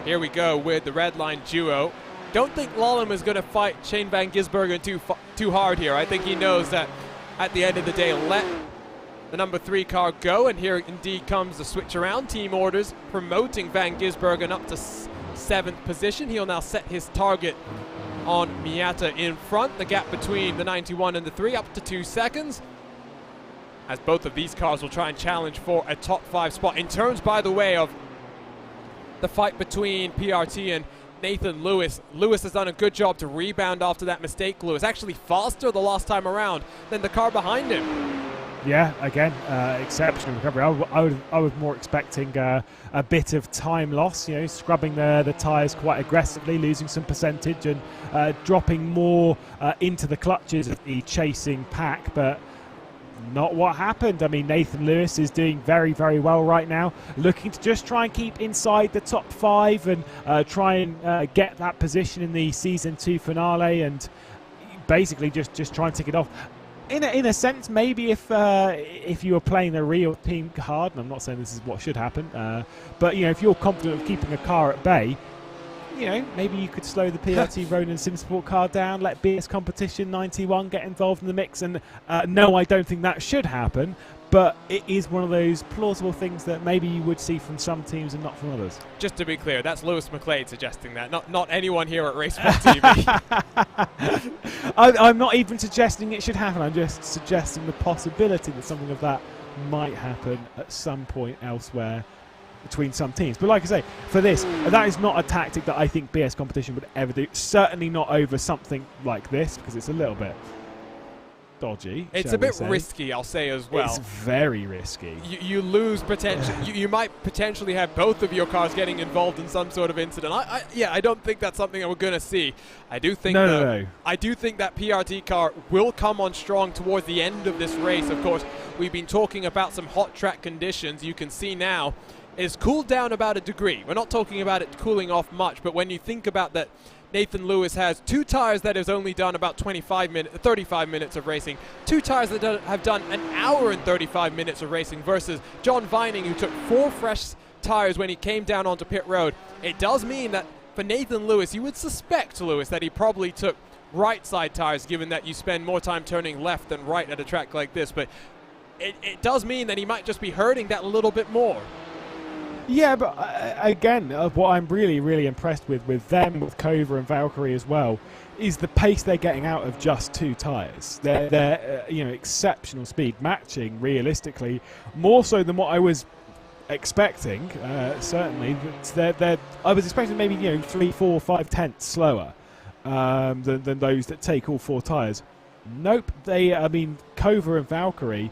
here we go with the red line duo. Don't think Lallam is going to fight Shane van Gisbergen too hard here. I think he knows that at the end of the day, let the number 3 car go, and here indeed comes the switch around. Team orders promoting van Gisbergen up to 7th position. He'll now set his target on Miata in front. The gap between the 91 and the 3 up to 2 seconds. As both of these cars will try and challenge for a top 5 spot. In terms, by the way, of the fight between PRT and Nathan Lewis, Lewis has done a good job to rebound after that mistake. Lewis actually faster the last time around than the car behind him. Yeah, again, exceptional recovery. I was more expecting a bit of time loss, scrubbing the tyres quite aggressively, losing some percentage and dropping more into the clutches of the chasing pack, but not what happened. I mean, Nathan Lewis is doing very, very well right now, looking to just try and keep inside the top 5 and try and get that position in the Season 2 finale, and basically just try and tick it off. In a sense, maybe if you were playing the real team card, and I'm not saying this is what should happen, but if you're confident of keeping a car at bay, maybe you could slow the PRT Ronin SimSport car down, let BS Competition 91 get involved in the mix, and no, I don't think that should happen, but it is one of those plausible things that maybe you would see from some teams and not from others. Just to be clear, that's Lewis McLeod suggesting that, not anyone here at RaceSpotTV. I'm not even suggesting it should happen, I'm just suggesting the possibility that something of that might happen at some point elsewhere between some teams. But like I say, for this, that is not a tactic that I think BS Competition would ever do. Certainly not over something like this, because it's a little bit dodgy. It's a bit risky, I'll say as well. It's very risky. You lose potential. you might potentially have both of your cars getting involved in some sort of incident. I don't think that's something that we're going to see. I do think I do think that PRT car will come on strong towards the end of this race. Of course, we've been talking about some hot track conditions. You can see now it's cooled down about a degree. We're not talking about it cooling off much, but when you think about that, Nathan Lewis has 2 tires that has only done about 35 minutes of racing, 2 tires that have done an hour and 35 minutes of racing, versus John Vining, who took 4 fresh tires when he came down onto pit road. It does mean that for Nathan Lewis, you would suspect, Lewis, that he probably took right side tires, given that you spend more time turning left than right at a track like this, but it does mean that he might just be hurting that a little bit more. Yeah, but again, what I'm really, really impressed with them, with Kova and Valkyrie as well, is the pace they're getting out of just 2 tyres. They're exceptional speed, matching realistically more so than what I was expecting. Certainly, I was expecting maybe 3, 4, 5 tenths slower than those that take all 4 tyres. Nope. Kova and Valkyrie.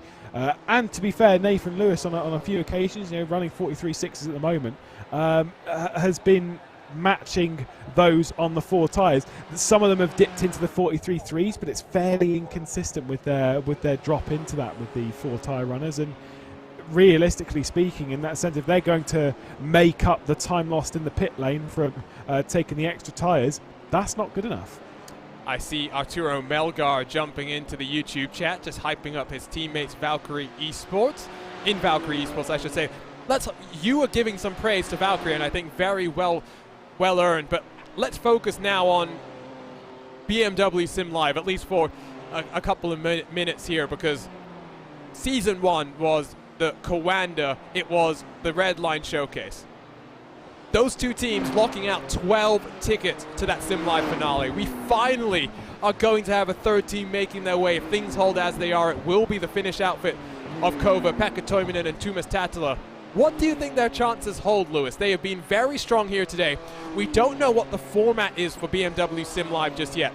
And to be fair, Nathan Lewis on a few occasions, running 43.6s at the moment, has been matching those on the 4 tyres. Some of them have dipped into the 43.3s, but it's fairly inconsistent with their drop into that with the 4 tyre runners. And realistically speaking, in that sense, if they're going to make up the time lost in the pit lane from taking the extra tyres, that's not good enough. I see Arturo Melgar jumping into the YouTube chat, just hyping up his teammates Valkyrie Esports. In Valkyrie Esports, I should say. You are giving some praise to Valkyrie, and I think very well earned. But let's focus now on BMW Sim Live, at least for a couple of minutes here, because Season 1 was the Coanda, it was the Red Line Showcase. those two teams locking out 12 tickets to that Sim Live finale. We finally are going to have a third team making their way. If things hold as they are, it will be the Finnish outfit of Kova, Pekka Toiminen and Tuomas Tatila. What do you think their chances hold, Lewis? They have been very strong here today. We don't know what the format is for BMW Sim Live just yet.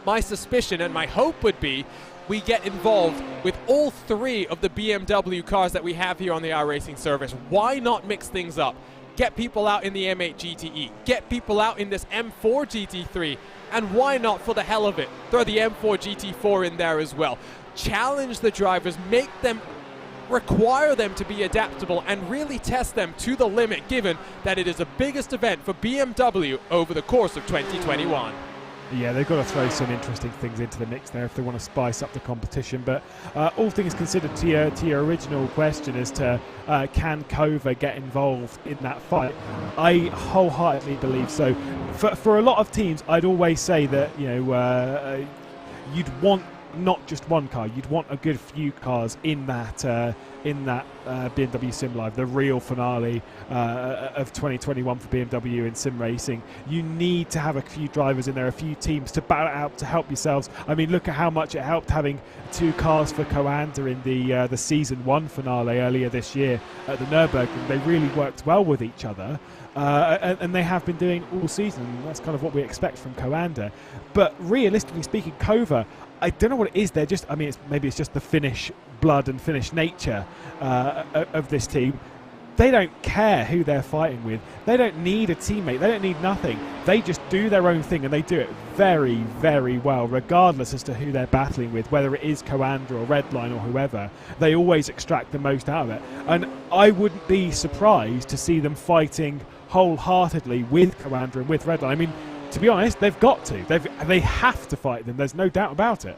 My suspicion and my hope would be we get involved with all three of the BMW cars that we have here on the iRacing service. Why not mix things up? Get people out in the M8 GTE, get people out in this M4 GT3, and why not, for the hell of it, throw the M4 GT4 in there as well. Challenge the drivers, require them to be adaptable and really test them to the limit, given that it is the biggest event for BMW over the course of 2021. Yeah, they've got to throw some interesting things into the mix there if they want to spice up the competition. But all things considered, to your original question as to can Kova get involved in that fight, I wholeheartedly believe so. For a lot of teams, I'd always say that you'd want not just one car, you'd want a good few cars in that BMW Sim Live, the real finale of 2021 for BMW in sim racing. You need to have a few drivers in there, a few teams to battle it out, to help yourselves. I mean, look at how much it helped having two cars for Coanda in the season 1 finale earlier this year at the Nürburgring. They really worked well with each other. And they have been doing all season. That's kind of what we expect from Coanda. But realistically speaking, Kova, I don't know what it is. They're just, I mean, maybe it's just the Finnish blood and Finnish nature of this team. They don't care who they're fighting with. They don't need a teammate. They don't need nothing. They just do their own thing, and they do it very, very well, regardless as to who they're battling with, whether it is Coanda or Redline or whoever. They always extract the most out of it. And I wouldn't be surprised to see them fighting wholeheartedly with Coanda and with Redline. I mean, to be honest, they've got to. They have to fight them. There's no doubt about it.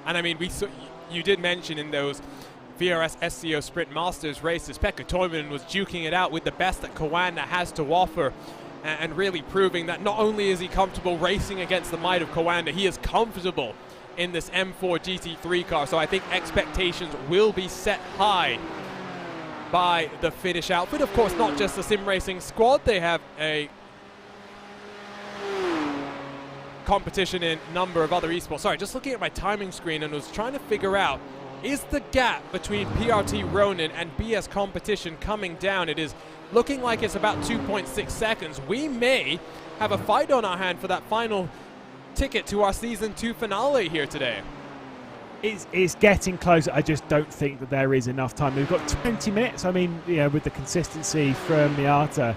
And I mean, you did mention in those VRS SCO Sprint Masters races, Pekka Toiminen was duking it out with the best that Coanda has to offer, and really proving that not only is he comfortable racing against the might of Coanda, he is comfortable in this M4 GT3 car. So I think expectations will be set high by the Finnish outfit. Of course, not just the sim racing squad. They have a competition in a number of other esports. Sorry, just looking at my timing screen and was trying to figure out, is the gap between PRT Ronin and BS Competition coming down? It is looking like it's about 2.6 seconds. We may have a fight on our hand for that final ticket to our Season 2 finale here today. It's getting closer. I just don't think that there is enough time. We've got 20 minutes. I mean, with the consistency from Miata,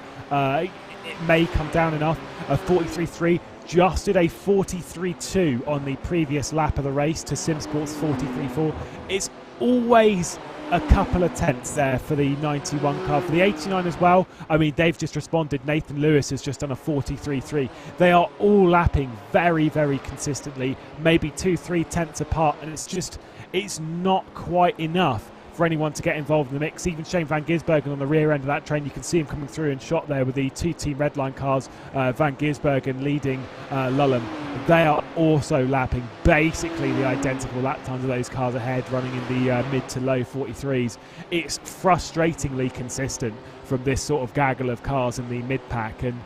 it may come down enough. 43.3. Just did a 43.2 on the previous lap of the race to SimSports 43.4. It's always a couple of tenths there for the 91 car. For the 89 as well, I mean, they've just responded. Nathan Lewis has just done a 43.3. They are all lapping very, very consistently, maybe 2-3 tenths apart, and it's not quite enough for anyone to get involved in the mix. Even Shane Van Gisbergen on the rear end of that train, you can see him coming through and shot there with the two-team Redline cars, Van Gisbergen leading Lulham. They are also lapping basically the identical lap times of those cars ahead, running in the mid to low 43s. It's frustratingly consistent from this sort of gaggle of cars in the mid-pack, and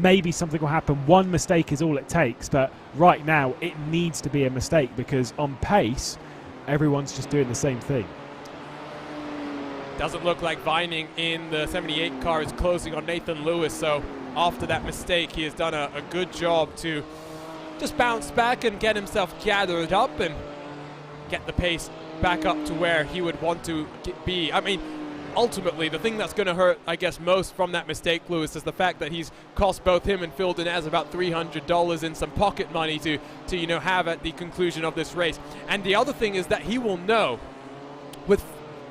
maybe something will happen. One mistake is all it takes, but right now it needs to be a mistake, because on pace, everyone's just doing the same thing. Doesn't look like Vining in the 78 car is closing on Nathan Lewis, so after that mistake he has done a good job to just bounce back and get himself gathered up and get the pace back up to where he would want to be. I mean, ultimately the thing that's going to hurt, I guess, most from that mistake, Lewis, is the fact that he's cost both him and Phil Dinez about $300 in some pocket money to have at the conclusion of this race. And the other thing is that he will know, with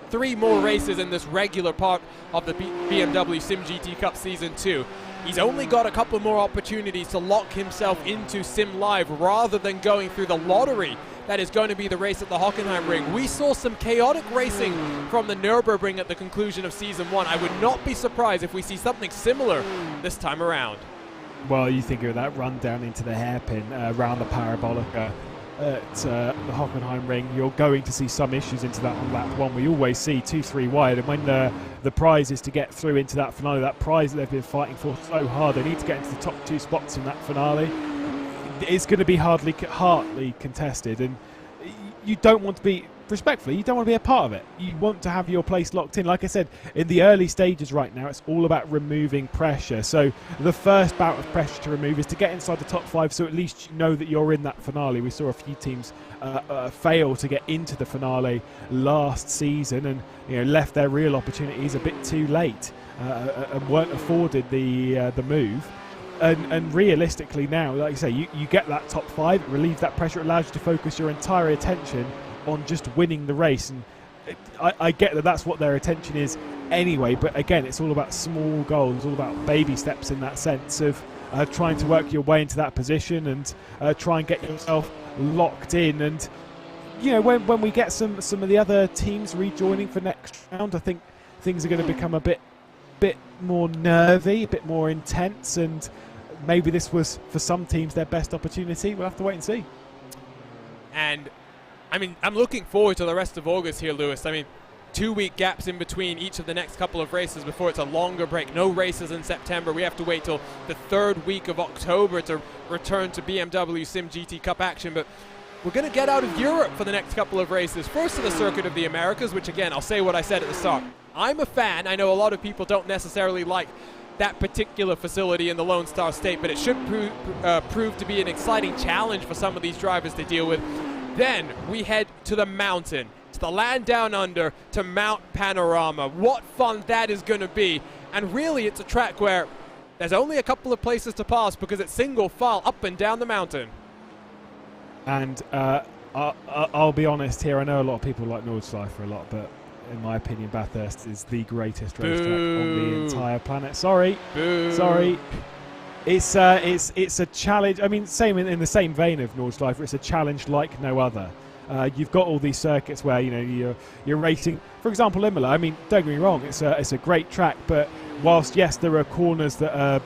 3 more races in this regular part of the BMW Sim GT Cup Season 2, he's only got a couple more opportunities to lock himself into Sim Live rather than going through the lottery that is going to be the race at the Hockenheim Ring. We saw some chaotic racing from the Nürburgring at the conclusion of Season 1. I would not be surprised if we see something similar this time around. Well, you think of that run down into the hairpin around the Parabolica. at the Hockenheim ring, you're going to see some issues into that on lap 1. We always see 2-3 wide, and when the prize is to get through into that finale, that prize that they've been fighting for so hard, they need to get into the top 2 spots in that finale. It's going to be hardly contested, and you don't want to be, respectfully, you don't want to be a part of it. You want to have your place locked in. Like I said, in the early stages right now, it's all about removing pressure. So the first bout of pressure to remove is to get inside the top 5, so at least you know that you're in that finale. We saw a few teams fail to get into the finale last season, and left their real opportunities a bit too late, and weren't afforded the move. And realistically now, like you say, you get that top 5, it relieves that pressure, it allows you to focus your entire attention on just winning the race. And I get that that's what their attention is anyway, but again, it's all about small goals, all about baby steps in that sense of trying to work your way into that position and try and get yourself locked in. And when we get some of the other teams rejoining for next round, I think things are going to become a bit more nervy, a bit more intense, and maybe this was for some teams their best opportunity. We'll have to wait and see. And I mean, I'm looking forward to the rest of August here, Lewis. I mean, 2-week gaps in between each of the next couple of races before it's a longer break. No races in September. We have to wait till the 3rd week of October to return to BMW SIM GT Cup action. But we're going to get out of Europe for the next couple of races. First to the Circuit of the Americas, which again, I'll say what I said at the start. I'm a fan. I know a lot of people don't necessarily like that particular facility in the Lone Star State, but it should prove to be an exciting challenge for some of these drivers to deal with. Then we head to the mountain, to the land down under, to Mount Panorama. What fun that is going to be. And really, it's a track where there's only a couple of places to pass because it's single file up and down the mountain. And I'll be honest here, I know a lot of people like Nordschleife a lot, but in my opinion, Bathurst is the greatest racetrack on the entire planet. Sorry. It's a challenge. I mean, same in the same vein of Nordschleife, it's a challenge like no other. You've got all these circuits where you're racing. For example, Imola. I mean, don't get me wrong, it's a great track, but whilst yes, there are corners that are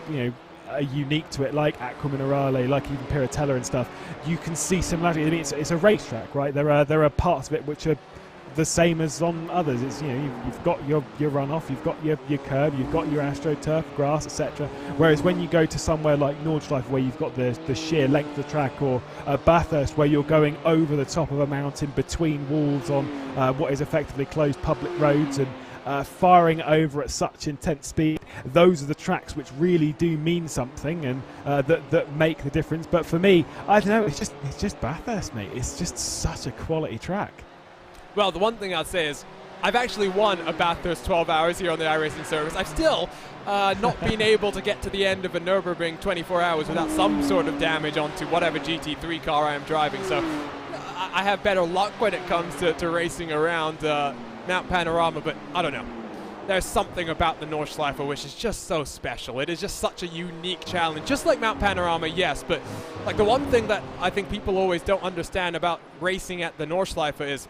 are unique to it, like Acqua Minerale, like even Piratella and stuff, you can see similarity. I mean, it's a racetrack, right? There are parts of it which are the same as on others. It's you've got your runoff, you've got your curb, you've got your AstroTurf, grass, etc. Whereas when you go to somewhere like Nordschleife, where you've got the sheer length of the track, or Bathurst, where you're going over the top of a mountain between walls on what is effectively closed public roads, and firing over at such intense speed, those are the tracks which really do mean something, and that make the difference. But for me, I don't know, it's just Bathurst, mate. It's just such a quality track. Well, the one thing I'd say is I've actually won a Bathurst 12 hours here on the iRacing service. I've still not been able to get to the end of a Nürburgring 24 hours without some sort of damage onto whatever GT3 car I am driving. So I have better luck when it comes to racing around Mount Panorama, but I don't know. There's something about the Nordschleife which is just so special. It is just such a unique challenge. Just like Mount Panorama, yes, but like the one thing that I think people always don't understand about racing at the Nordschleife is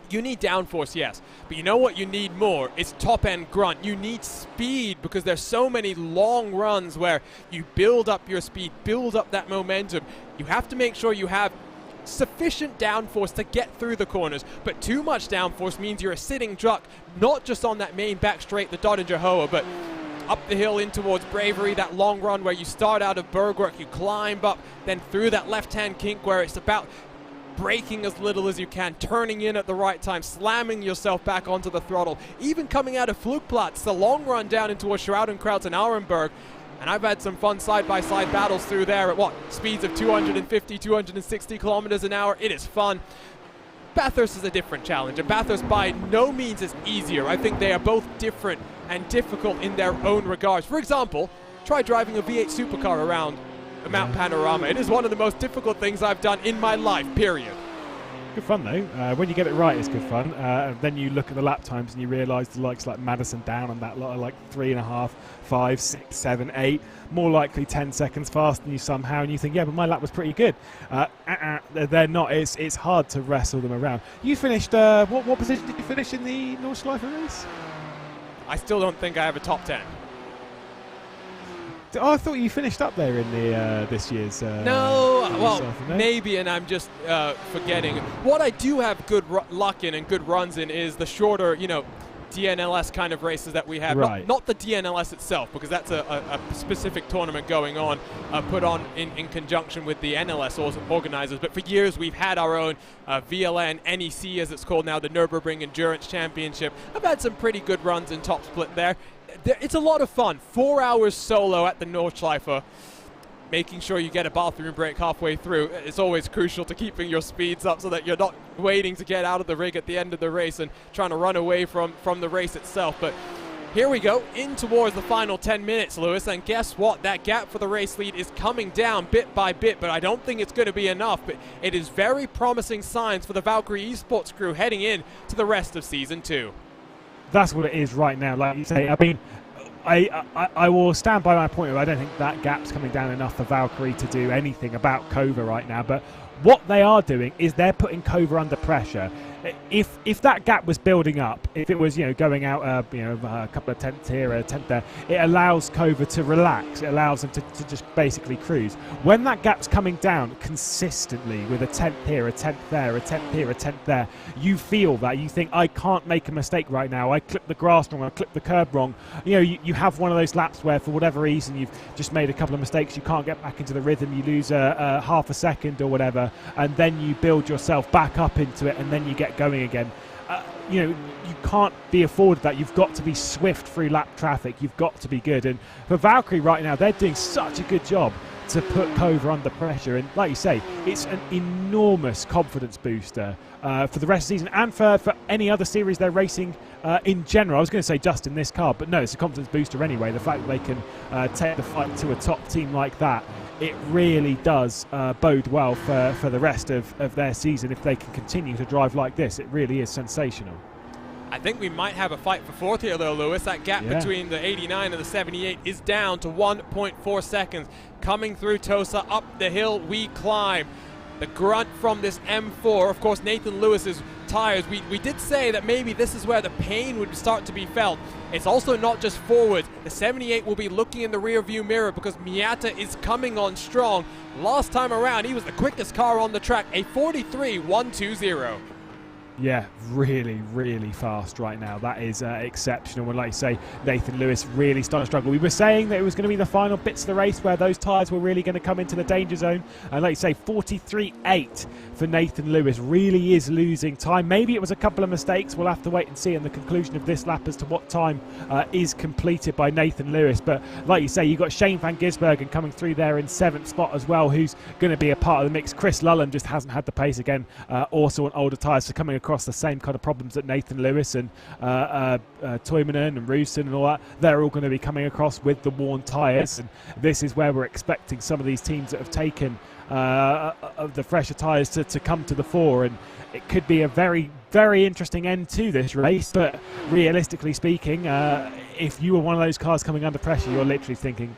you need downforce, yes, but you know what you need more? It's top-end grunt. You need speed, because there's so many long runs where you build up your speed, build up that momentum. You have to make sure you have sufficient downforce to get through the corners, but too much downforce means you're a sitting truck, not just on that main back straight, the Doddinger Hoa, but up the hill in towards Bravery, that long run where you start out of Bergwerk, you climb up, then through that left-hand kink where it's about braking as little as you can, turning in at the right time, slamming yourself back onto the throttle, even coming out of Flugplatz, the long run down into Schroudenkraut and Aurenberg. And I've had some fun side-by-side battles through there at speeds of 250, 260 kilometers an hour. It is fun. Bathurst is a different challenge, and Bathurst by no means is easier. I think they are both different and difficult in their own regards. For example, try driving a V8 supercar around Mount Panorama. It is one of the most difficult things I've done in my life, period. Good fun though. When you get it right, it's good fun. Then you look at the lap times and you realise the likes like Madison Down and that lot are like 3.5, 5, 6, 7, 8, more likely 10 seconds faster than you somehow, and you think, yeah, but my lap was pretty good. They're not. It's hard to wrestle them around. You finished, what position did you finish in the Nordschleife race? I still don't think I have a top 10. Oh, I thought you finished up there in the this year's. No, well, yourself, no? maybe, and I'm just forgetting. What I do have good luck in and good runs in is the shorter, DNLS kind of races that we have. Right. Not the DNLS itself, because that's a specific tournament going on, put on in conjunction with the NLS organizers. But for years, we've had our own VLN, NEC as it's called now, the Nürburgring Endurance Championship. I've had some pretty good runs in Top Split there. It's a lot of fun. 4 hours solo at the Nordschleife. Making sure you get a bathroom break halfway through. It's always crucial to keeping your speeds up so that you're not waiting to get out of the rig at the end of the race and trying to run away from the race itself. But here we go, in towards the final 10 minutes, Lewis, and guess what? That gap for the race lead is coming down bit by bit, but I don't think it's going to be enough. But it is very promising signs for the Valkyrie Esports crew heading in to the rest of Season 2. That's what it is right now, like you say. I mean, I will stand by my point. I don't think that gap's coming down enough for Valkyrie to do anything about Kova right now. But what they are doing is they're putting Kova under pressure. If that gap was building up, if it was going out a couple of tenths here, a tenth there, it allows Kova to relax. It allows them to just basically cruise. When that gap's coming down consistently with a tenth here, a tenth there, a tenth here, a tenth there, you feel that. You think, I can't make a mistake right now. I clipped the grass wrong. I clipped the curb wrong. You have one of those laps where for whatever reason you've just made a couple of mistakes. You can't get back into the rhythm. You lose half a second or whatever, and then you build yourself back up into it, and then you get going again. You can't be afforded that. You've got to be swift through lap traffic. You've got to be good. And for Valkyrie right now, they're doing such a good job to put Kova under pressure. And like you say, it's an enormous confidence booster for the rest of the season and for any other series they're racing in general. I was going to say just in this car, but no, it's a confidence booster anyway. The fact that they can take the fight to a top team like that, it really does bode well for the rest of their season. If they can continue to drive like this, it really is sensational. I think we might have a fight for fourth here, though, Lewis. That gap between the 89 and the 78 is down to 1.4 seconds. Coming through Tosa, up the hill we climb. The grunt from this M4, of course, Nathan Lewis's tires. We did say that maybe this is where the pain would start to be felt. It's also not just forward. The 78 will be looking in the rear view mirror because Miata is coming on strong. Last time around, he was the quickest car on the track, a 43.120. Yeah, really, really fast right now. That is exceptional. And like you say, Nathan Lewis really starting to struggle. We were saying that it was going to be the final bits of the race where those tyres were really going to come into the danger zone. And like you say, 43.8 for Nathan Lewis really is losing time. Maybe it was a couple of mistakes. We'll have to wait and see in the conclusion of this lap as to what time is completed by Nathan Lewis. But like you say, you've got Shane van Gisbergen coming through there in 7th spot as well, who's going to be a part of the mix. Chris Lullen just hasn't had the pace again, also on older tyres, so coming across the same kind of problems that Nathan Lewis and Toivonen and Roosten and all that, they're all going to be coming across with the worn tyres. And this is where we're expecting some of these teams that have taken of the fresher tyres to come to the fore, and it could be a very, very interesting end to this race. But realistically speaking, if you were one of those cars coming under pressure, you're literally thinking,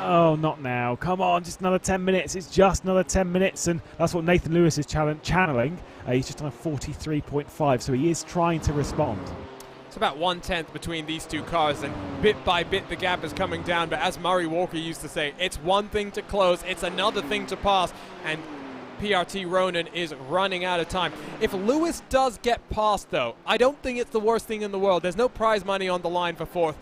oh, not now. Come on, just another 10 minutes. It's just another 10 minutes. And that's what Nathan Lewis is channeling. He's just on a 43.5, so he is trying to respond. It's about 1/10 between these two cars, and bit by bit the gap is coming down. But as Murray Walker used to say, it's one thing to close, it's another thing to pass. And PRT Ronan is running out of time. If Lewis does get past, though, I don't think it's the worst thing in the world. There's no prize money on the line for fourth.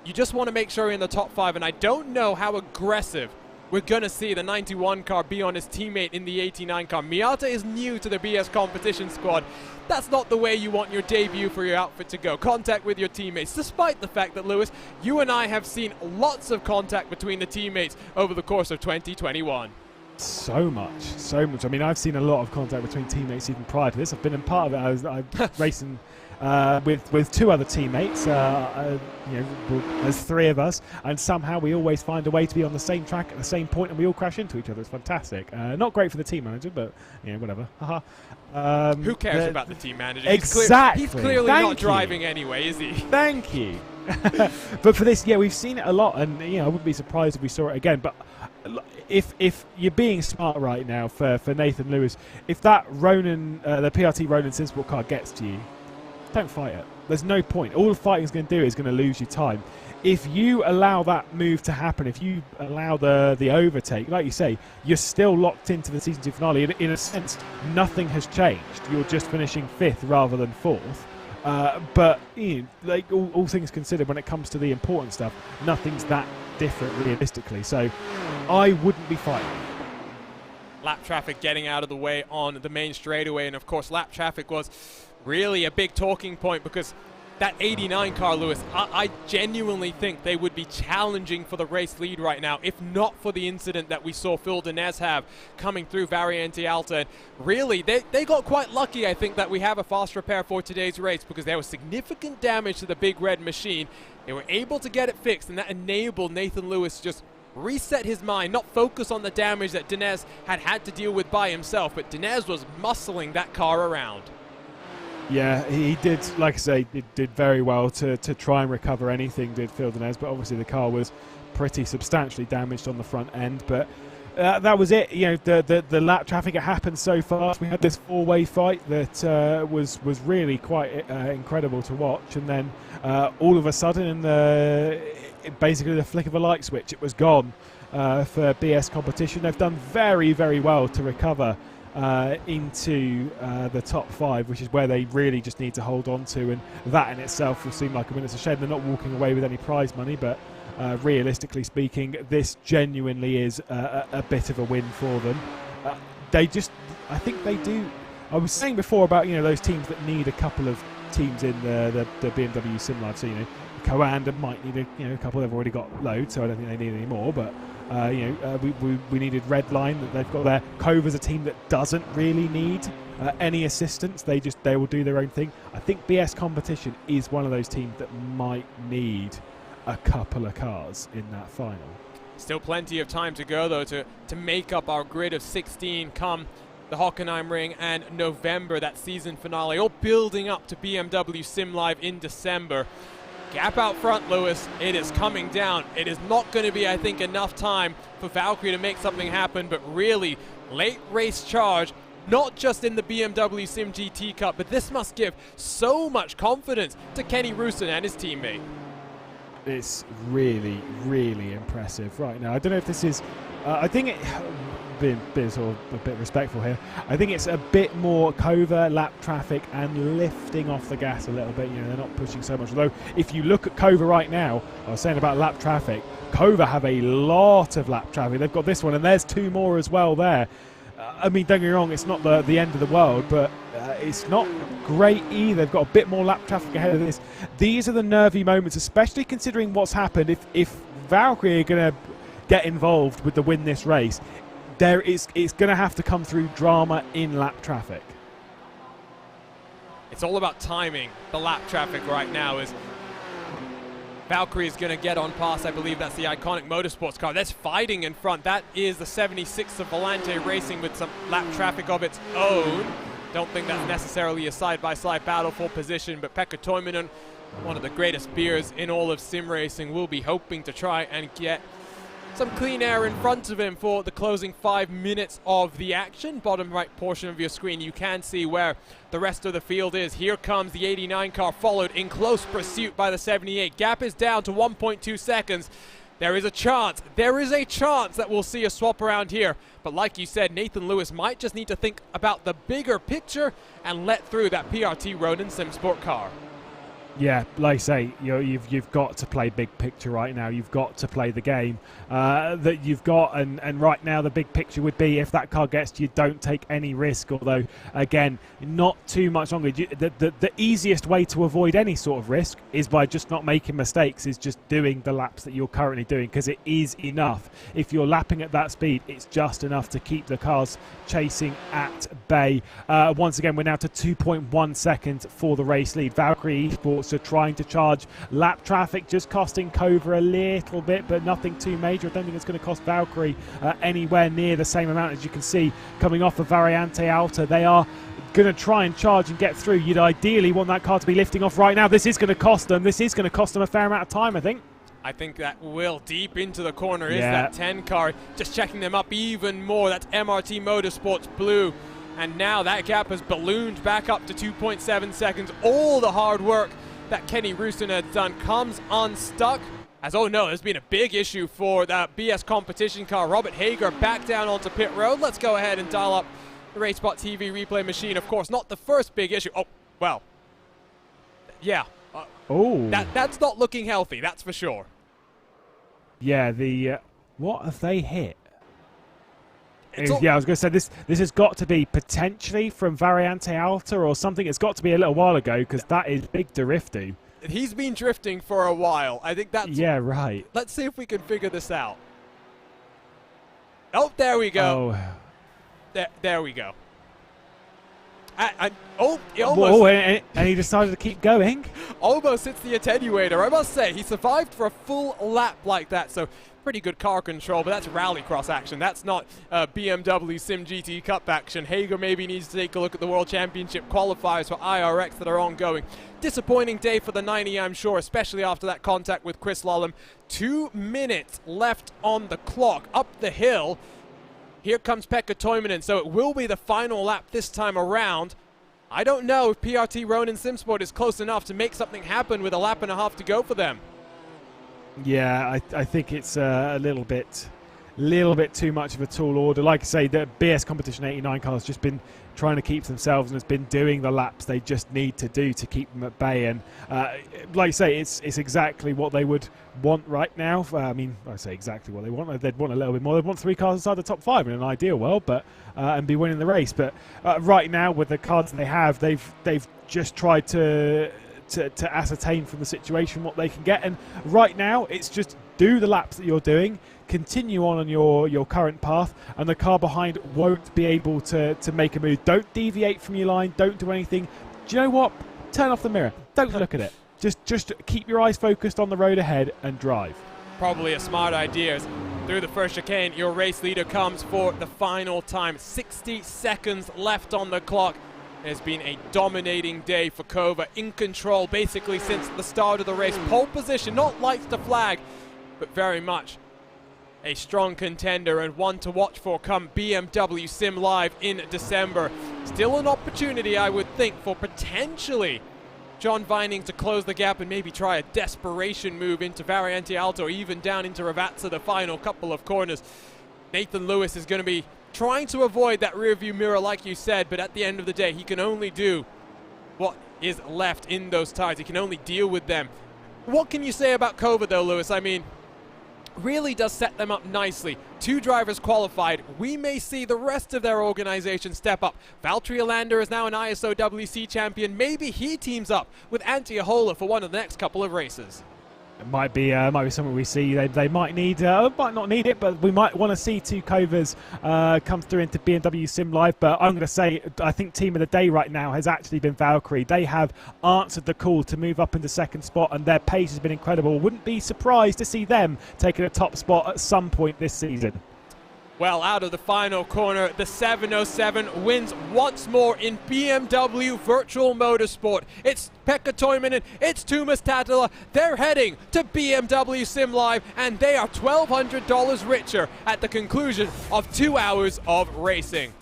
You just want to make sure you're in the top 5, and I don't know how aggressive we're going to see the 91 car be on his teammate in the 89 car. Miata is new to the BS competition squad. That's not the way you want your debut for your outfit to go. Contact with your teammates, despite the fact that, Lewis, you and I have seen lots of contact between the teammates over the course of 2021. So much. I mean, I've seen a lot of contact between teammates even prior to this. I've been in part of it. I was racing with 2 other teammates, there's 3 of us, and somehow we always find a way to be on the same track at the same point, and we all crash into each other. It's fantastic. Not great for the team manager, but whatever. Who cares about the team manager? Exactly. He's clearly not driving anyway, is he? Thank you. But for this, we've seen it a lot, and I wouldn't be surprised if we saw it again. But if you're being smart right now for Nathan Lewis, if that Ronan, the PRT Ronan Simsport car gets to you, don't fight it. There's no point. All the fighting is going to do is going to lose you time. If you allow that move to happen, if you allow the overtake, like you say, you're still locked into the Season 2 finale. In a sense, nothing has changed. You're just finishing 5th rather than 4th. But you know, like all things considered, when it comes to the important stuff, nothing's that different realistically. So I wouldn't be fighting. Lap traffic getting out of the way on the main straightaway, and of course lap traffic was really a big talking point because that 89 car, Lewis, I genuinely think they would be challenging for the race lead right now, if not for the incident that we saw Phil Denez have coming through Variante Alta. And really, they got quite lucky, I think, that we have a fast repair for today's race, because there was significant damage to the big red machine. They were able to get it fixed, and that enabled Nathan Lewis to just reset his mind, not focus on the damage that Denez had to deal with by himself, but Denez was muscling that car around. Yeah, he did, like I say, did very well to try and recover anything, did Phil Denez, but obviously the car was pretty substantially damaged on the front end. But that was it. You know, the lap traffic, it happened so fast. We had this four-way fight that was really quite incredible to watch, and then all of a sudden, basically the flick of a light switch, it was gone for BS Competition. They've done very, very well to recover into the top 5, which is where they really just need to hold on to, and that in itself will seem like a win. It's a shame they're not walking away with any prize money, but realistically speaking, this genuinely is a bit of a win for them. I think they do. I was saying before about, you know, those teams that need a couple of teams in the BMW Sim Live, so, you know, Coanda might need a couple. They've already got loads, so I don't think they need any more, but we needed Redline that they've got there. Cova's a team that doesn't really need any assistance. They will do their own thing. I think BS Competition is one of those teams that might need a couple of cars in that final. Still plenty of time to go, though, to make up our grid of 16 come the Hockenheim Ring and November, that season finale, all building up to BMW Sim Live in December. Gap out front, Lewis. It is coming down. It is not going to be, I think, enough time for Valkyrie to make something happen, but really late race charge, not just in the BMW Sim GT Cup, but this must give so much confidence to Kenny Roosen and his teammate. It's really, really impressive right now. I don't know if this is, I think it, being sort of a bit respectful here, I think it's a bit more Kova lap traffic and lifting off the gas a little bit. You know, they're not pushing so much. Although if you look at Kova right now, I was saying about lap traffic, Kova have a lot of lap traffic. They've got this one, and there's 2 more as well there. I mean, don't get me wrong, it's not the end of the world, but it's not great either. They've got a bit more lap traffic ahead of this. These are the nervy moments, especially considering what's happened. If Valkyrie are going to get involved with the win this race, it's going to have to come through drama in lap traffic. It's all about timing. The lap traffic right now is Valkyrie is going to get on past. I believe that's the iconic motorsports car. That's fighting in front. That is the 76 of Volante Racing with some lap traffic of its own. Don't think that's necessarily a side-by-side battle for position, but Pekka Toivonen, one of the greatest beers in all of sim racing, will be hoping to try and get some clean air in front of him for the closing 5 minutes of the action. Bottom right portion of your screen, you can see where the rest of the field is. Here comes the 89 car, followed in close pursuit by the 78. Gap is down to 1.2 seconds. There is a chance that we'll see a swap around here. But like you said, Nathan Lewis might just need to think about the bigger picture and let through that PRT Ronin Sim Sport car. Yeah, like I say, you've got to play big picture right now. You've got to play the game that you've got, and right now the big picture would be if that car gets to you, don't take any risk. Although, again, not too much longer. The easiest way to avoid any sort of risk is by just not making mistakes, is just doing the laps that you're currently doing, because it is enough. If you're lapping at that speed, it's just enough to keep the cars chasing at bay. Once again, we're now to 2.1 seconds for the race lead. Valkyrie Esports are trying to charge lap traffic, just costing Kova a little bit, but nothing too major. I don't think it's going to cost Valkyrie anywhere near the same amount. As you can see, coming off of Variante Alta, they are going to try and charge and get through. You'd ideally want that car to be lifting off right now. This is going to cost them. This is going to cost them a fair amount of time, I think. I think that will deep into the corner is that 10 car. Just checking them up even more. That's MRT Motorsports Blue And now that gap has ballooned back up to 2.7 seconds. All the hard work that Kenny Roosten has done comes unstuck. As, oh no, there's been a big issue for the BS competition car. Robert Hager back down onto pit road. Let's go ahead and dial up the RaceSpotTV replay machine. Of course, not the first big issue. Oh, well, yeah. That's not looking healthy, that's for sure. Yeah, what have they hit? Yeah, I was going to say this has got to be potentially from Variante Alta or something. It's got to be a little while ago, because that is big drifty. He's been drifting for a while. I think that's... Yeah, right. Let's see if we can figure this out. Oh, there we go. Oh. There we go. He almost... and he decided to keep going. Almost hits the attenuator. I must say, he survived for a full lap like that, so pretty good car control, but that's rallycross action. That's not BMW SIM GT Cup action. Hager maybe needs to take a look at the World Championship qualifiers for IRX that are ongoing. Disappointing day for the 90, I'm sure, especially after that contact with Chris Lollam. 2 minutes left on the clock. Up the hill, here comes Pekka Toivonen, so it will be the final lap this time around. I don't know if PRT Ronin Simsport is close enough to make something happen with a lap and a half to go for them. Yeah, I think it's a little bit too much of a tall order. Like I say, the BS Competition 89 car has just been trying to keep themselves and has been doing the laps they just need to do to keep them at bay. And like I say, it's exactly what they would want right now. I mean, I say exactly what they want. They'd want a little bit more. They'd want 3 cars inside the top 5 in an ideal world, but and be winning the race. But right now, with the cards they have, they've just tried to ascertain from the situation what they can get. And right now, it's just do the laps that you're doing, continue on your current path, and the car behind won't be able to make a move. Don't deviate from your line. Don't do anything. Do you know what? Turn off the mirror. Don't look at it. Just keep your eyes focused on the road ahead and drive. Probably a smart idea. As through the first chicane, your race leader comes for the final time. 60 seconds left on the clock. It has been a dominating day for Kova, in control basically since the start of the race. Pole position, not lights to flag, but very much a strong contender and one to watch for come BMW Sim Live in December. Still an opportunity, I would think, for potentially John Vining to close the gap and maybe try a desperation move into Variante Alta or even down into Ravazza the final couple of corners. Nathan Lewis is going to be trying to avoid that rear view mirror like you said, but at the end of the day he can only do what is left in those tires. He can only deal with them. What can you say about Kova though, Lewis? I mean, really does set them up nicely. 2 drivers qualified. We may see the rest of their organization step up. Valtteri Alander is now an ISO WC champion. Maybe he teams up with Antti Ahola for one of the next couple of races. It might be something we see. They might need, might not need it, but we might want to see 2 Kovas come through into BMW Sim Live. But I'm going to say, I think team of the day right now has actually been Valkyrie. They have answered the call to move up into 2nd spot, and their pace has been incredible. Wouldn't be surprised to see them taking a top spot at some point this season. Well, out of the final corner, the 707 wins once more in BMW Virtual Motorsport. It's Pekka Toivonen, it's Tuomas Tatila. They're heading to BMW Sim Live, and they are $1,200 richer at the conclusion of 2 hours of racing.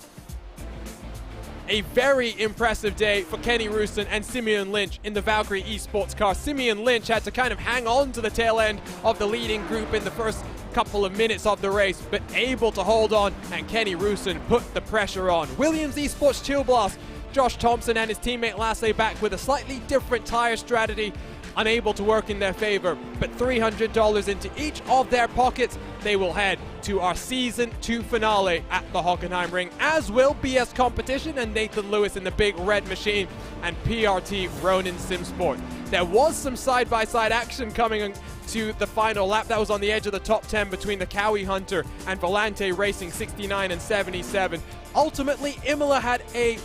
A very impressive day for Kenny Roosten and Simeon Lynch in the Valkyrie Esports car. Simeon Lynch had to kind of hang on to the tail end of the leading group in the first couple of minutes of the race, but able to hold on, and Kenny Roosten put the pressure on. Williams Esports Chill Blast, Josh Thompson and his teammate Lasse back with a slightly different tire strategy, unable to work in their favor, but $300 into each of their pockets. They will head to our Season 2 finale at the Hockenheim Ring, as will BS Competition and Nathan Lewis in the big red machine and PRT Ronin Simsport. There was some side-by-side action coming to the final lap. That was on the edge of the top 10 between the Cowie Hunter and Volante Racing 69 and 77. Ultimately, Imola had a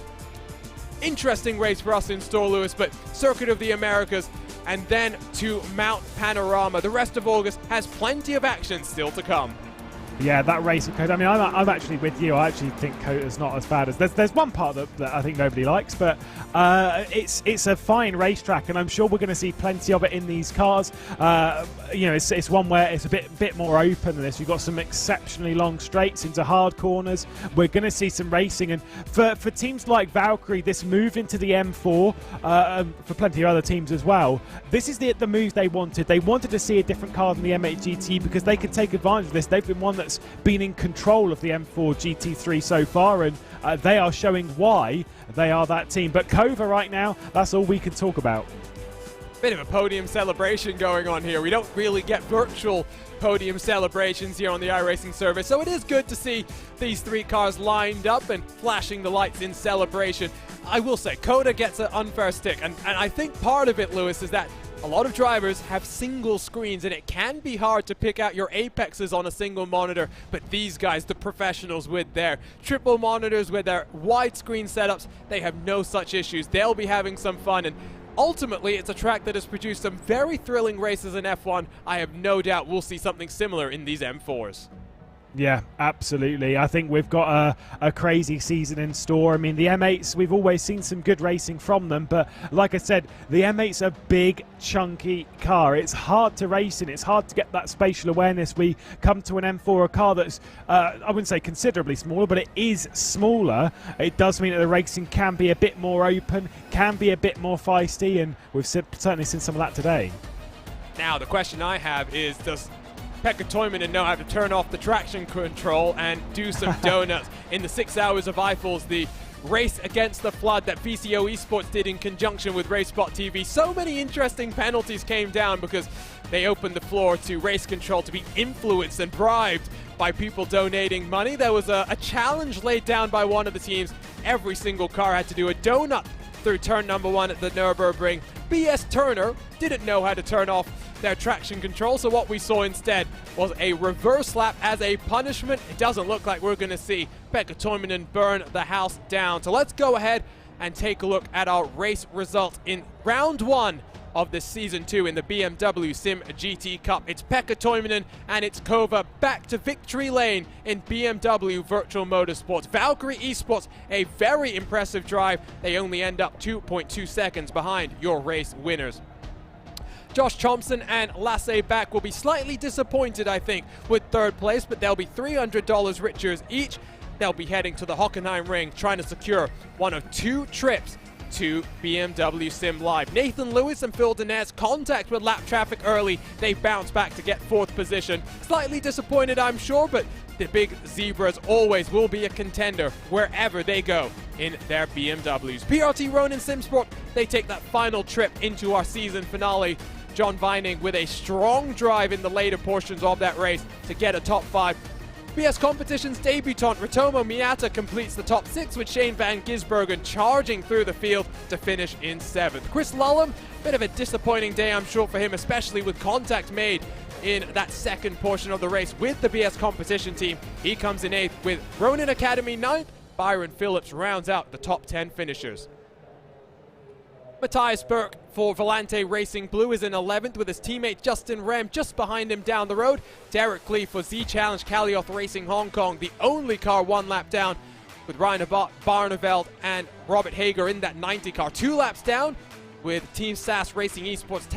interesting race for us in store, Lewis, but Circuit of the Americas and then to Mount Panorama. The rest of August has plenty of action still to come. Yeah, that race of Coda. I mean, I'm actually with you. I actually think Coda's not as bad as there's one part that I think nobody likes, but it's a fine racetrack, and I'm sure we're going to see plenty of it in these cars. You know, it's one where it's a bit more open than this. You've got some exceptionally long straights into hard corners. We're going to see some racing, and for teams like Valkyrie, this move into the M4, for plenty of other teams as well, this is the move they wanted. They wanted to see a different car than the M8 GT because they could take advantage of this. They've been one that's been in control of the M4 GT3 so far, and they are showing why they are that team. But Kova right now, that's all we can talk about. Bit of a podium celebration going on here. We don't really get virtual podium celebrations here on the iRacing service, so it is good to see these three cars lined up and flashing the lights in celebration. I will say, Coda gets an unfair stick, and I think part of it, Lewis, is that a lot of drivers have single screens, and it can be hard to pick out your apexes on a single monitor, but these guys, the professionals with their triple monitors, with their widescreen setups, they have no such issues. They'll be having some fun, and ultimately, it's a track that has produced some very thrilling races in F1. I have no doubt we'll see something similar in these M4s. Yeah, absolutely. I think we've got a crazy season in store. I mean, the M8s, we've always seen some good racing from them, but like I said, the M8's a big, chunky car. It's hard to race in. It's hard to get that spatial awareness. We come to an M4, a car that's, I wouldn't say considerably smaller, but it is smaller. It does mean that the racing can be a bit more open, can be a bit more feisty, and we've certainly seen some of that today. Now, the question I have is, does Pekka Toivonen know how to turn off the traction control and do some donuts? In the 6 hours of Eiffel's, the race against the flood that VCO Esports did in conjunction with RaceSpotTV, so many interesting penalties came down because they opened the floor to race control to be influenced and bribed by people donating money. There was a challenge laid down by one of the teams. Every single car had to do a donut through turn number 1 at the Nürburgring. BS Turner didn't know how to turn off their traction control, so what we saw instead was a reverse lap as a punishment. It doesn't look like we're going to see Pekka Toivonen burn the house down. So let's go ahead and take a look at our race results in round 1 of this season 2 in the BMW SIM GT Cup. It's Pekka Toivonen and it's Kova back to victory lane in BMW Virtual Motorsports. Valkyrie Esports, a very impressive drive. They only end up 2.2 seconds behind your race winners. Josh Thompson and Lasse Bak will be slightly disappointed, I think, with third place, but they'll be $300 richer each. They'll be heading to the Hockenheim Ring, trying to secure one of 2 trips to BMW Sim Live. Nathan Lewis and Phil Denez contact with lap traffic early. They bounce back to get 4th position. Slightly disappointed, I'm sure, but the big Zebras always will be a contender wherever they go in their BMWs. PRT Ronin Simsport, they take that final trip into our season finale. John Vining with a strong drive in the later portions of that race to get a top 5. BS Competition's debutant Ritomo Miata completes the top 6 with Shane Van Gisbergen charging through the field to finish in 7th. Chris Lullum, bit of a disappointing day I'm sure for him, especially with contact made in that second portion of the race with the BS Competition team. He comes in 8th with Ronin Academy 9th. Byron Phillips rounds out the top 10 finishers. Matthias Burke for Volante Racing Blue is in 11th with his teammate Justin Rem just behind him down the road. Derek Lee for Z Challenge Kalioth Racing Hong Kong, the only car 1 lap down with Ryan Barneveld and Robert Hager in that 90 car. 2 laps down with Team SAS Racing Esports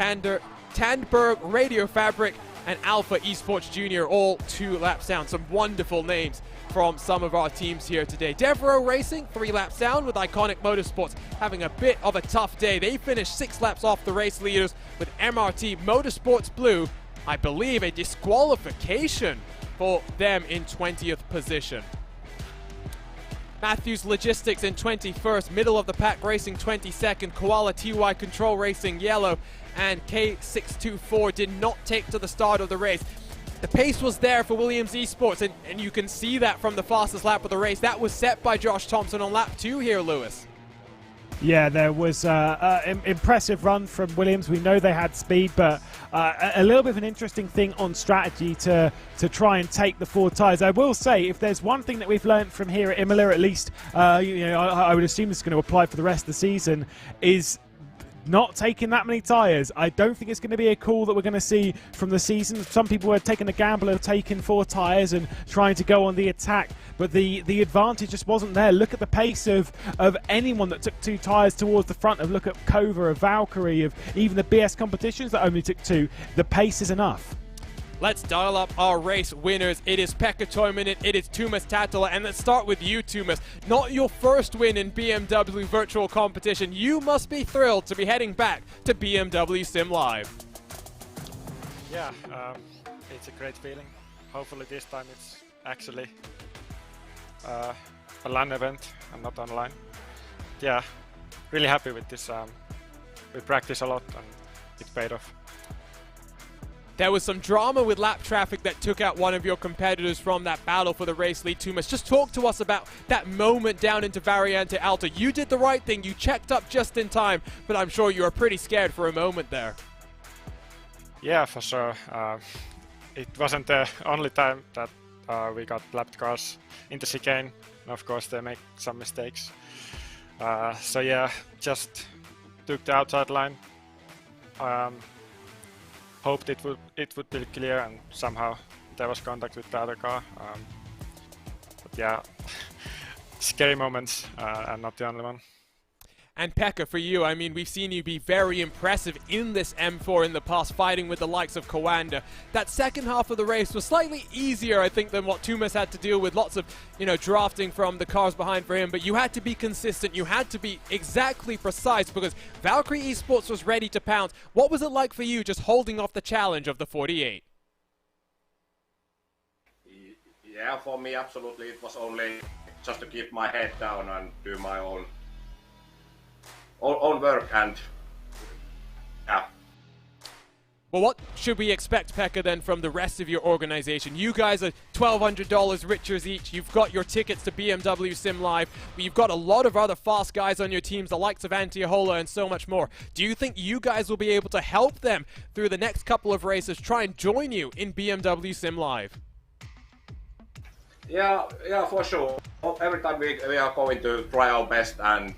Tandberg Radio Fabric and Alpha Esports Junior, all 2 laps down. Some wonderful names from some of our teams here today. Devereaux Racing, 3 laps down with Iconic Motorsports having a bit of a tough day. They finished 6 laps off the race leaders with MRT Motorsports Blue, I believe a disqualification for them in 20th position. Matthews Logistics in 21st, middle of the pack racing 22nd, Koala TY Control Racing yellow, and K624 did not take to the start of the race. The pace was there for Williams Esports, and you can see that from the fastest lap of the race. That was set by Josh Thompson on lap 2 here, Lewis. Yeah, there was an impressive run from Williams. We know they had speed, but a little bit of an interesting thing on strategy to try and take the 4 tyres. I will say, if there's one thing that we've learned from here at Imola, at least, I would assume this is going to apply for the rest of the season, is not taking that many tyres. I don't think it's going to be a call that we're going to see from the season. Some people are taking a gamble of taking 4 tyres and trying to go on the attack, but the advantage just wasn't there. Look at the pace of anyone that took 2 tyres towards the front. Look at Kova, of Valkyrie, of even the BS competitions that only took 2. The pace is enough. Let's dial up our race winners. It is Pekka Toivonen, it is Tuomas Tatila, and let's start with you, Tuomas. Not your first win in BMW virtual competition. You must be thrilled to be heading back to BMW Sim Live. Yeah, it's a great feeling. Hopefully this time it's actually a LAN event and not online. Yeah, really happy with this. We practice a lot and it paid off. There was some drama with lap traffic that took out one of your competitors from that battle for the race lead. Tuomas, just talk to us about that moment down into Variante Alta. You did the right thing, you checked up just in time, but I'm sure you were pretty scared for a moment there. Yeah, for sure. It wasn't the only time that we got lapped cars in the chicane. And of course they make some mistakes. So yeah, just took the outside line. Hoped it would be clear, and somehow there was contact with the other car. But yeah, scary moments, and not the only one. And Pekka, for you, I mean, we've seen you be very impressive in this M4 in the past, fighting with the likes of Coanda. That second half of the race was slightly easier, I think, than what Tuomas had to deal with. Lots of, drafting from the cars behind for him, but you had to be consistent. You had to be exactly precise because Valkyrie Esports was ready to pounce. What was it like for you just holding off the challenge of the 48? Yeah, for me, absolutely. It was only just to keep my head down and do my own work, and yeah. Well, what should we expect, Pekka, then from the rest of your organization? You guys are $1,200 richer each. You've got your tickets to BMW Sim Live. You've got a lot of other fast guys on your teams, the likes of Imola and so much more. Do you think you guys will be able to help them through the next couple of races, try and join you in BMW Sim Live? Yeah, for sure. Every time we are going to try our best and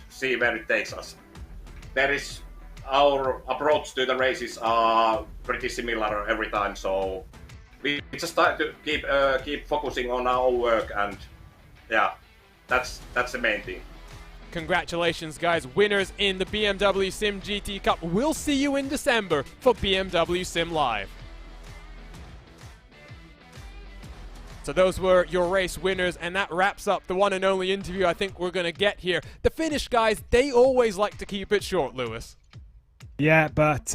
see where it takes us. Our approach to the races are pretty similar every time, so we just try to keep focusing on our work, and yeah, that's the main thing. Congratulations, guys, winners in the BMW Sim GT Cup. We'll see you in December for BMW Sim Live. So those were your race winners, and that wraps up the one and only interview I think we're going to get here. The Finnish guys, they always like to keep it short, Lewis. Yeah, but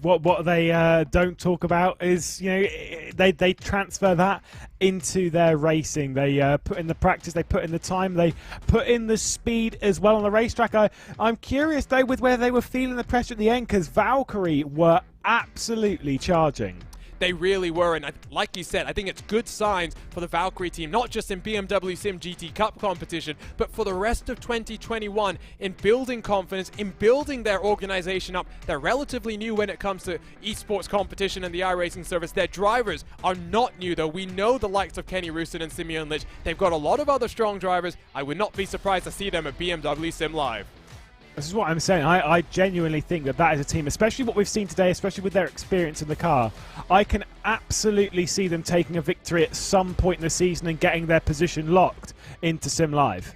what they don't talk about is they transfer that into their racing. They put in the practice, they put in the time, they put in the speed as well on the racetrack. I'm curious though with where they were feeling the pressure at the end, because Valkyrie were absolutely charging. They really were, and like you said, I think it's good signs for the Valkyrie team, not just in BMW Sim GT Cup competition, but for the rest of 2021 in building confidence, in building their organization up. They're relatively new when it comes to esports competition and the iRacing service. Their drivers are not new, though. We know the likes of Kenny Rusin and Simeon Lich. They've got a lot of other strong drivers. I would not be surprised to see them at BMW Sim Live. This is what I'm saying. I genuinely think that is a team, especially what we've seen today, especially with their experience in the car. I can absolutely see them taking a victory at some point in the season and getting their position locked into Sim Live.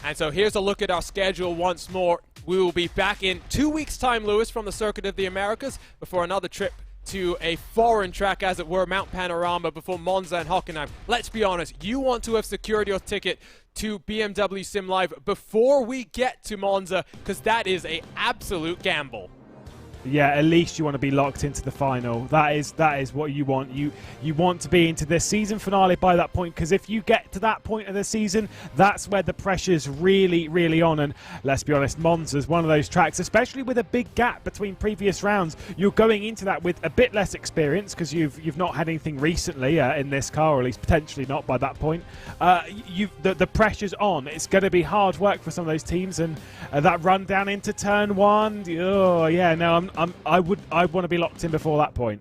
And so here's a look at our schedule once more. We will be back in 2 weeks' time, Lewis, from the Circuit of the Americas before another trip to a foreign track, as it were, Mount Panorama, before Monza and Hockenheim. Let's be honest, you want to have secured your ticket to BMW Sim Live before we get to Monza, because that is an absolute gamble. Yeah, at least you want to be locked into the final. That is what you want. You want to be into the season finale by that point, because if you get to that point of the season, that's where the pressure's really, really on. And let's be honest, Monza's one of those tracks, especially with a big gap between previous rounds. You're going into that with a bit less experience because you've not had anything recently in this car, or at least potentially not by that point. The pressure's on. It's going to be hard work for some of those teams, and that run down into turn one. Oh yeah, no, I want to be locked in before that point.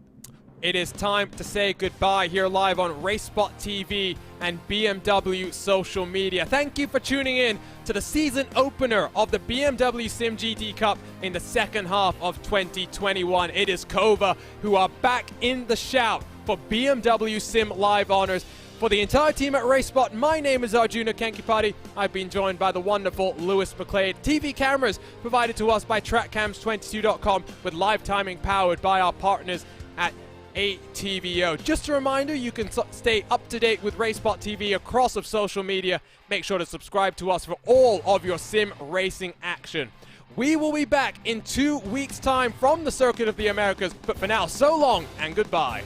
It is time to say goodbye here live on RaceSpotTV and BMW social media. Thank you for tuning in to the season opener of the BMW SIM GT Cup in the second half of 2021. It is Kova who are back in the shout for BMW Sim Live Honors. For the entire team at RaceSpot, my name is Arjuna Kankipati. I've been joined by the wonderful Lewis McLeod. TV cameras provided to us by TrackCams22.com with live timing powered by our partners at ATVO. Just a reminder, you can stay up to date with RaceSpotTV across of social media. Make sure to subscribe to us for all of your sim racing action. We will be back in 2 weeks' time from the Circuit of the Americas, but for now, so long and goodbye.